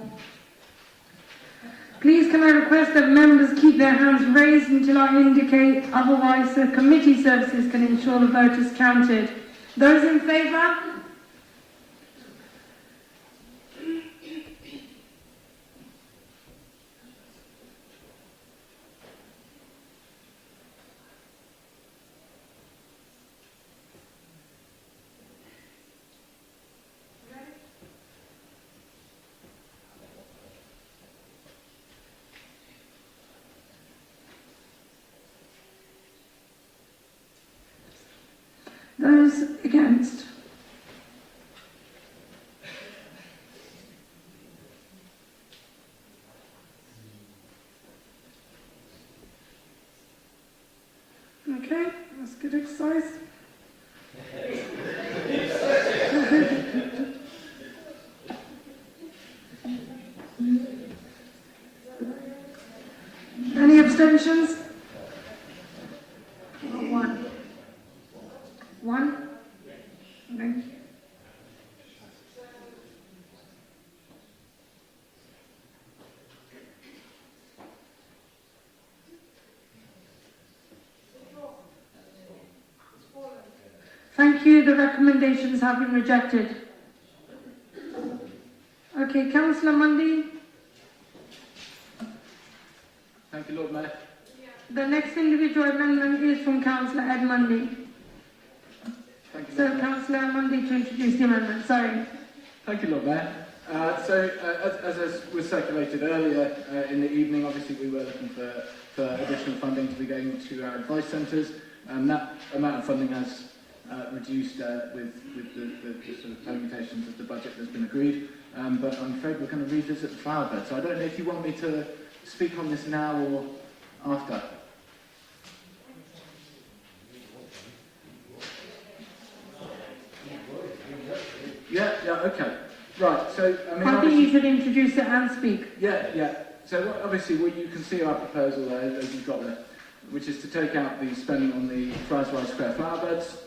Please can I request that members keep their hands raised until I indicate, otherwise the committee services can ensure the vote is counted. Those in favour? Those against? Okay, that's good exercise. Any abstentions? One. One? Okay. Thank you. The recommendations have been rejected. Okay, Councillor Mundy. Thank you, Lord Mayor. The next individual amendment is from Councillor Ed Mundy. Thank you, So, Councillor Mundy to introduce the amendment. Sorry. Thank you, Lord Mayor. As was circulated earlier in the evening, obviously we were looking for additional funding to be going to our advice centres, and that amount of funding has reduced with the sort of permutations of the budget that's been agreed. But I'm afraid we're going to revisit the flower bed. So I don't know if you want me to speak on this now or after. Yeah, okay. Right, so I think you should introduce it and speak. Yeah. So obviously you can see our proposal there, as you've got there, which is to take out the spending on the Friarswise Square flower beds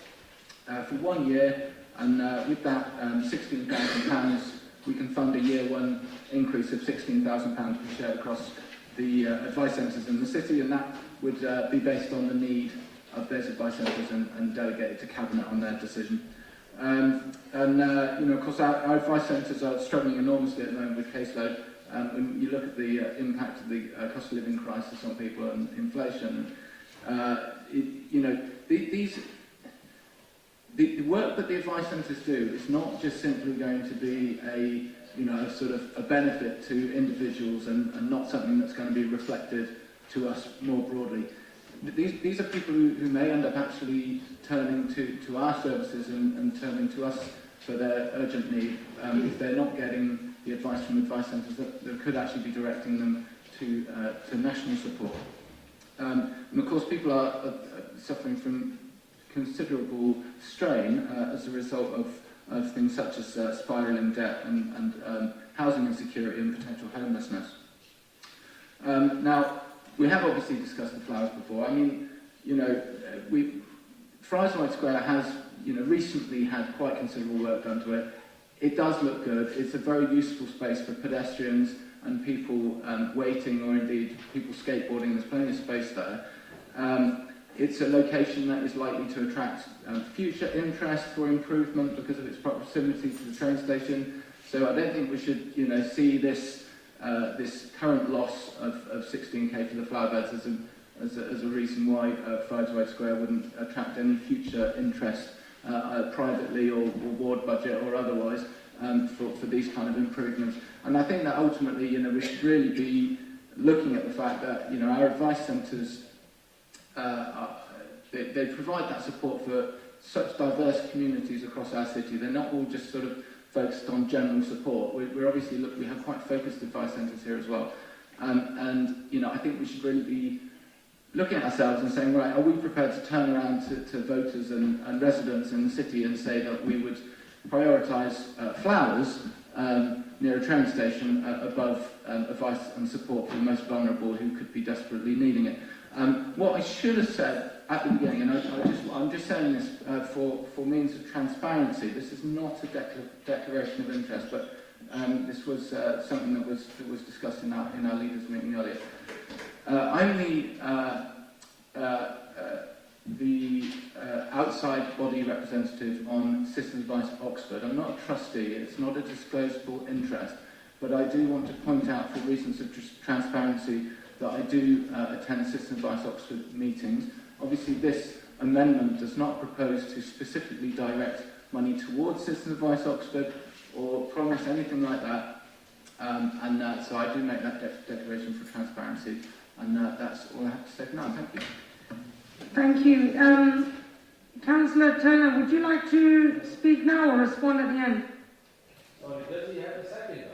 for 1 year, and with that £16,000 we can fund a year one increase of £16,000 to be shared across the advice centres in the city, and that would be based on the need of those advice centres and delegated to Cabinet on their decision. Of course, our advice centres are struggling enormously at the moment with caseload. When you look at the impact of the cost of living crisis on people and inflation, the work that the advice centres do is not just simply going to be a sort of a benefit to individuals and not something that's going to be reflected to us more broadly. These are people who may end up actually turning to our services and turning to us for their urgent need if they're not getting the advice from advice centres that could actually be directing them to national support. And of course people are suffering from considerable strain as a result of things such as spiralling debt and housing insecurity and potential homelessness. Now, we have obviously discussed the flowers before. I mean, you know, Friars White Square has, you know, recently had quite considerable work done to it. It does look good. It's a very useful space for pedestrians and people waiting, or indeed people skateboarding. There's plenty of space there. It's a location that is likely to attract future interest for improvement because of its proximity to the train station. So I don't think we should, you know, see this current loss of 16k for the flower beds as a reason why Friars White Square wouldn't attract any future interest privately or ward budget or otherwise for these kind of improvements. And I think that ultimately, you know, we should really be looking at the fact that, you know, our advice centres they provide that support for such diverse communities across our city. They're not all just sort of focused on general support. We're obviously we have quite focused advice centres here as well. And you know, I think we should really be looking at ourselves and saying, right, are we prepared to turn around to voters and residents in the city and say that we would prioritise flowers near a train station above advice and support for the most vulnerable who could be desperately needing it. What I should have said at the beginning, and I'm just saying this for means of transparency, this is not a declaration of interest, but this was something that was discussed in our leaders' meeting earlier. I'm the outside body representative on Citizens Advice Oxford. I'm not a trustee, it's not a disclosable interest, but I do want to point out for reasons of transparency that I do attend Citizens Advice Oxford meetings. Obviously this amendment does not propose to specifically direct money towards Citizens Advice Oxford or promise anything like that, so I do make that declaration for transparency, and that's all I have to say for now. Thank you. Thank you. Councillor Turner, would you like to speak now or respond at the end? Does he have a second?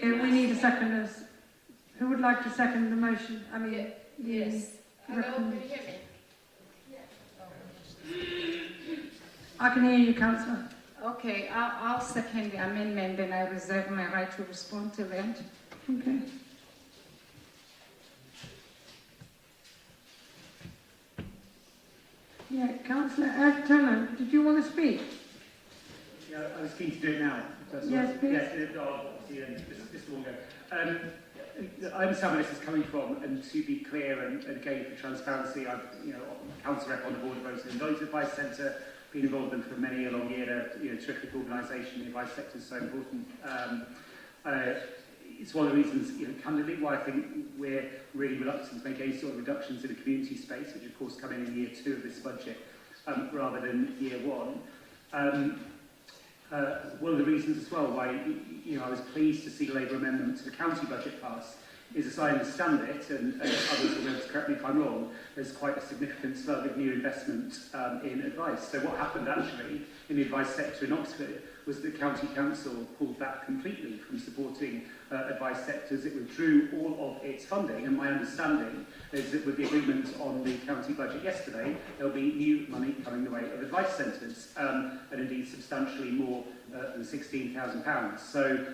Yeah, we need a seconder. Who would like to second the motion? I mean, yes. Hello, can you hear me? I can hear you, Councillor. Okay, I'll second the amendment, and I reserve my right to respond to that. Okay. Yeah, Councillor Ed Turner, did you want to speak? Yeah, I was keen to do it now. Yes, please. Yes, this will go. I understand where this is coming from, and to be clear and again for transparency, I've, you know, council rep on the board of Roseland Advice Advice Centre, been involved in for many a long year. They're, you know, terrific organisation. The advice sector is so important. It's one of the reasons, you know, candidly, why I think we're really reluctant to make any sort of reductions in the community space, which of course come in year 2 of this budget, rather than year 1. One of the reasons as well why, you know, I was pleased to see the Labour amendment to the county budget pass is, as I understand it, and others will be able to correct me if I'm wrong, there's quite a significant slug of new investment in advice. So what happened actually in the advice sector in Oxford was that County Council pulled back completely from supporting advice sectors. It withdrew all of its funding, and my understanding is that with the agreement on the county budget yesterday, there'll be new money coming the way of advice centres, and indeed substantially more than £16,000. So,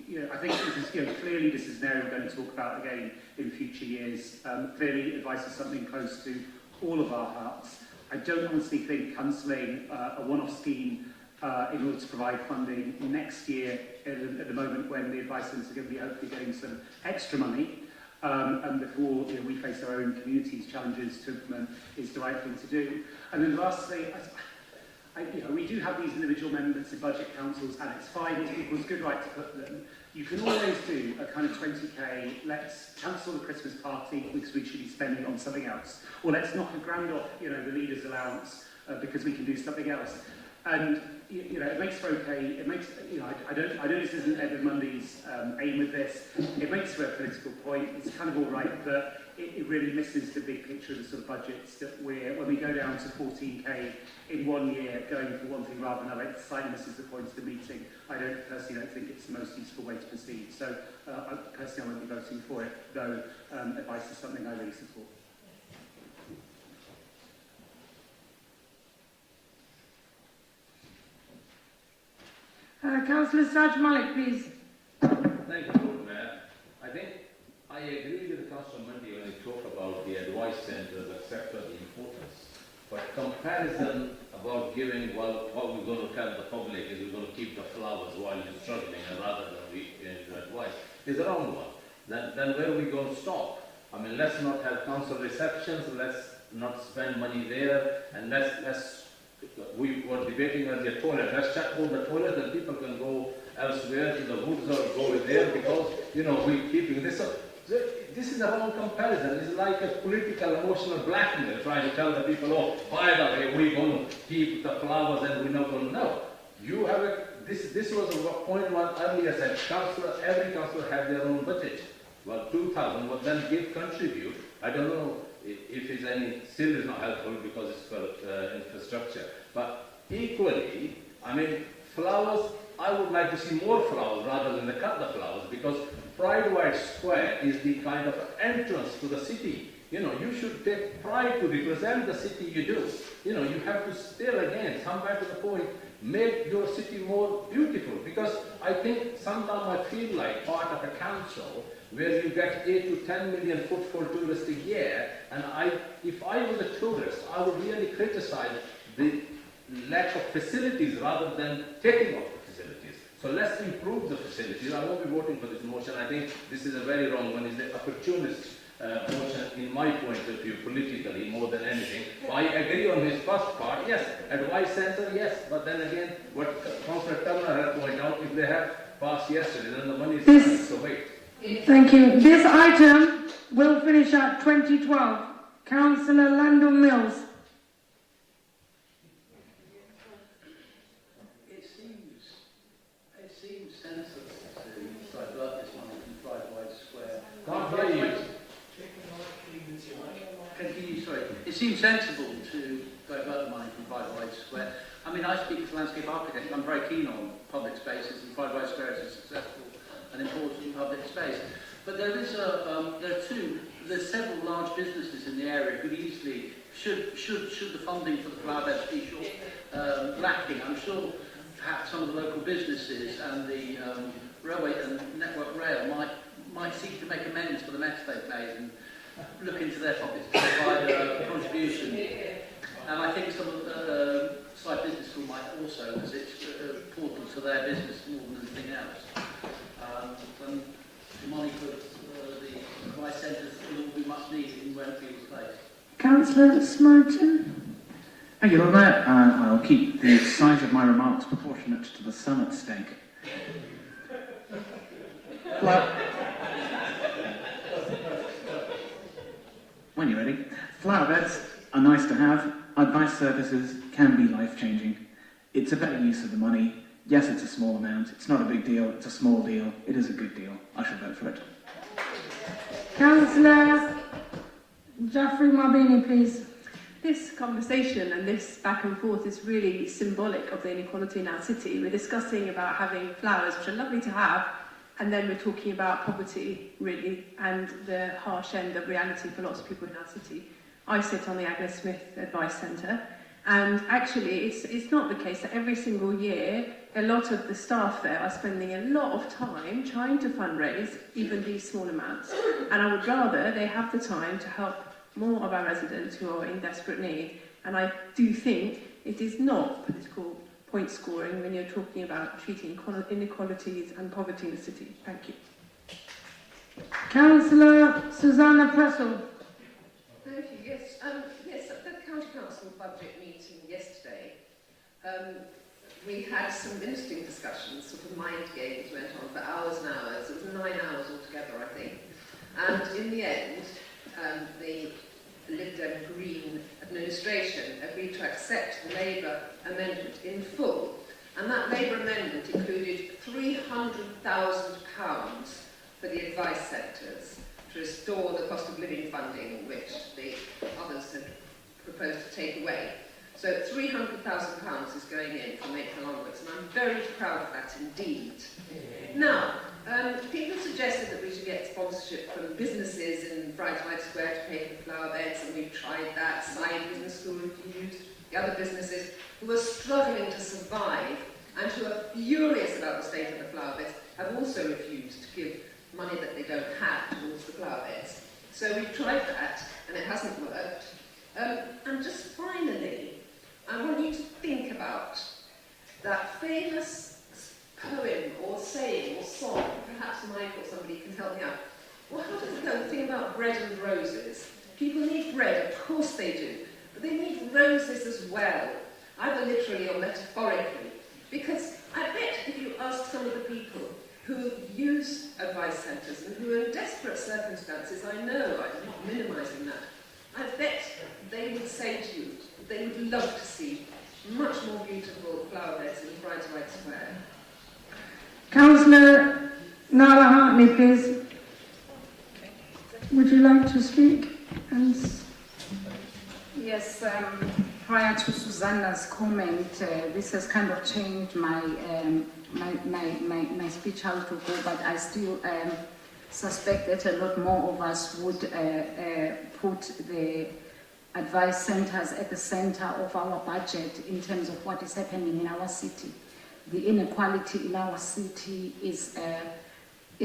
you know, I think this is, you know, clearly this is an area we're going to talk about again in future years. Clearly, advice is something close to all of our hearts. I don't honestly think cancelling a one-off scheme in order to provide funding next year, at the moment when the advice centres are going to be hopefully getting some extra money, and before, you know, we face our own communities' challenges to implement, is the right thing to do. And then lastly, you know, we do have these individual amendments in budget councils, and it's fine, it's people's good right to put them. You can always do a kind of 20k, let's cancel the Christmas party because we should be spending on something else. Or let's knock a grand off, you know, the leader's allowance because we can do something else. And you know, it makes for okay. It makes I don't. This isn't Edward Mundy's aim with this. It makes for a political point. It's kind of all right, but it really misses the big picture of the sort of budgets that when we go down to 14k in 1 year, going for one thing rather than another. It slightly misses the point of the meeting. I personally don't think it's the most useful way to proceed. So I won't be voting for it, though advice is something I really support. Councillor Saj Malik, please. Thank you, Lord Mayor. I think I agree with Councillor Mundy when he talked about the advice centres, etc., the importance. But comparison about giving, well, what we're going to tell the public is we're going to keep the flowers while you're struggling, and rather than we advice, is the wrong one. Then where are we going to stop? I mean, let's not have council receptions, let's not spend money there, and we were debating on the toilet. Let's check all the toilets and people can go elsewhere to the woods or go there because, we're keeping this up. This is a wrong comparison. It's like a political, emotional blackmail trying to tell the people, oh, by the way, we're going to keep the flowers and we're not going to know. You have this was a point one earlier said, every councillor has their own budget. Well, 2,000 would then contribute. I don't know if it's any, still is not helpful because it's for infrastructure. But equally, I mean, flowers, I would like to see more flowers rather than cut the flowers because Pride White Square is the kind of entrance to the city. You should take pride to represent the city you do. You have to still again come back to the point, make your city more beautiful because I think sometimes I feel like part of a council where you get 8 to 10 million footfall tourists a year, and if I was a tourist, I would really criticize the lack of facilities rather than taking off the facilities. So let's improve the facilities. I won't be voting for this motion. I think this is a very wrong one. It's the opportunist motion in my point of view, politically, more than anything. I agree on his first part, yes. Advice centre, yes. But then again, what Councillor Turner has pointed out, if they have passed yesterday, then the money is coming, so wait. Thank you. This item will finish at 2012. Councillor Landell Mills. It seems sensible to divert this money from Pride White Square. Can't hear you. It seems sensible to divert the money from Pride White Square. I mean, I speak as a landscape architect. I'm very keen on public spaces, and Pride White Square is a successful and important public space. But there's several large businesses in the area who easily, should the funding for the flower beds be lacking, I'm sure perhaps some of the local businesses and the railway and Network Rail might seek to make amends for the mess they've made and look into their pockets to provide a contribution. And I think some of the side business school might also, because it's important to their business more than anything else. And money for the advice centres will be much needed in Wentfield's place. Councillor Smoten. Thank you, Lord Mayor. I'll keep the size of my remarks proportionate to the sum at stake. When you're ready. Flower beds are nice to have. Advice services can be life-changing. It's a better use of the money. Yes, it's a small amount. It's not a big deal. It's a small deal. It is a good deal. I shall vote for it. Councillor Jaffrey Mabini, please. This conversation and this back and forth is really symbolic of the inequality in our city. We're discussing about having flowers, which are lovely to have, and then we're talking about poverty, really, and the harsh end of reality for lots of people in our city. I sit on the Agnes Smith Advice Centre, and actually it's not the case that every single year a lot of the staff there are spending a lot of time trying to fundraise even these small amounts, and I would rather they have the time to help more of our residents who are in desperate need. And I do think it is not political point scoring when you're talking about treating inequalities and poverty in the city. Thank you. Councillor Susanna Pressel. Thank you. Yes, yes. At the County Council budget meeting yesterday, we had some interesting discussions. Sort of mind games went on for hours and hours. It was 9 hours altogether, I think. And in the end, the Lib Dem Green administration agreed to accept the Labour amendment in full, and that Labour amendment included £300,000 for the advice centres to restore the cost of living funding which the others had proposed to take away. So £300,000 is going in from April onwards, and I'm very proud of that indeed. Now, people suggested that we should get sponsorship from businesses in Bright Light Square to pay for flower beds, and we've tried that. Side Business School refused. The other businesses who are struggling to survive and who are furious about the state of the flower beds have also refused to give money that they don't have towards the flower beds. So we've tried that, and it hasn't worked. And just finally, I want you to think about that famous poem or saying or song, perhaps Mike or somebody can help me out. Well, how does it go? The thing about bread and roses. People need bread, of course they do, but they need roses as well, either literally or metaphorically. Because I bet if you ask some of the people who use advice centres and who are in desperate circumstances, I know, I'm not minimising that, I bet they would say to you that they would love to see much more beautiful flower beds in Bright Light Square. Councillor Nala Hartley, please. Would you like to speak? Yes, prior to Susanna's comment, this has kind of changed my speech how to go, but I still suspect that a lot more of us would put the advice centres at the centre of our budget in terms of what is happening in our city. The inequality in our city is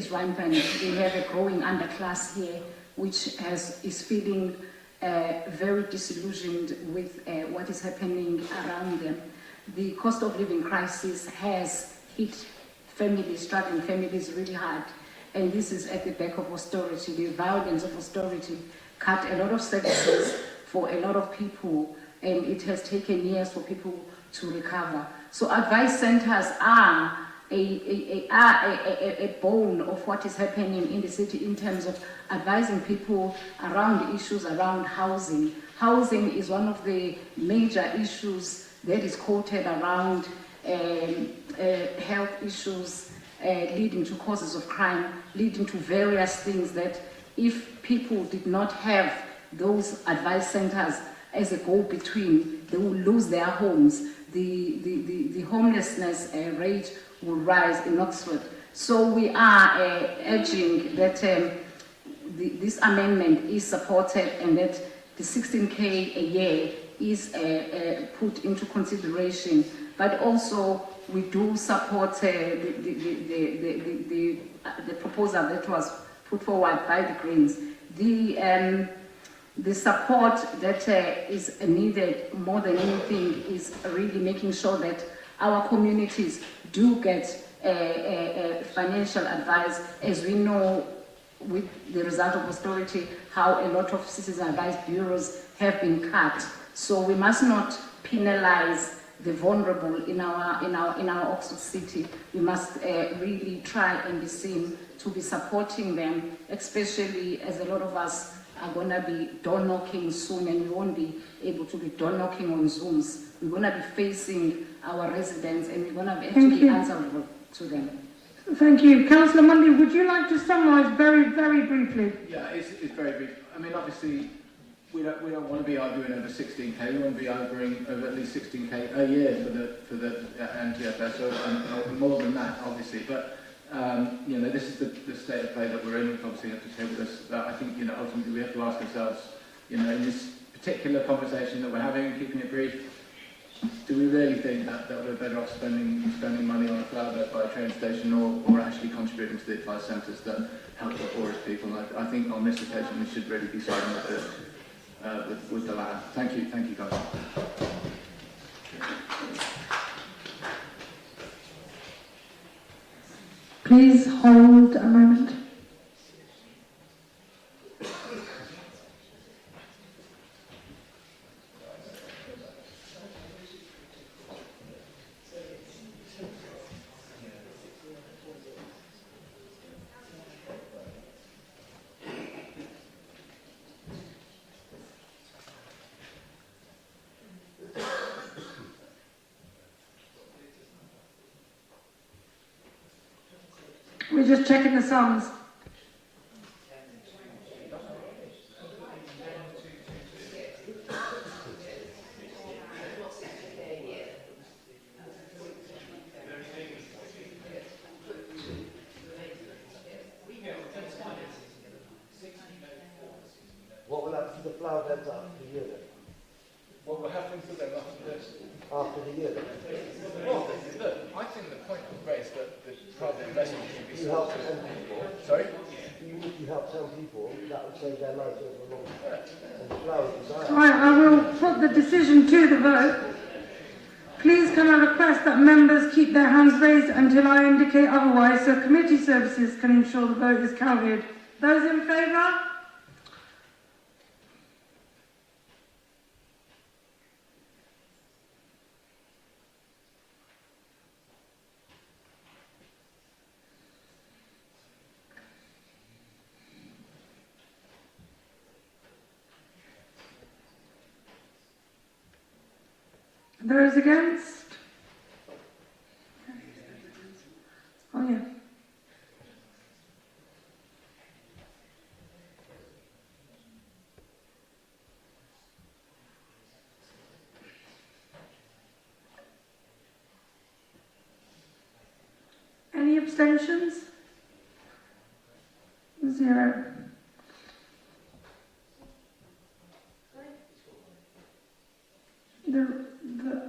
rampant. We have a growing underclass here, which is feeling very disillusioned with what is happening around them. The cost of living crisis has hit families, struggling families really hard, and this is at the back of austerity. The violence of austerity cut a lot of services for a lot of people, and it has taken years for people to recover. So advice centres are a bone of what is happening in the city in terms of advising people around issues around housing. Housing is one of the major issues that is quoted around health issues leading to causes of crime, leading to various things that if people did not have those advice centres as a go-between, they will lose their homes. The homelessness rate will rise in Oxford. So we are urging that this amendment is supported and that the 16k a year is put into consideration. But also we do support the proposal that was put forward by the Greens. The support that is needed more than anything is really making sure that our communities do get financial advice. As we know, with the result of austerity, how a lot of citizen advice bureaus have been cut. So we must not penalize the vulnerable in our Oxford city. We must really try and be seen to be supporting them, especially as a lot of us are going to be door knocking soon, and we won't be able to be door knocking on Zooms. We're going to be facing our residents, and we're going to be actually answerable to them. Thank you. Councillor Mundy, would you like to summarise very, very briefly? Yeah, it's very brief. I mean, obviously, we don't want to be arguing over 16k. We want to be arguing over at least 16k a year for the NTFS, and more than that, obviously. But you know, this is the state of play that we're in. We obviously have to table this. I think, you know, ultimately we have to ask ourselves, you know, in this particular conversation that we're having, keeping it brief, do we really think that we're better off spending money on a flower bed by a train station, or actually contributing to the advice centres that help the poorest people? I think on this occasion we should really be siding with the latter. Thank you guys. Please hold a moment. We're just checking the sums. What will happen to the flower beds after the year then? What will happen to them after this? After the year then? Well, look, I think the point was raised that the private investment should be You help sorted. 10 people. Sorry? You help 10 people, that will save their lives over the long term. And the flowers desire. Right, I will put the decision to the vote. Please can I request that members keep their hands raised until I indicate otherwise so committee services can ensure the vote is counted. Those in favour? Those against? Oh yeah. Any abstentions? 0.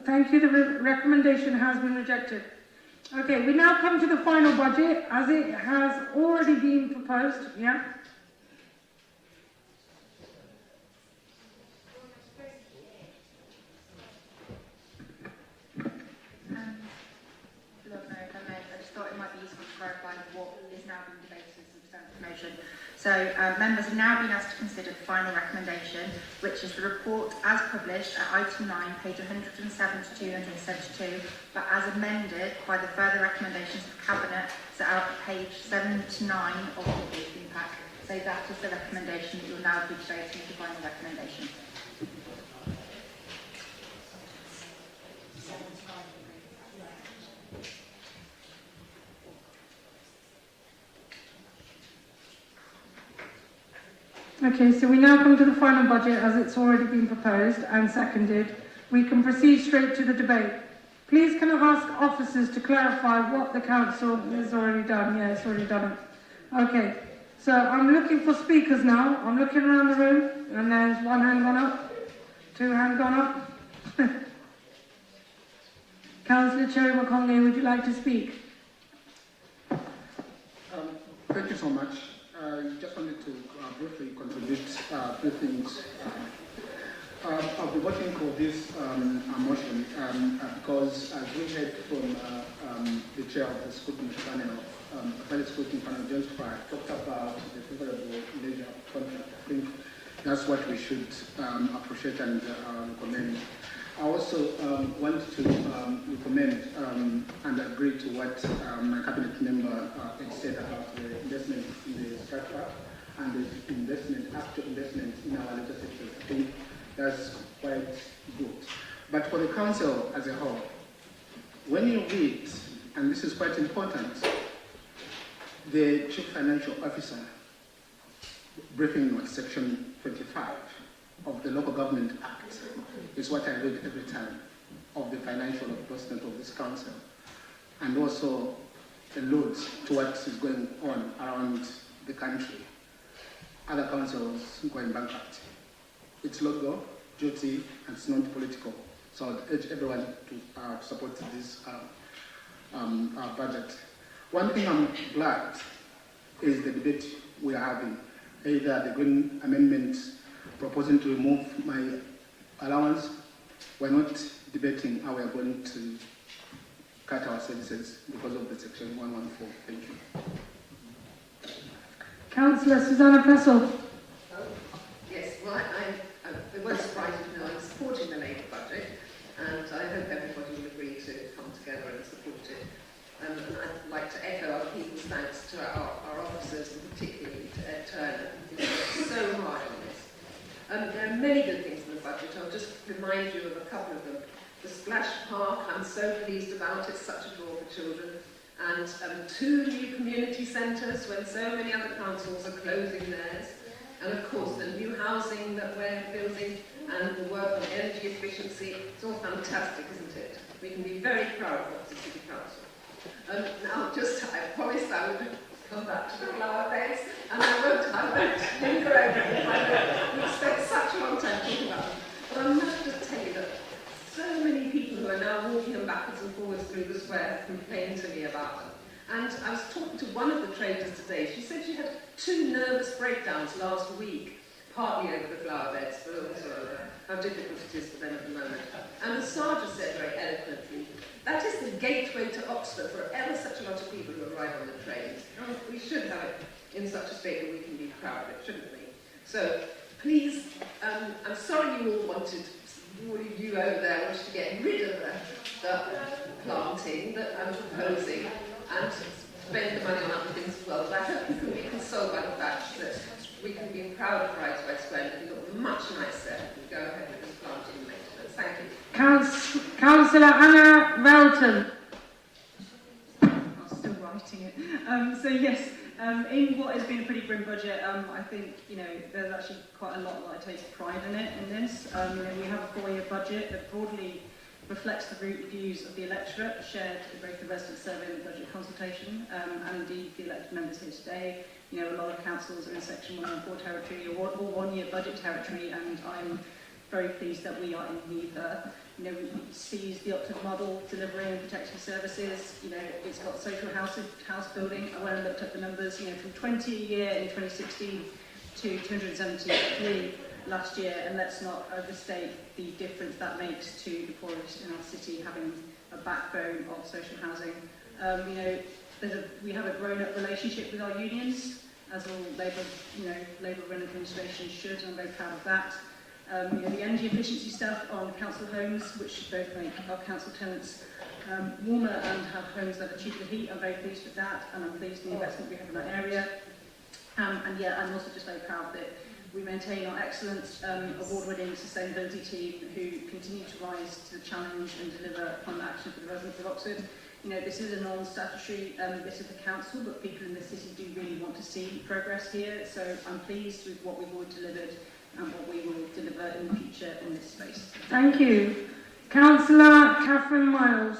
Thank you, the recommendation has been rejected. Okay, we now come to the final budget as it has already been proposed, yeah? Lord Mayor, if I may, I just thought it might be useful to clarify what is now being debated as substantive motion. So members have now been asked to consider the final recommendation, which is the report as published at item 9, page 107 to 272, but as amended by the further recommendations of Cabinet set out at page 7 to 9 of the briefing pack. So that is the recommendation that you'll now be debating as the final recommendation. Okay, so we now come to the final budget as it's already been proposed and seconded. We can proceed straight to the debate. Please can I ask officers to clarify what the council has already done? Yeah, it's already done it. Okay, so I'm looking for speakers now. I'm looking around the room and there's one hand gone up, two hand gone up. Councillor Cherry McConaughey, would you like to speak? Thank you so much. I just wanted to briefly contribute two things. I'll be voting for this motion because, as we heard from the chair of the scrutiny panel, appellate scrutiny panel, James Pratt, talked about the favorable leisure contract. I think that's what we should appreciate and recommend. I also want to recommend and agree to what my cabinet member had said about the investment in the structure and the investment, actual investment in our leisure sector. I think that's quite good. But for the council as a whole, when you read, and this is quite important, the Chief Financial Officer briefing note, section 25 of the Local Government Act, is what I read every time of the financial endorsement of this council, and also alludes to what is going on around the country. Other councils going bankrupt. It's local, duty, and it's not political. So I'd urge everyone to support this budget. One thing I'm glad is the debate we are having. Either the Green Amendment proposing to remove my allowance. We're not debating how we are going to cut our services because of the section 114. Thank you. Councillor Susanna Pessel. Yes, well, it won't surprise you to know I'm supporting the Labour budget, and I hope everybody will agree to come together and support it. And I'd like to echo other people's thanks to our officers, and particularly to Ed Turner, who worked so hard on this. There are many good things in the budget. I'll just remind you of a couple of them. The Splash Park, I'm so pleased about. It's such a draw for children. and 2 new community centres when so many other councils are closing theirs, and of course the new housing that we're building and the work on energy efficiency. It's all fantastic, isn't it? We can be very proud of Oxford City Council. Now, I promised I would come back to the flower beds, and I won't linger over it. I would spend such a long time talking about them. But I must just tell you that so many people who are now walking them backwards and forwards through the square have complained to me about them. And I was talking to one of the traders today. She said she had 2 nervous breakdowns last week, partly over the flower beds, but also over how difficult it is for them at the moment. And the sergeant said very eloquently, that is the gateway to Oxford for ever such a lot of people who arrive on the trains. We should have it in such a state that we can be proud of it, shouldn't we? So, please, I'm sorry you all of you over there wanted to get rid of the planting that I'm proposing and spend the money on other things as well. But I hope you can be consoled by the fact that we can be proud of Ridgeway Square and look much nicer if we go ahead with this planting maintenance. Thank you. Councillor Anna Melton. I'm still writing it. So yes, in what has been a pretty grim budget, I think there's actually quite a lot that I take pride in it. In this, we have a 4-year budget that broadly reflects the views of the electorate, shared in both the resident survey and the budget consultation, and indeed the elected members here today. A lot of councils are in Section 114 territory or 1-year budget territory, and I'm very pleased that we are in neither. We seize the Oxford model, delivering and protecting services. It's got social house building. I went and looked at the numbers. From 20 a year in 2016 to 273 last year, and let's not overstate the difference that makes to the poorest in our city having a backbone of social housing. We have a grown-up relationship with our unions, as all Labour-run administrations should, and I'm very proud of that. The energy efficiency stuff on council homes, which should both make our council tenants warmer and have homes that are cheaper to heat. I'm very pleased with that, and I'm pleased with the investment we have in that area. I'm also just very proud that we maintain our excellent award-winning sustainability team who continue to rise to the challenge and deliver on action for the residents of Oxford. This is a non-statutory bit of the council, but people in the city do really want to see progress here, so I'm pleased with what we've already delivered and what we will deliver in the future in this space. Thank you. Councillor Catherine Miles.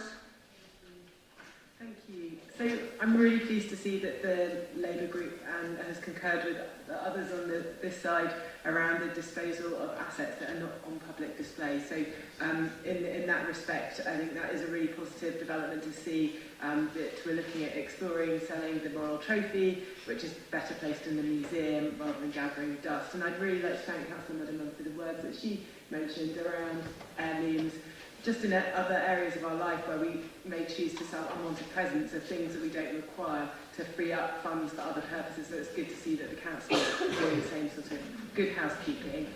Thank you. So I'm really pleased to see that the Labour group has concurred with the others on this side around the disposal of assets that are not on public display. So in that respect, I think that is a really positive development to see that we're looking at exploring selling the Royal Trophy, which is better placed in the museum rather than gathering dust. And I'd really like to thank Councillor Mudderman for the words that she mentioned around heirlooms, just in other areas of our life where we may choose to sell unwanted presents of things that we don't require to free up funds for other purposes. So it's good to see that the council is doing the same sort of good housekeeping.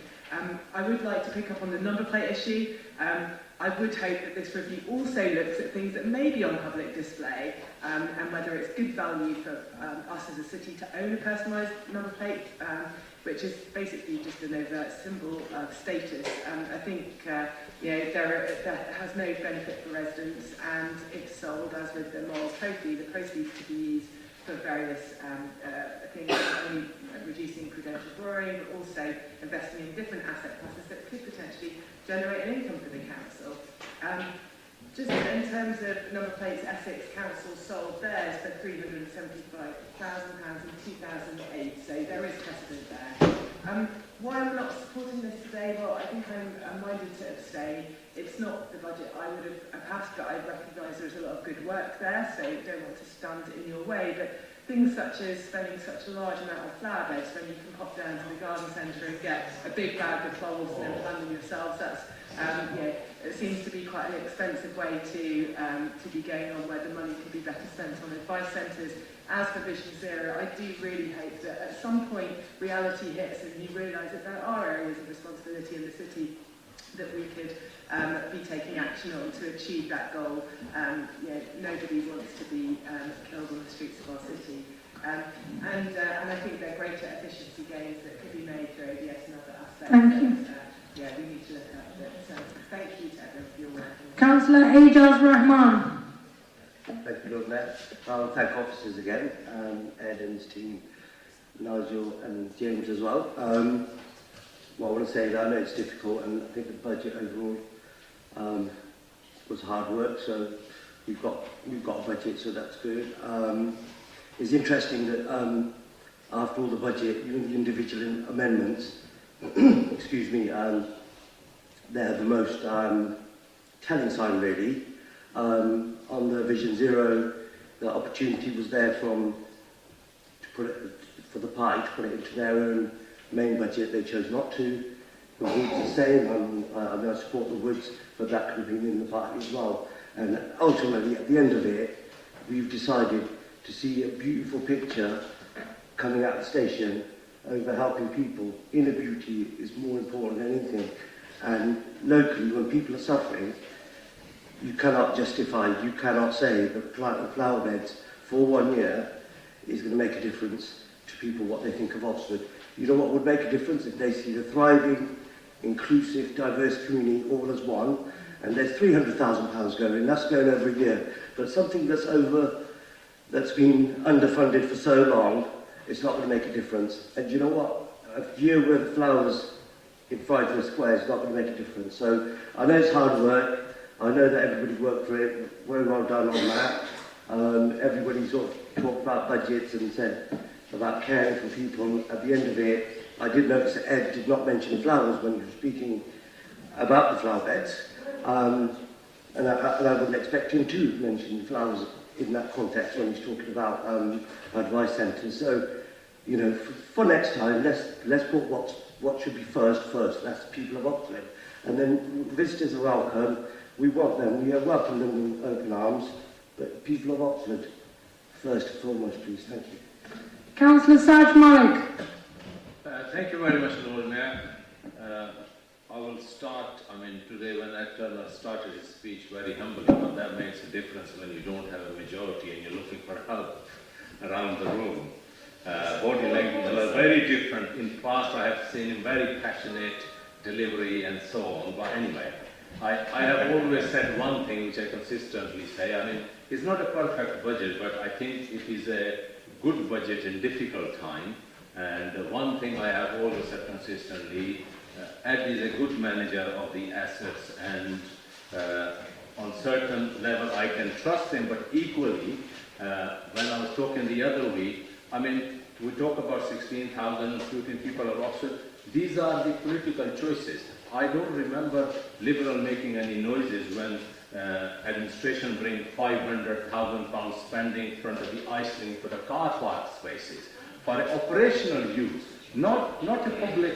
I would like to pick up on the number plate issue. I would hope that this review also looks at things that may be on public display and whether it's good value for us as a city to own a personalised number plate, which is basically just an overt symbol of status. I think that has no benefit for residents, and if sold, as with the Moral Trophy, the proceeds to be used for various things, not only reducing prudential borrowing, but also investing in different asset classes that could potentially generate an income for the council. Just in terms of number plates, Essex Council sold theirs for £375,000 in 2008, so there is precedent there. Why I'm not supporting this today? Well, I think I'm minded to abstain. It's not the budget I would have passed, but I recognise there's a lot of good work there, so don't want to stand in your way. But things such as spending such a large amount on flower beds when you can pop down to the garden centre and get a big bag of bulbs and then plant them yourselves, that's it seems to be quite an expensive way to be going on, where the money could be better spent on advice centres. As for Vision Zero, I do really hope that at some point reality hits and you realise that there are areas of responsibility in the city that we could be taking action on to achieve that goal. Nobody wants to be killed on the streets of our city. And I think there are greater efficiency gains that could be made through ODS and other aspects. Thank you. We need to look at it. So thank you to everyone for your work. Councillor Ejaz Rahman. Thank you, Lord Mayor. I'll thank officers again, Ed and his team, Nigel and James as well. What I want to say is I know it's difficult, and I think the budget overall was hard work, so we've got a budget, so that's good. It's interesting that after all the budget, even the individual amendments, excuse me, they're the most telling sign really. On the Vision Zero, the opportunity was there for the party to put it into their own main budget. They chose not to. The Woods the same. I support the Woods, but that could have been in the party as well. And ultimately, at the end of it, we've decided to see a beautiful picture coming out of the station over helping people. Inner beauty is more important than anything. And locally, when people are suffering, you cannot justify, you cannot say that planting flower beds for 1 year is going to make a difference to people what they think of Oxford. You know what would make a difference? If they see the thriving, inclusive, diverse community all as one, and there's £300,000 going, that's going over a year. But something that's been underfunded for so long, it's not going to make a difference. And you know what? A year worth of flowers in Friday Square is not going to make a difference. So I know it's hard work. I know that everybody worked for it. Very well done on that. Everybody sort of talked about budgets and said about caring for people. At the end of it, I did notice that Ed did not mention flowers when he was speaking about the flower beds. And I wouldn't expect him to mention flowers in that context when he's talking about advice centres. So, you know, for next time, let's put what should be first. That's the people of Oxford. And then visitors are welcome. We want them. We welcome them with open arms. But people of Oxford, first and foremost, please. Thank you. Councillor Saj Malik. Thank you very much, Lord Mayor. I will start, today when Ed Turner started his speech very humbly, but that makes a difference when you don't have a majority and you're looking for help around the room. Body language are very different. In the past, I have seen him very passionate delivery and so on. But anyway, I have always said one thing which I consistently say. It's not a perfect budget, but I think it is a good budget in difficult time. And one thing I have always said consistently, Ed is a good manager of the assets, and on certain level I can trust him, but equally, when I was talking the other week, we talk about 16,000 shooting people of Oxford. These are the political choices. I don't remember Liberal making any noises when administration bring £500,000 spending in front of the Iceland for the car park spaces. For operational use, not a public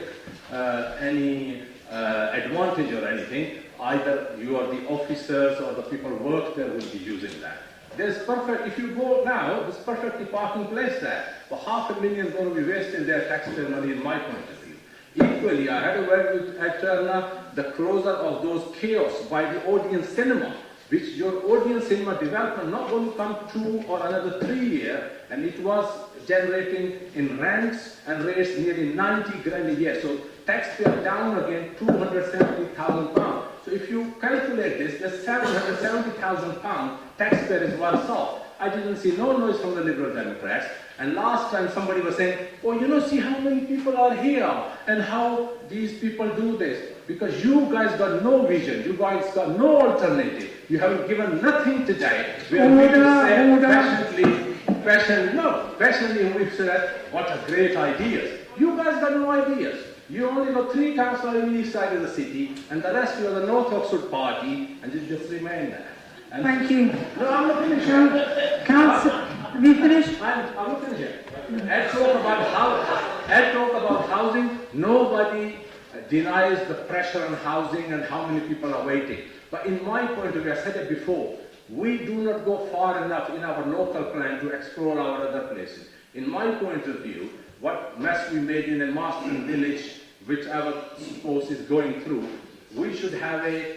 any advantage or anything. Either you or the officers or the people who work there will be using that. If you go now, there's perfectly parking place there. But £500,000 is going to be wasting their taxpayer money in my point of view. Equally, I had a word with Ed Turner, the closure of those chaos by the Odeon Cinema, which your Odeon Cinema development not going to come 2 or another 3 years, and it was generating in rents and rates nearly 90 grand a year. So taxpayer down again £270,000. So if you calculate this, there's £770,000 taxpayer is worse off. I didn't see no noise from the Liberal Democrats. And last time somebody was saying, oh, see how many people are here and how these people do this. Because you guys got no vision, you guys got no alternative. You haven't given nothing today. We are going to say passionately we've said, what a great ideas. You guys got no ideas. You only got 3 councillors on the east side of the city, and the rest you are the North Oxford party, and you just remain there. And thank you. No, I'm not finished. Councillor, have you finished? I'm not finished yet. Ed talk about housing. Nobody denies the pressure on housing and how many people are waiting. But in my point of view, I said it before, we do not go far enough in our local plan to explore our other places. In my point of view, what mess we made in a Marston village, which our force is going through, we should have a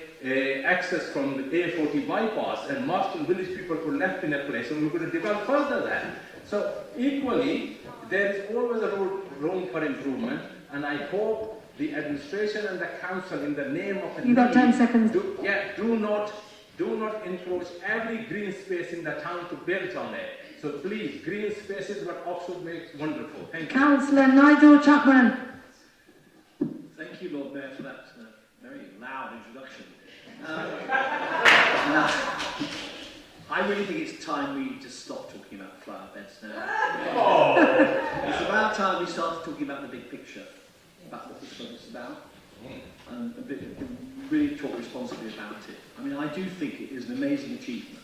access from the A40 bypass, and Marston village people were left in a place, and we're going to develop further there. So equally, there is always a room for improvement, and I hope the administration and the council, in the name of you got 10 seconds. Do not Do not encroach every green space in the town to build on it. So please, green spaces what Oxford makes wonderful. Thank you. Councillor Nigel Chapman. Thank you, Lord Mayor, for that very loud introduction. I really think it's time we just stop talking about flower beds now. Oh. It's about time we start talking about the big picture, about what this budget's about, and really talk responsibly about it. I mean, I do think it is an amazing achievement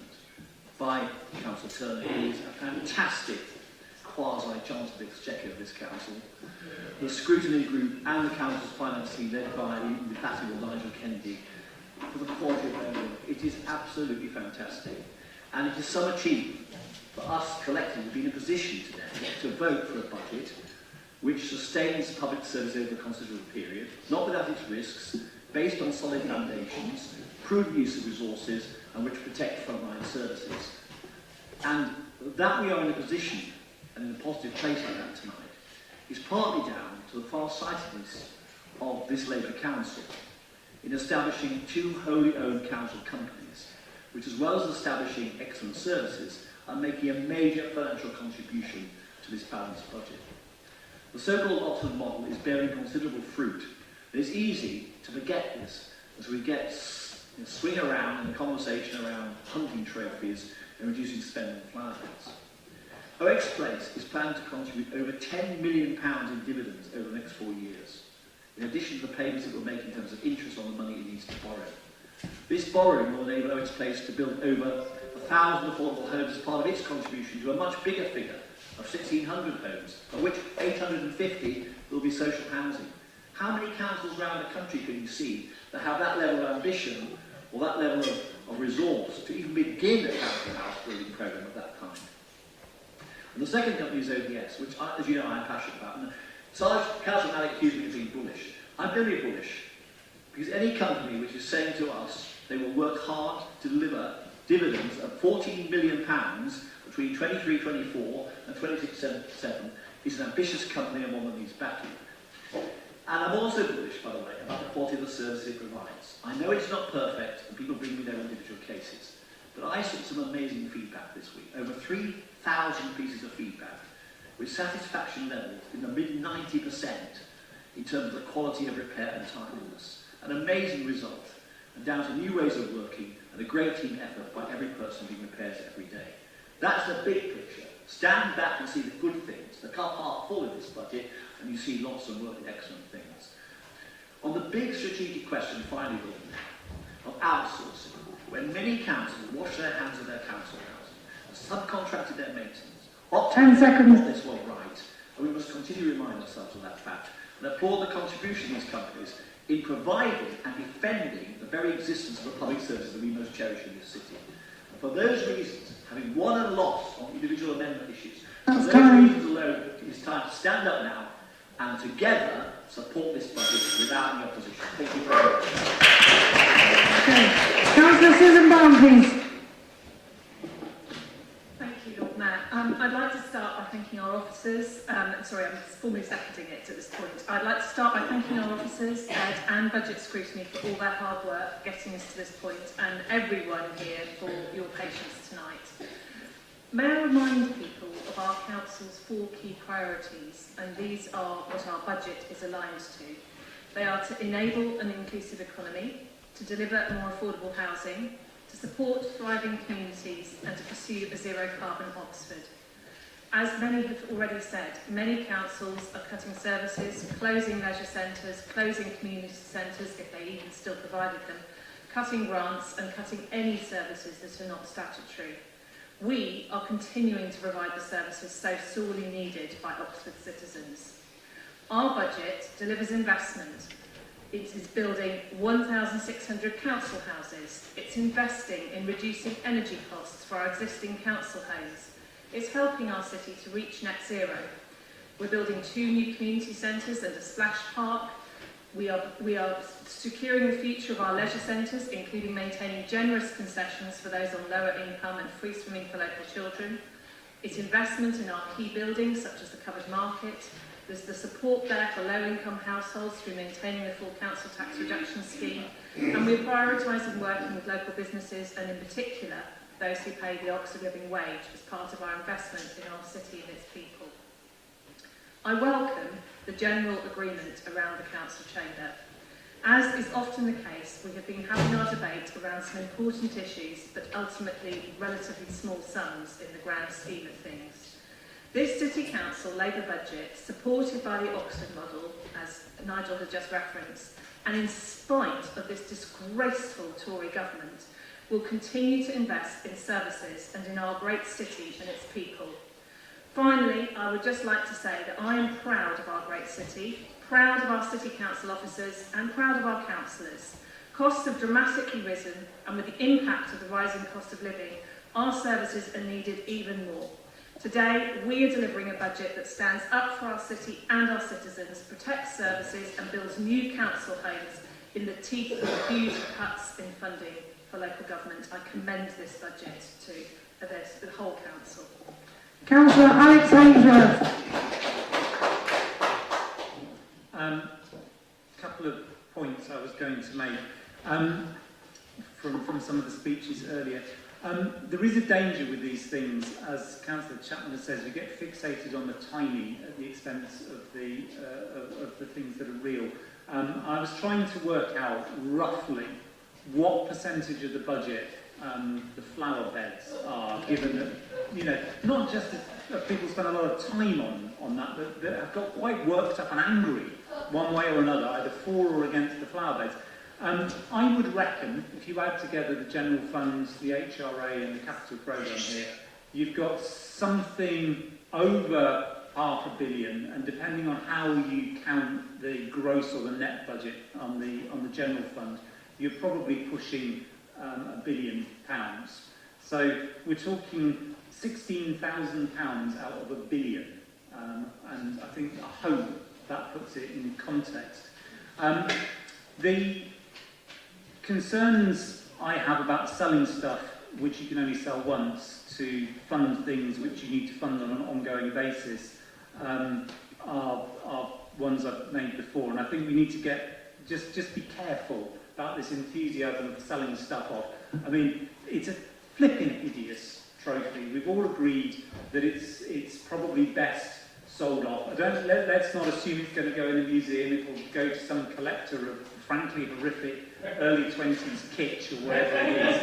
by Councillor Turner, who is a fantastic quasi-Chancellor of the Exchequer of this council, the scrutiny group and the council's finance team led by the fatigable Nigel Kennedy for the quality of their work. It is absolutely fantastic. And it is some achievement for us collectively to be in a position today to vote for a budget which sustains public service over a considerable period, not without its risks, based on solid foundations, prudent use of resources, and which protect frontline services. And that we are in a position, and in a positive place like that tonight, is partly down to the far-sightedness of this Labour Council in establishing two wholly owned council companies, which, as well as establishing excellent services, are making a major financial contribution to this balanced budget. The so-called Oxford model is bearing considerable fruit. It's easy to forget this as we swing around in the conversation around hunting trophies and reducing spending on flower beds. OX Place is planned to contribute over £10 million in dividends over the next 4 years, in addition to the payments it will make in terms of interest on the money it needs to borrow. This borrowing will enable OX Place to build over 1,000 affordable homes as part of its contribution to a much bigger figure of 1,600 homes, of which 850 will be social housing. How many councils around the country can you see that have that level of ambition or that level of resource to even begin a council house building programme of that kind? And the second company is ODS, which, as you know, I'm passionate about. And Councillor Malik accused me of being bullish. I'm going to be bullish, because any company which is saying to us they will work hard to deliver dividends of £14 million between 23-24 and 26-27 is an ambitious company and one that needs backing. And I'm also bullish, by the way, about the quality of the service it provides. I know it's not perfect, and people bring me their individual cases, but I saw some amazing feedback this week. Over 3,000 pieces of feedback, with satisfaction levels in the mid-90% in terms of the quality of repair and timeliness. An amazing result, and down to new ways of working and a great team effort by every person doing repairs every day. That's the big picture. Stand back and see the good things. The cup half full in this budget, and you see lots of work and excellent things. On the big strategic question, finally, of outsourcing, when many councils wash their hands of their council housing, and subcontracted their maintenance, 10 seconds. Got this one right, and we must continue to remind ourselves of that fact, and applaud the contribution of these companies in providing and defending the very existence of the public services that we most cherish in this city. And for those reasons, having won and lost on individual amendment issues, for those reasons alone, it is time to stand up now and together support this budget without any opposition. Thank you very much. Okay. Councillor Susan Brown, please. Thank you, Lord Mayor. I'd like to start by thanking our officers. Sorry, I'm formally seconding it at this point. I'd like to start by thanking our officers, Ed and Budget Scrutiny, for all their hard work getting us to this point, and everyone here for your patience tonight. May I remind people of our Council's 4 key priorities, and these are what our budget is aligned to. They are to enable an inclusive economy, to deliver more affordable housing, to support thriving communities, and to pursue a zero-carbon Oxford. As many have already said, many councils are cutting services, closing leisure centres, closing community centres if they even still provided them, cutting grants and cutting any services that are not statutory. We are continuing to provide the services so sorely needed by Oxford citizens. Our budget delivers investment. It is building 1,600 council houses. It's investing in reducing energy costs for our existing council homes. It's helping our city to reach net zero. We're building 2 new community centres and a splash park. We are securing the future of our leisure centres, including maintaining generous concessions for those on lower income and free swimming for local children. It's investment in our key buildings, such as the Covered Market, There's the support there for low-income households through maintaining the full council tax reduction scheme, and we're prioritising working with local businesses and in particular those who pay the Oxford Living Wage as part of our investment in our city and its people. I welcome the general agreement around the council chamber. As is often the case, we have been having our debate around some important issues, but ultimately relatively small sums in the grand scheme of things. This City Council Labour budget, supported by the Oxford model, as Nigel has just referenced, and in spite of this disgraceful Tory government, will continue to invest in services and in our great city and its people. Finally, I would just like to say that I am proud of our great city, proud of our City Council officers and proud of our councillors. Costs have dramatically risen, and with the impact of the rising cost of living, our services are needed even more. Today, we are delivering a budget that stands up for our city and our citizens, protects services and builds new council homes in the teeth of huge cuts in funding for local government. I commend this budget to the whole council. Councillor Alex Ainsworth. Couple of points I was going to make from some of the speeches earlier. There is a danger with these things, as Councillor Chapman says, we get fixated on the tiny at the expense of the things that are real. I was trying to work out roughly what percentage of the budget the flower beds are, given that, you know, not just that people spend a lot of time on that, but that have got quite worked up and angry one way or another, either for or against the flower beds. I would reckon, if you add together the general funds, the HRA and the capital programme here, you've got something over £500 million, and depending on how you count the gross or the net budget on the general fund, you're probably pushing £1 billion. So we're talking £16,000 out of £1 billion, and I hope that puts it in context. The concerns I have about selling stuff which you can only sell once to fund things which you need to fund on an ongoing basis are ones I've made before, and I think we need to get just be careful about this enthusiasm of selling stuff off. I mean, it's a flipping hideous trophy. We've all agreed that it's probably best sold off. Let's not assume it's going to go in a museum. It will go to some collector of frankly horrific early 20s kitsch or whatever it is.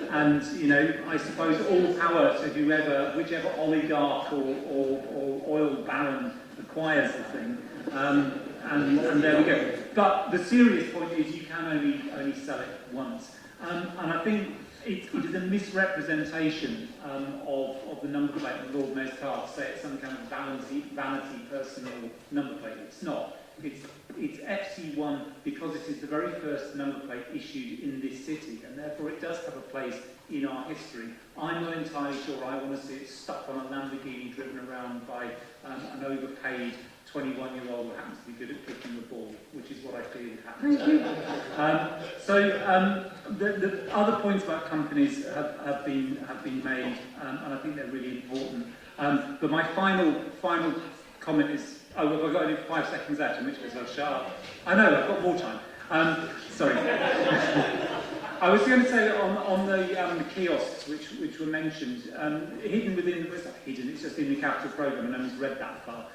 And, you know, I suppose all power to whichever oligarch or oil baron acquires the thing. And there we go. But the serious point is you can only sell it once. And I think it is a misrepresentation of the number plate of the Lord Mayor's car to say it's some kind of vanity personal number plate. It's not. It's FC1 because it is the very first number plate issued in this city, and therefore it does have a place in our history. I'm not entirely sure I want to see it stuck on a Lamborghini driven around by an overpaid 21-year-old who happens to be good at kicking the ball, which is what I feel would happen. The other points about companies have been made, and I think they're really important. But my final comment is, have I got only 5 seconds left, in which case I'll shut up. I know, I've got more time. Sorry. I was going to say on the kiosks which were mentioned, hidden within, well, it's not hidden, it's just in the capital programme, and no one's read that far.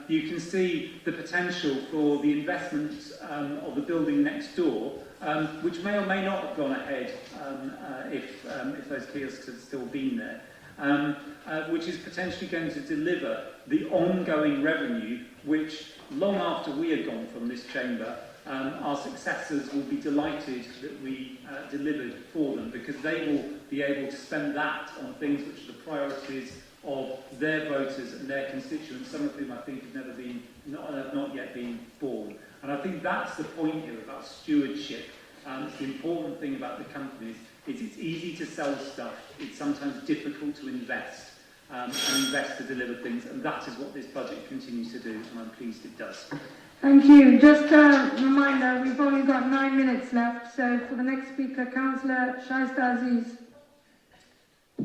You can see the potential for the investment of the building next door, which may or may not have gone ahead if those kiosks had still been there, which is potentially going to deliver the ongoing revenue which, long after we are gone from this chamber, our successors will be delighted that we delivered for them, because they will be able to spend that on things which are the priorities of their voters and their constituents, some of whom I think have not yet been born. And I think that's the point here about stewardship. It's the important thing about the companies is it's easy to sell stuff, it's sometimes difficult to invest, and invest to deliver things, and that is what this budget continues to do, and I'm pleased it does. Thank you. Just a reminder, we've only got 9 minutes left, so for the next speaker, Councillor Shaista Aziz.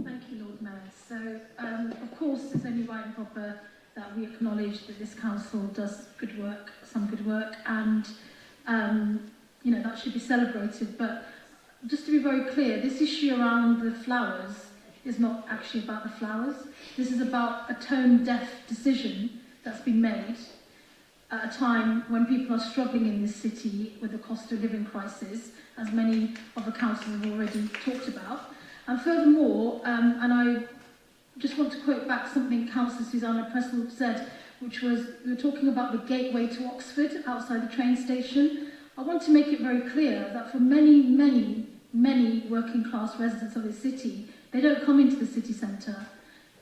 Thank you, Lord Mayor. So, of course, it's only right and proper that we acknowledge that this council does good work, some good work, and you know, that should be celebrated. But just to be very clear, this issue around the flowers is not actually about the flowers. This is about a tone-deaf decision that's been made at a time when people are struggling in this city with the cost of living crisis, as many of the councillors have already talked about. And furthermore, and I just want to quote back something Councillor Susanna Pressel said, which was, we were talking about the gateway to Oxford outside the train station. I want to make it very clear that for many, many, many working class residents of this city, they don't come into the city centre.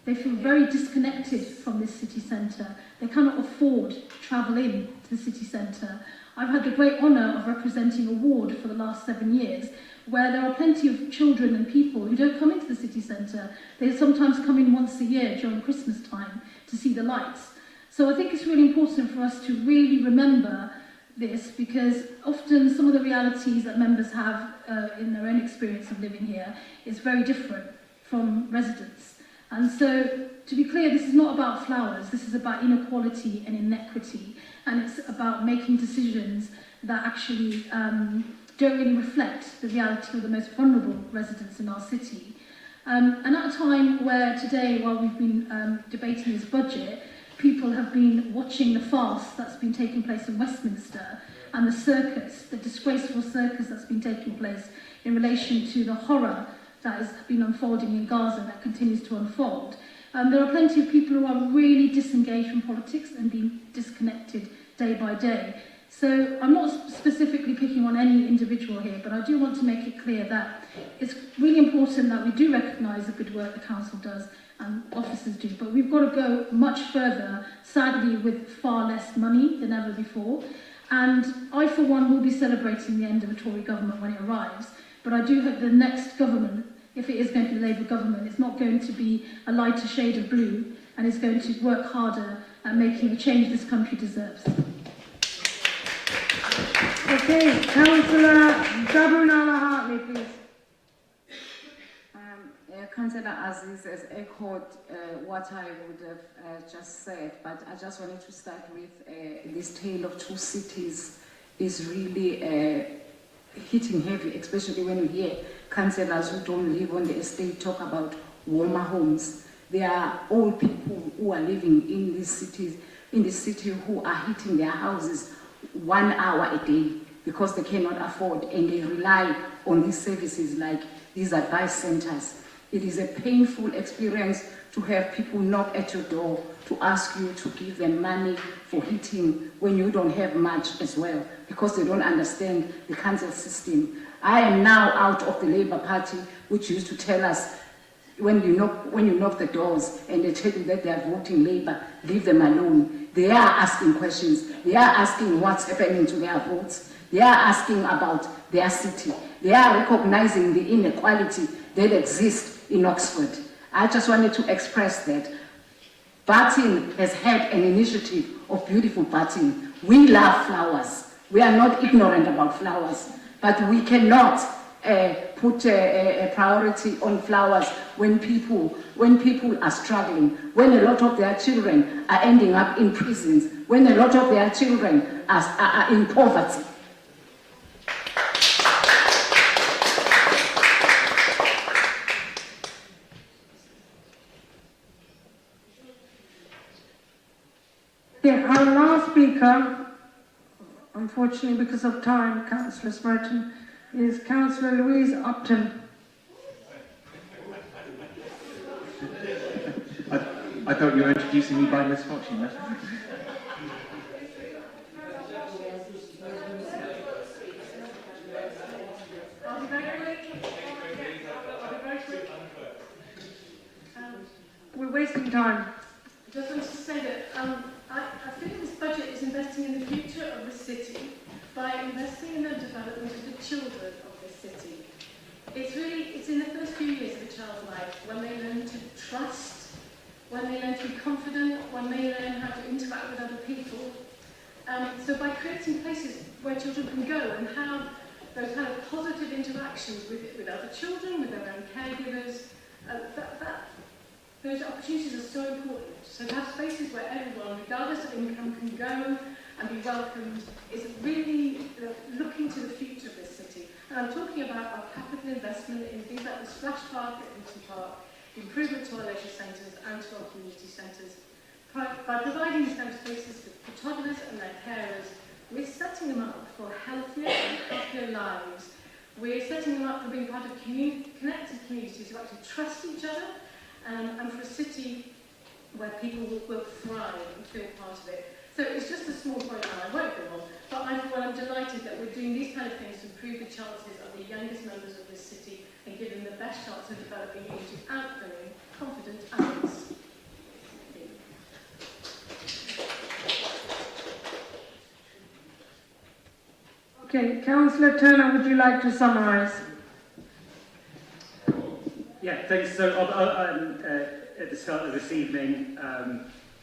They feel very disconnected from this city centre. They cannot afford to travel in to the city centre. I've had the great honour of representing a ward for the last 7 years where there are plenty of children and people who don't come into the city centre. They sometimes come in once a year during Christmas time to see the lights. So I think it's really important for us to really remember this, because often some of the realities that members have in their own experience of living here is very different from residents. And so, to be clear, this is not about flowers, this is about inequality and inequity, and it's about making decisions that actually don't really reflect the reality of the most vulnerable residents in our city. And at a time where today, while we've been debating this budget, people have been watching the farce that's been taking place in Westminster and the circus, the disgraceful circus that's been taking place in relation to the horror that has been unfolding in Gaza and that continues to unfold. There are plenty of people who are really disengaged from politics and being disconnected day by day. So I'm not specifically picking on any individual here, but I do want to make it clear that it's really important that we do recognise the good work the council does and officers do, but we've got to go much further, sadly with far less money than ever before. And I, for one, will be celebrating the end of the Tory government when it arrives, but I do hope the next government, if it is going to be the Labour government, is not going to be a lighter shade of blue and is going to work harder at making the change this country deserves. Okay, Councillor Gabunala Hartley, please. Councillor Aziz has echoed what I would have just said, but I just wanted to start with this tale of two cities is really hitting heavy, especially when you hear councillors who don't live on the estate talk about warmer homes. There are old people who are living in these cities, in the city, who are heating their houses 1 hour a day because they cannot afford, and they rely on these services like these advice centres. It is a painful experience to have people knock at your door to ask you to give them money for heating when you don't have much as well, because they don't understand the council system. I am now out of the Labour Party, which used to tell us when you knock the doors and they tell you that they are voting Labour, leave them alone. They are asking questions. They are asking what's happening to their votes. They are asking about their city. They are recognizing the inequality that exists in Oxford. I just wanted to express that. Barton has had an initiative of beautiful Barton. We love flowers. We are not ignorant about flowers, but we cannot put a priority on flowers when people are struggling, when a lot of their children are ending up in prisons, when a lot of their children are in poverty. Okay, our last speaker, unfortunately because of time, Councillor Smerton, is Councillor Louise Upton. I thought you were introducing me by misfortune. That's I'll be very quick. We're wasting time. I just wanted to say that I think this budget is investing in the future of the city by investing in the development of the children of this city. It's in the first few years of a child's life when they learn to trust, when they learn to be confident, when they learn how to interact with other people. So by creating places where children can go and have those kind of positive interactions with other children, with their own caregivers, Those opportunities are so important. So to have spaces where everyone, regardless of income, can go and be welcomed is really looking to the future of this city. And I'm talking about our capital investment in things like the splash park at Eaton Park, improvement to our leisure centres and to our community centres. By providing these kind of spaces for toddlers and their carers, we're setting them up for healthier and happier lives. We're setting them up for being part of connected communities who actually trust each other, and for a city where people will thrive and feel part of it. So it's just a small point now, I won't go on, but I'm delighted that we're doing these kind of things to improve the chances of the youngest members of this city and give them the best chance of developing into outgoing, confident adults. Okay, Councillor Turner, would you like to summarise? Yeah, thanks. So at the start of this evening,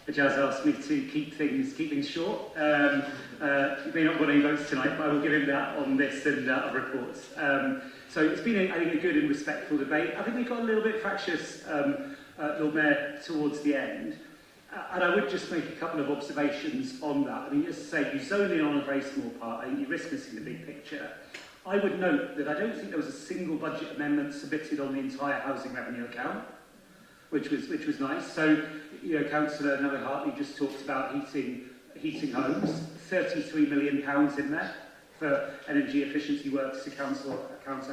Ajaz asked me to keep things short. He may not want any votes tonight, but I will give him that on this and other reports. So it's been, I think, a good and respectful debate. I think we got a little bit fractious, Lord Mayor, towards the end. And I would just make a couple of observations on that. I mean, just to say, you zone in on a very small part. I think you risk missing the big picture. I would note that I don't think there was a single budget amendment submitted on the entire housing revenue account, which was nice. So, you know, Councillor Neville Hartley just talked about heating homes, £33 million in there for energy efficiency works to council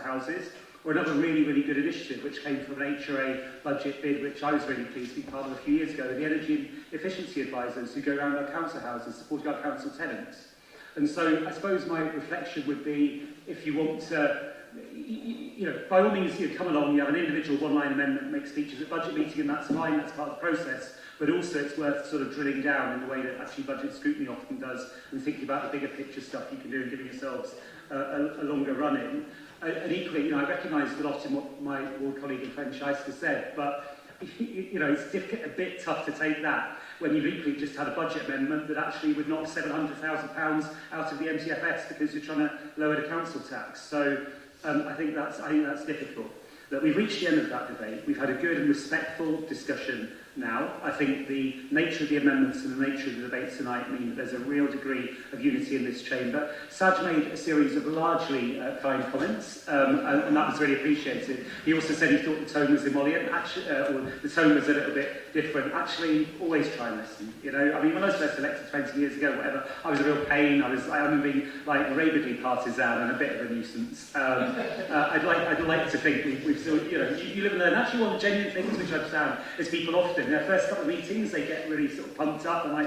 houses. Or another really, really good initiative which came from an HRA budget bid, which I was really pleased to be part of a few years ago, the energy efficiency advisors who go around our council houses supporting our council tenants. And so I suppose my reflection would be, if you want to, you know, by all means, you come along, you have an individual one-line amendment, make speeches at budget meeting, and that's fine, that's part of the process. But also it's worth sort of drilling down in the way that actually budget scrutiny often does, and thinking about the bigger picture stuff you can do and giving yourselves a longer run in. And equally, you know, I recognise a lot in what my ward colleague and friend Shyster said, but you know, it's a bit tough to take that when you've equally just had a budget amendment that actually would knock £700,000 out of the MTFS because you're trying to lower the council tax. So I think that's difficult. That we've reached the end of that debate. We've had a good and respectful discussion now. I think the nature of the amendments and the nature of the debate tonight mean that there's a real degree of unity in this chamber. Saj made a series of largely kind comments, and that was really appreciated. He also said he thought the tone was emollient, actually, or the tone was a little bit different. Actually, always try and listen. You know, I mean, when I was first elected 20 years ago, whatever, I was a real pain. I remember being like rabidly partisan and a bit of a nuisance. I'd like to think we've still, you know, you live and learn. Actually, one of the genuine things which I've found is people often, in their first couple of meetings, they get really sort of pumped up and like,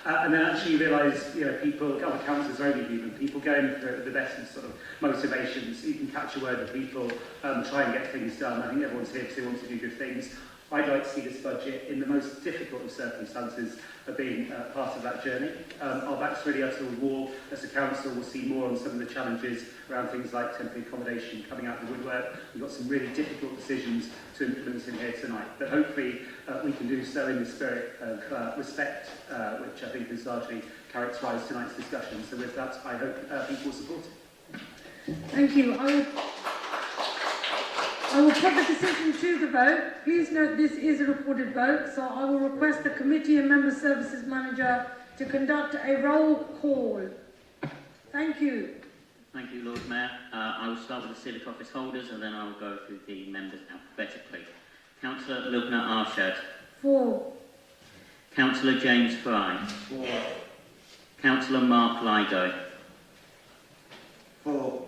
and then actually you realise, you know, people, other councillors are only human. People go in for the best of sort of motivations. You can catch a word with people, try and get things done. I think everyone's here because they want to do good things. I'd like to see this budget in the most difficult of circumstances of being part of that journey. Our back's really up to the wall. As a council, we'll see more on some of the challenges around things like temporary accommodation coming out of the woodwork. We've got some really difficult decisions to implement in here tonight, but hopefully we can do so in the spirit of respect, which I think has largely characterised tonight's discussion. So with that, I hope people will support it. Thank you. I will put the decision to the vote. Please note this is a recorded vote, so I will request the committee and member services manager to conduct a roll call. Thank you. Thank you, Lord Mayor. I will start with the civic office holders and then I will go through the members alphabetically. Councillor Lubna Arshad. 4. Councillor James Fry. 4. Councillor Mark Ligo. 4.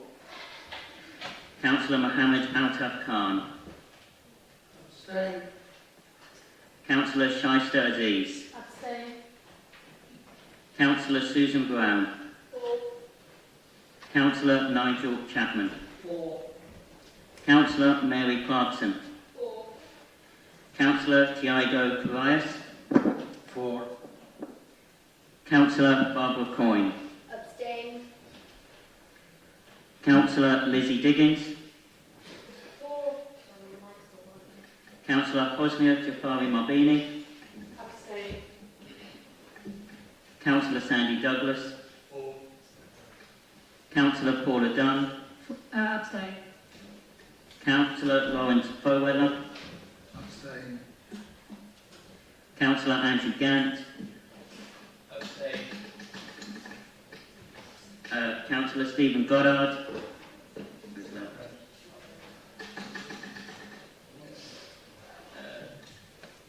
Councillor Mohammed Altaf Khan. Abstain. Councillor Shyster Aziz. Abstain. Councillor Susan Brown. 4. Councillor Nigel Chapman. 4. Councillor Mary Clarkson. 4. Councillor Tiago Parias. 4. Councillor Barbara Coyne. Abstain. Councillor Lizzie Diggins. 4. Councillor Hosnia Jafari Marbini. Abstain. Councillor Sandy Douglas. 4. Councillor Paula Dunn. Abstain. Councillor Lawrence Fowler. Abstain. Councillor Andrew Gant. Abstain. Councillor Stephen Goddard.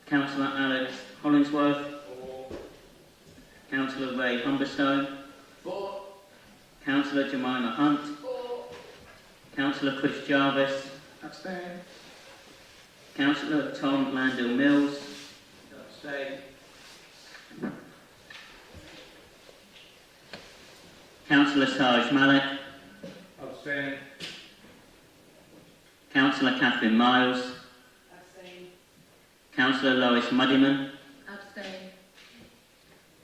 Councillor Alex Hollingsworth. Councillor Ray Humberstone. For. Councillor Jemima Hunt. Councillor Chris Jarvis. Abstain. Councillor Tom Landell Mills. Abstain. Councillor Sarge Malik. Abstain. Councillor Catherine Miles. Abstain. Councillor Lois Muddyman. Abstain.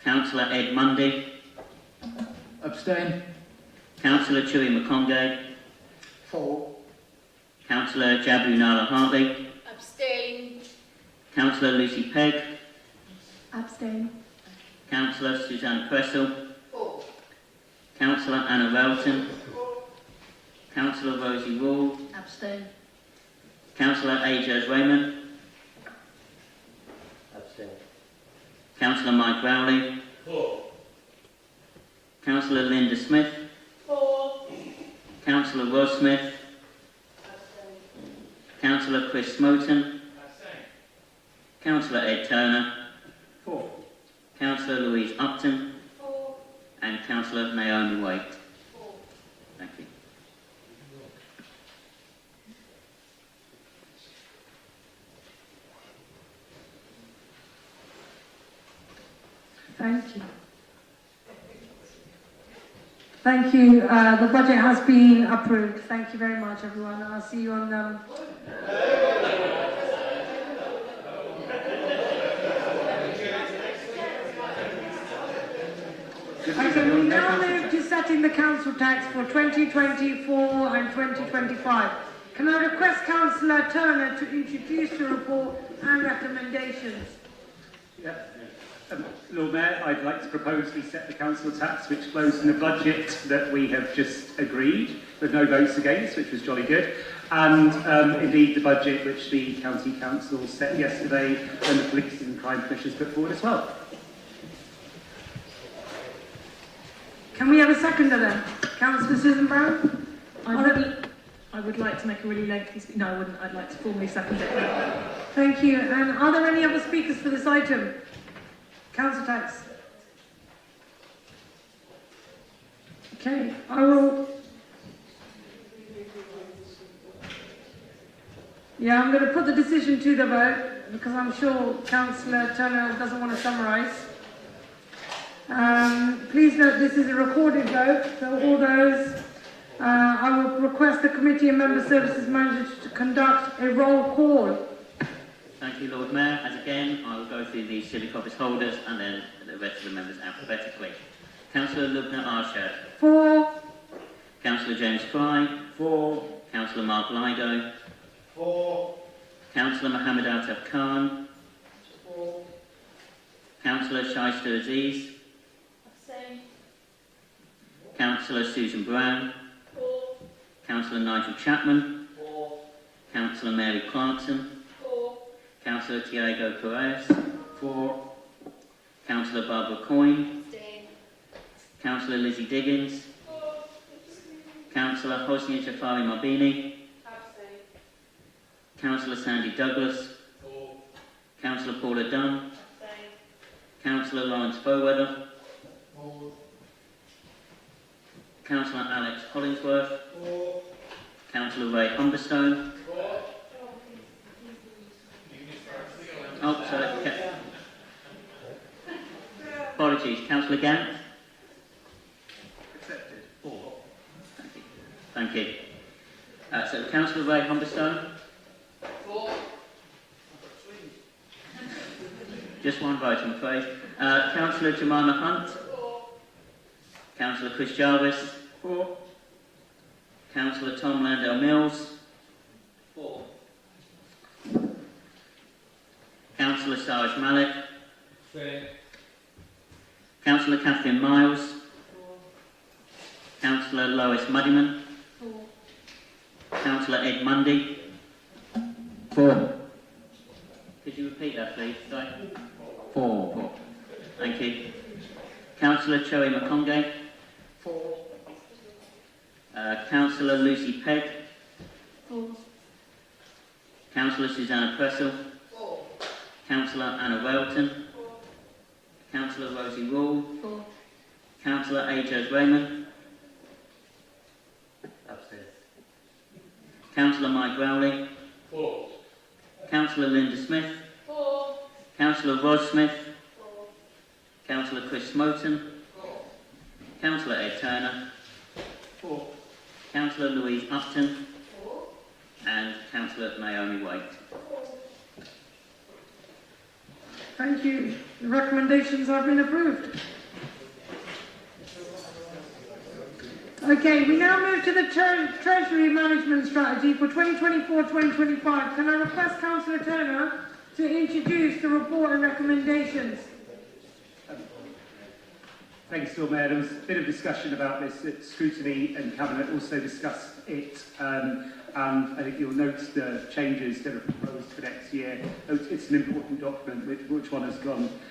Councillor Ed Mundy. Abstain. Councillor Chewy McCongay. For. Councillor Jabu Nala Hartley. Abstain. Councillor Lucy Pegg. Abstain. Councillor Suzanne Cressel. For. Councillor Anna Relton. Councillor Rosie Rule. Abstain. Councillor Ajaz Raymond. Abstain. Councillor Mike Rowley. For. Councillor Linda Smith. For. Councillor Ross Smith. Councillor Chris Smoten. Councillor Ed Turner. For. Councillor Louise Upton. For. And Councillor Naomi Waite. Thank you. Thank you. Thank you. The budget has been approved. Thank you very much, everyone. I'll see you on Okay, we now move to setting the council tax for 2024 and 2025. Can I request Councillor Turner to introduce the report and recommendations? Lord Mayor, I'd like to propose we set the council tax which flows from the budget that we have just agreed, with no votes against, which was jolly good, and indeed the budget which the County Council set yesterday and the Police and Crime Commissioners put forward as well. Can we have a seconder then? Councillor Susan Brown? I would like to make a really lengthy speech. No, I wouldn't. I'd like to formally second it. Thank you. And are there any other speakers for this item? Council tax. Okay, I will. Yeah, I'm going to put the decision to the vote because I'm sure Councillor Turner doesn't want to summarise. Please note this is a recorded vote, so all those, I will request the Committee and Member Services Manager to conduct a roll call. Thank you, Lord Mayor. As again, I will go through the civic office holders and then the rest of the members alphabetically. Councillor Lubna Arshad. For. Councillor James Fry. For. Councillor Mark Lido. For. Councillor Mohammed Altaf Khan. For. Councillor Shaista Aziz. Abstain. Councillor Susan Brown. For. Councillor Nigel Chapman. For. Councillor Mary Clarkson. For. Councillor Tiago Perez. For. Councillor Barbara Coyne. Abstain. Councillor Lizzie Diggins. Councillor Hosnia Jafari Mabini. Abstain. Councillor Sandy Douglas. For. Councillor Paula Dunn. Abstain. Councillor Lawrence Boweather. For. Councillor Alex Hollingsworth. For. Councillor Ray Humberstone. Oh, sorry. Apologies. Councillor Gant. Accepted. Thank you. So Councillor Ray Humberstone. For. Just one vote, I'm afraid. Councillor Jemima Hunt. Councillor Chris Jarvis. For. Councillor Tom Landell Mills. For. Councillor Sarge Malik. Abstain. Councillor Catherine Miles. Councillor Lois Muddyman. Councillor Ed Mundy. For. Could you repeat that, please? Sorry. 4. Thank you. Councillor Choe Makonge. 4. Councillor Lucy Pegg. 4. Councillor Susanna Pressel. 4. Councillor Anna Welton. 4. Councillor Rosie Rule. 4. Councillor A. Raymond. Abstain. Councillor Mike Rowley. 4. Councillor Linda Smith. 4. Councillor Rod Smith. 4. Councillor Chris Smoten. 4. Councillor Ed Turner. 4. Councillor Louise Upton. 4. And Councillor Naomi Waite. Thank you. The recommendations have been approved. Okay, we now move to the Treasury Management Strategy for 2024-2025. Can I request Councillor Turner to introduce the report and recommendations? Thanks, Lord Mayor. There was a bit of discussion about this at scrutiny, and Cabinet also discussed it. And I think you'll note the changes that are proposed for next year. It's an important document which one has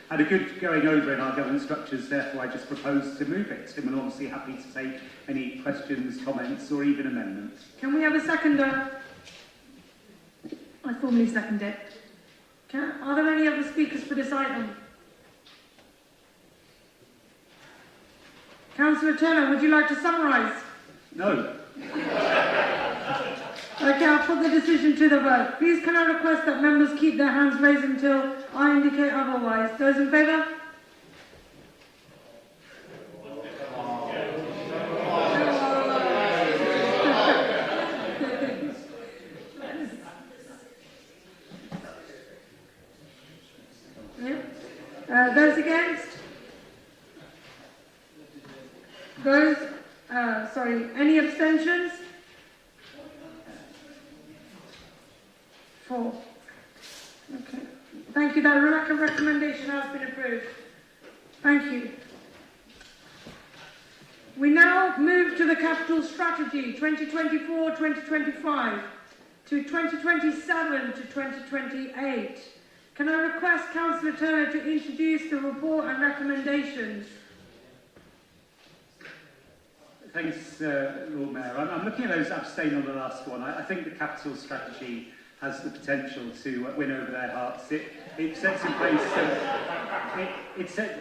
had a good going over in our governance structures. Therefore, I just propose to move it. And we're obviously happy to take any questions, comments, or even amendments. Can we have a seconder? I formally second it. Are there any other speakers for this item? Councillor Turner, would you like to summarise? No. Okay, I'll put the decision to the vote. Please can I request that members keep their hands raised until I indicate otherwise. Those in favour? Those against? Those, any abstentions? 4. Okay. Thank you. That recommendation has been approved. Thank you. We now move to the Capital Strategy 2024-2025 to 2027 to 2028. Can I request Councillor Turner to introduce the report and recommendations? Thanks, Lord Mayor. I'm looking at those abstain on the last one. I think the capital strategy has the potential to win over their hearts. It sets in place,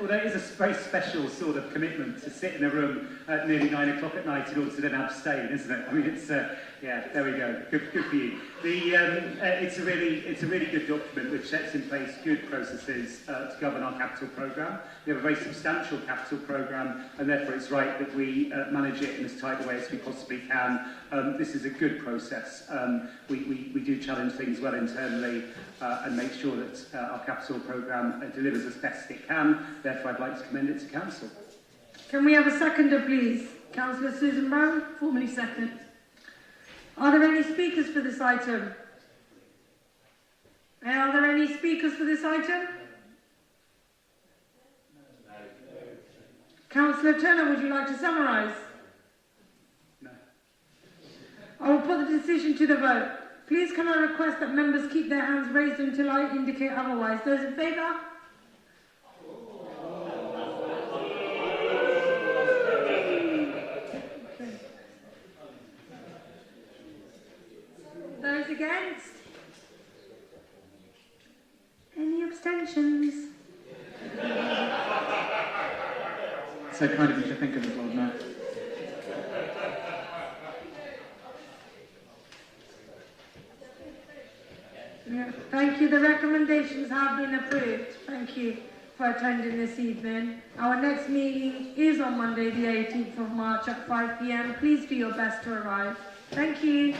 although it is a very special sort of commitment to sit in a room at nearly 9 o'clock at night in order to then abstain, isn't it? I mean, it's, yeah, there we go. Good for you. It's a really good document which sets in place good processes to govern our capital programme. We have a very substantial capital programme, and therefore it's right that we manage it in as tight a way as we possibly can. This is a good process. We do challenge things well internally and make sure that our capital programme delivers as best it can. Therefore, I'd like to commend it to Council. Can we have a seconder, please? Councillor Susan Brown, Formally second. Are there any speakers for this item? Are there any speakers for this item? Councillor Turner, would you like to summarise? No. I will put the decision to the vote. Please can I request that members keep their hands raised until I indicate otherwise. Those in favour? Those against? Any abstentions? So kind of you to think of as Lord Mayor. Yeah, thank you. The recommendations have been approved. Thank you for attending this evening. Our next meeting is on Monday, the 18th of March at 5 p.m. Please do your best to arrive. Thank you.